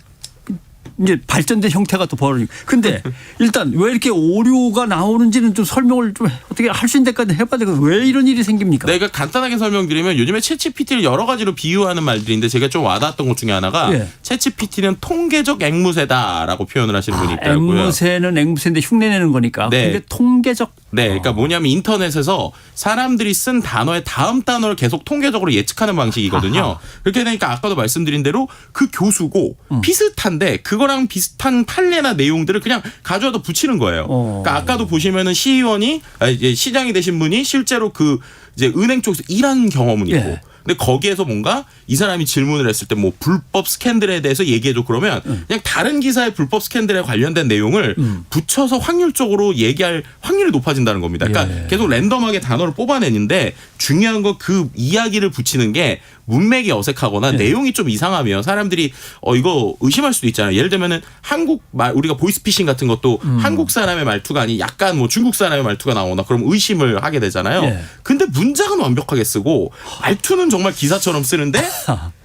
A: 이제 발전된 형태가 또 벌어지고. 근데 일단 왜 이렇게 오류가 나오는지는 좀 설명을 좀 어떻게 할 수 있는 데까지 해봐야 되고 왜 이런 일이 생깁니까?
S: 내가 간단하게 설명드리면 요즘에 챗GPT를 여러 가지로 비유하는 말들인데 제가 좀 와닿았던 것 중에 하나가
A: 예.
S: 챗GPT는 통계적 앵무새다라고 표현을 하시는 분이 있더라고요.
A: 앵무새는 앵무새인데 흉내내는 거니까.
S: 네.
A: 근데 통계적.
S: 네, 그러니까 뭐냐면 인터넷에서 사람들이 쓴 단어의 다음 단어를 계속 통계적으로 예측하는 방식이거든요.
A: 아하.
S: 그렇게 되니까 아까도 말씀드린 대로 그 교수고 비슷한데 그거랑 비슷한 판례나 내용들을 그냥 가져와서 붙이는 거예요. 그러니까 아까도 보시면은 시의원이 이제 시장이 되신 분이 실제로 그 이제 은행 쪽에서 일한 경험은 있고.
A: 예.
S: 근데 거기에서 뭔가 이 사람이 질문을 했을 때 뭐 불법 스캔들에 대해서 얘기해줘 그러면 그냥 다른 기사의 불법 스캔들에 관련된 내용을 붙여서 확률적으로 얘기할 확률이 높아진다는 겁니다. 그러니까 계속 랜덤하게 단어를 뽑아내는데 중요한 건 그 이야기를 붙이는 게 문맥이 어색하거나 내용이 좀 이상하면 사람들이 이거 의심할 수도 있잖아요. 예를 들면은 한국 말 우리가 보이스피싱 같은 것도 한국 사람의 말투가 아닌 약간 뭐 중국 사람의 말투가 나오나 그럼 의심을 하게 되잖아요.
A: 예.
S: 근데 문장은 완벽하게 쓰고 말투는 정말 기사처럼 쓰는데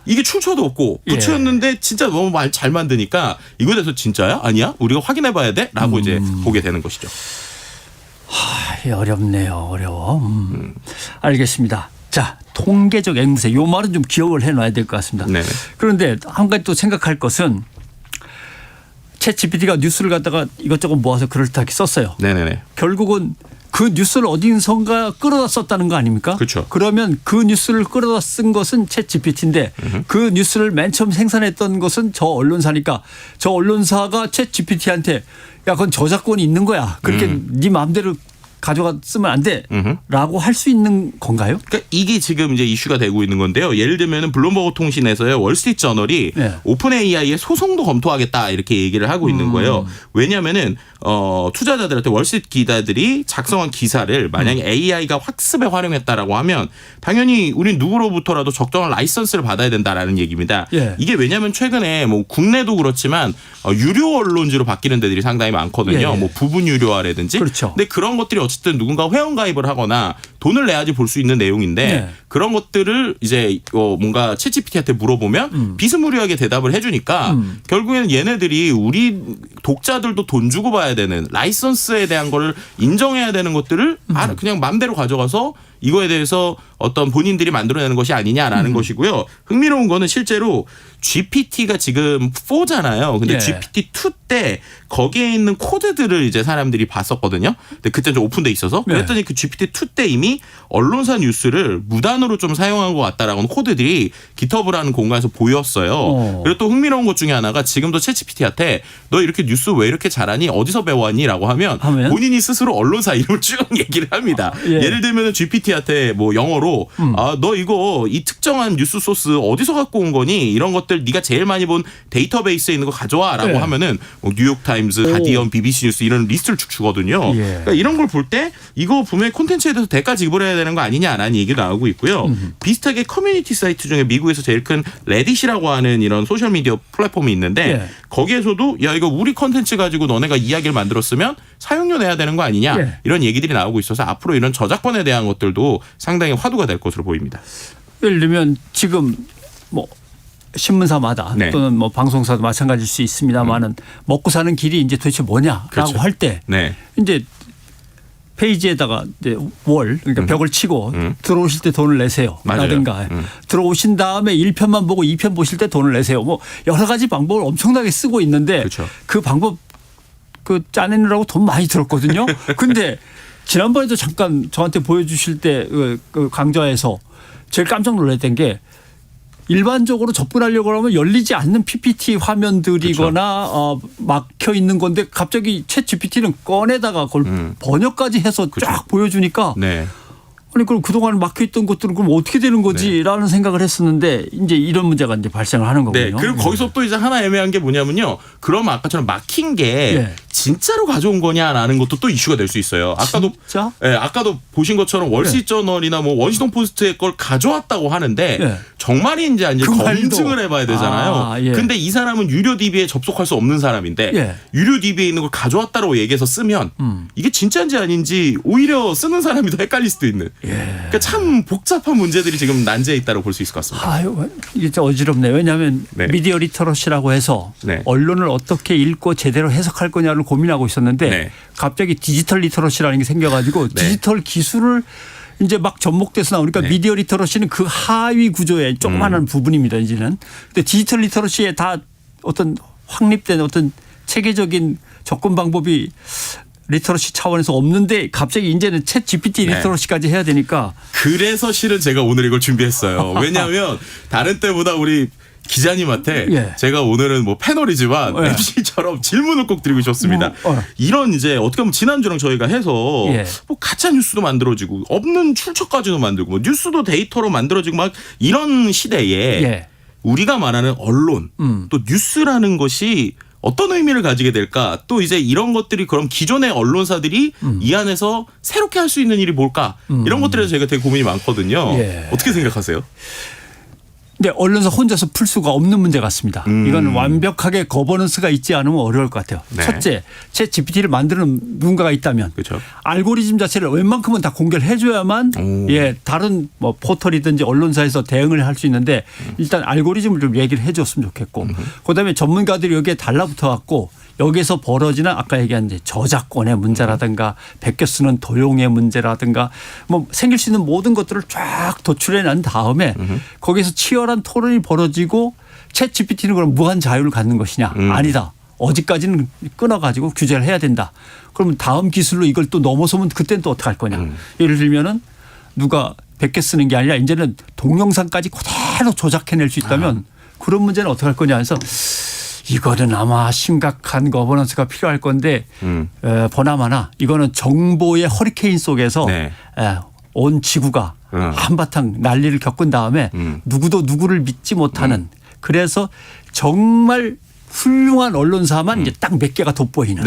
S: 이게 출처도 없고 붙였는데 진짜 너무 말 잘 만드니까 이거에 대해서 진짜야? 아니야? 우리가 확인해봐야 돼? 라고 이제 보게 되는 것이죠.
A: 어렵네요. 어려워. 알겠습니다. 자, 통계적 앵무새. 요 말은 좀 기억을 해놔야 될 것 같습니다.
S: 네네.
A: 그런데 한 가지 또 생각할 것은 챗GPT가 뉴스를 갖다가 이것저것 모아서 그럴듯하게 썼어요.
S: 네네네.
A: 결국은 그 뉴스를 어딘선가 끌어다 썼다는 거 아닙니까?
S: 그렇죠.
A: 그러면 그 뉴스를 끌어다 쓴 것은 챗GPT인데 그 뉴스를 맨 처음 생산했던 것은 저 언론사니까 저 언론사가 챗GPT한테 야, 그건 저작권이 있는 거야. 그렇게 네 마음대로 가져가 쓰면 안 돼라고 할 수 있는 건가요?
S: 그러니까 이게 지금 이제 이슈가 되고 있는 건데요. 예를 들면은 블룸버그 통신에서의 월스트리트 저널이 오픈 AI의 소송도 검토하겠다 이렇게 얘기를 하고 있는 거예요. 왜냐하면은 투자자들한테 월스트리트 기자들이 작성한 기사를 만약에 AI가 학습에 활용했다라고 하면 당연히 우린 누구로부터라도 적정한 라이선스를 받아야 된다라는 얘기입니다.
A: 예.
S: 이게 왜냐하면 최근에 뭐 국내도 그렇지만 유료 언론지로 바뀌는 데들이 상당히 많거든요.
A: 예.
S: 뭐 부분 유료화라든지.
A: 그렇죠.
S: 근데 그런 것들이 어쨌든 누군가 회원가입을 하거나 돈을 내야지 볼 수 있는 내용인데
A: 네.
S: 그런 것들을 이제 뭔가 챗GPT한테 물어보면 비스무리하게 대답을 해주니까 결국에는 얘네들이 우리 독자들도 돈 주고 봐야 되는 라이선스에 대한 거를 인정해야 되는 것들을 그냥 맘대로 가져가서 이거에 대해서 어떤 본인들이 만들어내는 것이 아니냐라는 것이고요. 흥미로운 거는 실제로 GPT가 지금 4잖아요. 근데
A: 예.
S: GPT-2 때 거기에 있는 코드들을 이제 사람들이 봤었거든요. 근데 그때 좀 오픈돼 있어서 그랬더니 그 GPT-2 때 이미 언론사 뉴스를 무단으로 좀 사용한 것 같다라는 코드들이 GitHub라는 공간에서 보였어요. 그리고 또 흥미로운 것 중에 하나가 지금도 챗GPT한테 너 이렇게 뉴스 왜 이렇게 잘하니? 어디서 배웠니? 라고 하면 본인이 스스로 언론사 이름을 쭉 얘기를 합니다. 예를 들면 GPT한테 뭐 영어로 너 이거 이 특정한 뉴스 소스 어디서 갖고 온 거니? 이런 것들 네가 제일 많이 본 데이터베이스에 있는 거 가져와 라고 하면은 뭐 뉴욕타임즈, 가디언, BBC 뉴스 이런 리스트를 쭉 주거든요. 그러니까 이런 걸 볼 때 이거 분명히 콘텐츠에 대해서 대가 지불해야 되는 거 아니냐라는 얘기도 나오고 있고요. 비슷하게 커뮤니티 사이트 중에 미국에서 제일 큰 레딧이라고 하는 이런 소셜미디어 플랫폼이 있는데 거기에서도 야 이거 우리 콘텐츠 가지고 너네가 이야기를 만들었으면 사용료 내야 되는 거 아니냐 이런 얘기들이 나오고 있어서 앞으로 이런 저작권에 대한 것들도 상당히 화두가 될 것으로 보입니다.
A: 예를 들면 지금 뭐 신문사마다 또는 뭐 방송사도 마찬가지일 수 있습니다만은 먹고 사는 길이 이제 도대체 뭐냐라고
S: 그렇죠.
A: 할 때
S: 네.
A: 이제 페이지에다가 이제 월 그러니까 벽을 치고 들어오실 때 돈을 내세요.
S: 맞아요.
A: 라든가 들어오신 다음에 1편만 보고 2편 보실 때 돈을 내세요. 뭐 여러 가지 방법을 엄청나게 쓰고 있는데
S: 그렇죠.
A: 그 방법 그 짜내느라고 돈 많이 들었거든요. 근데 지난번에도 잠깐 저한테 보여주실 때 그 강좌에서 제일 깜짝 놀랐던 게 일반적으로 접근하려고 하면 열리지 않는 PPT 화면들이거나 막혀 있는 건데 갑자기 챗 GPT는 꺼내다가 그걸 번역까지 해서 쫙 보여주니까
S: 네.
A: 아니 그럼 그동안 막혀 있던 것들은 그럼 어떻게 되는 거지라는 생각을 했었는데 이제 이런 문제가 이제 발생을 하는 거군요.
S: 네. 그리고 거기서 또 이제 하나 애매한 게 뭐냐면요. 그러면 아까처럼 막힌 게 진짜로 가져온 거냐라는 것도 또 이슈가 될 수 있어요. 아까도
A: 진짜?
S: 네, 아까도 보신 것처럼 월스트리트저널이나 뭐 워싱턴 포스트의 걸 가져왔다고 하는데 정말인지 아닌지
A: 그
S: 검증을 해봐야 되잖아요. 근데 이 사람은 유료 DB에 접속할 수 없는 사람인데 유료 DB에 있는 걸 가져왔다고 얘기해서 쓰면 이게 진짜인지 아닌지 오히려 쓰는 사람이 더 헷갈릴 수도 있는. 그러니까 참 복잡한 문제들이 지금 난제해 있다고 볼 수 있을 것 같습니다.
A: 아유, 이게 좀 어지럽네요. 왜냐하면 미디어 리터러시라고 해서 언론을 어떻게 읽고 제대로 해석할 거냐를 고민하고 있었는데 갑자기 디지털 리터러시라는 게 생겨가지고 디지털 기술을 이제 막 접목돼서 나오니까 미디어 리터러시는 그 하위 구조의 조그마한 부분입니다. 이제는. 근데 디지털 리터러시에 다 어떤 확립된 어떤 체계적인 접근 방법이 리터러시 차원에서 없는데 갑자기 이제는 챗 GPT 리터러시까지 해야 되니까.
S: 그래서 실은 제가 오늘 이걸 준비했어요. 왜냐하면 다른 때보다 우리 기자님한테 제가 오늘은 뭐 패널이지만 MC처럼 질문을 꼭 드리고 싶습니다. 이런 이제 어떻게 보면 지난주랑 저희가 해서 뭐 가짜 뉴스도 만들어지고 없는 출처까지도 만들고 뭐 뉴스도 데이터로 만들어지고 막 이런 시대에 우리가 말하는 언론 또 뉴스라는 것이 어떤 의미를 가지게 될까? 또 이제 이런 것들이 그럼 기존의 언론사들이 이 안에서 새롭게 할 수 있는 일이 뭘까? 이런 것들에 대해서 저희가 되게 고민이 많거든요. 어떻게 생각하세요?
A: 근데 언론사 혼자서 풀 수가 없는 문제 같습니다. 이건 완벽하게 거버넌스가 있지 않으면 어려울 것 같아요. 첫째, 챗 GPT를 만드는 누군가가 있다면 알고리즘 자체를 웬만큼은 다 공개를 해줘야만 다른 뭐 포털이든지 언론사에서 대응을 할 수 있는데 일단 알고리즘을 좀 얘기를 해줬으면 좋겠고 그다음에 전문가들이 여기에 달라붙어 갖고 여기에서 벌어지는 아까 얘기한 이제 저작권의 문제라든가 베껴 쓰는 도용의 문제라든가 뭐 생길 수 있는 모든 것들을 쫙 도출해 난 다음에 거기에서 치열한 토론이 벌어지고 챗 GPT는 그럼 무한 자유를 갖는 것이냐 아니다. 어디까지는 끊어가지고 규제를 해야 된다. 그러면 다음 기술로 이걸 또 넘어서면 그때는 또 어떻게 할 거냐. 예를 들면은 누가 베껴 쓰는 게 아니라 이제는 동영상까지 그대로 조작해낼 수 있다면 그런 문제는 어떻게 할 거냐 해서 이거는 아마 심각한 거버넌스가 필요할 건데 보나마나 이거는 정보의 허리케인 속에서 온 지구가 한바탕 난리를 겪은 다음에 누구도 누구를 믿지 못하는 그래서 정말 훌륭한 언론사만 이제 딱 몇 개가 돋보이는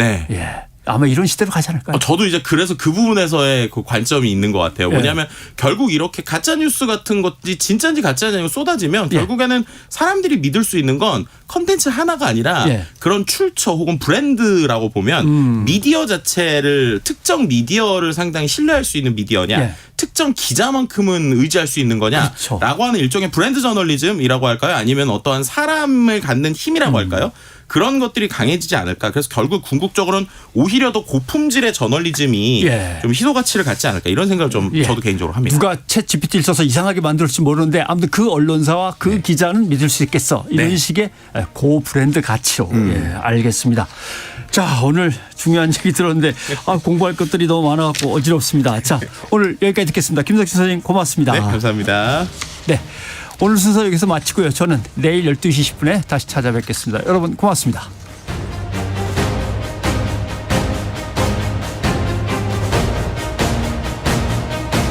A: 아마 이런 시대로 가지 않을까요?
S: 저도 이제 그래서 그 부분에서의 그 관점이 있는 것 같아요. 뭐냐면 결국 이렇게 가짜 뉴스 같은 것이 진짜인지 가짜인지 쏟아지면 결국에는 사람들이 믿을 수 있는 건 컨텐츠 하나가 아니라 그런 출처 혹은 브랜드라고 보면 미디어 자체를 특정 미디어를 상당히 신뢰할 수 있는 미디어냐 특정 기자만큼은 의지할 수 있는 거냐라고 하는 일종의 브랜드 저널리즘이라고 할까요? 아니면 어떠한 사람을 갖는 힘이라고 할까요? 그런 것들이 강해지지 않을까. 그래서 결국 궁극적으로는 오히려 더 고품질의 저널리즘이 좀 희소 가치를 갖지 않을까 이런 생각을 좀 저도 개인적으로 합니다.
A: 누가 챗 GPT를 써서 이상하게 만들었을지 모르는데 아무튼 그 언론사와 그 기자는 믿을 수 있겠어. 이런 식의 고브랜드 가치로. 알겠습니다. 자, 오늘 중요한 얘기 들었는데 공부할 것들이 너무 많아갖고 어지럽습니다. 자, 오늘 여기까지 듣겠습니다. 김석진 선생님 고맙습니다.
S: 네, 감사합니다.
A: 네. 오늘 순서 여기서 마치고요. 저는 내일 12시 10분에 다시 찾아뵙겠습니다. 여러분 고맙습니다.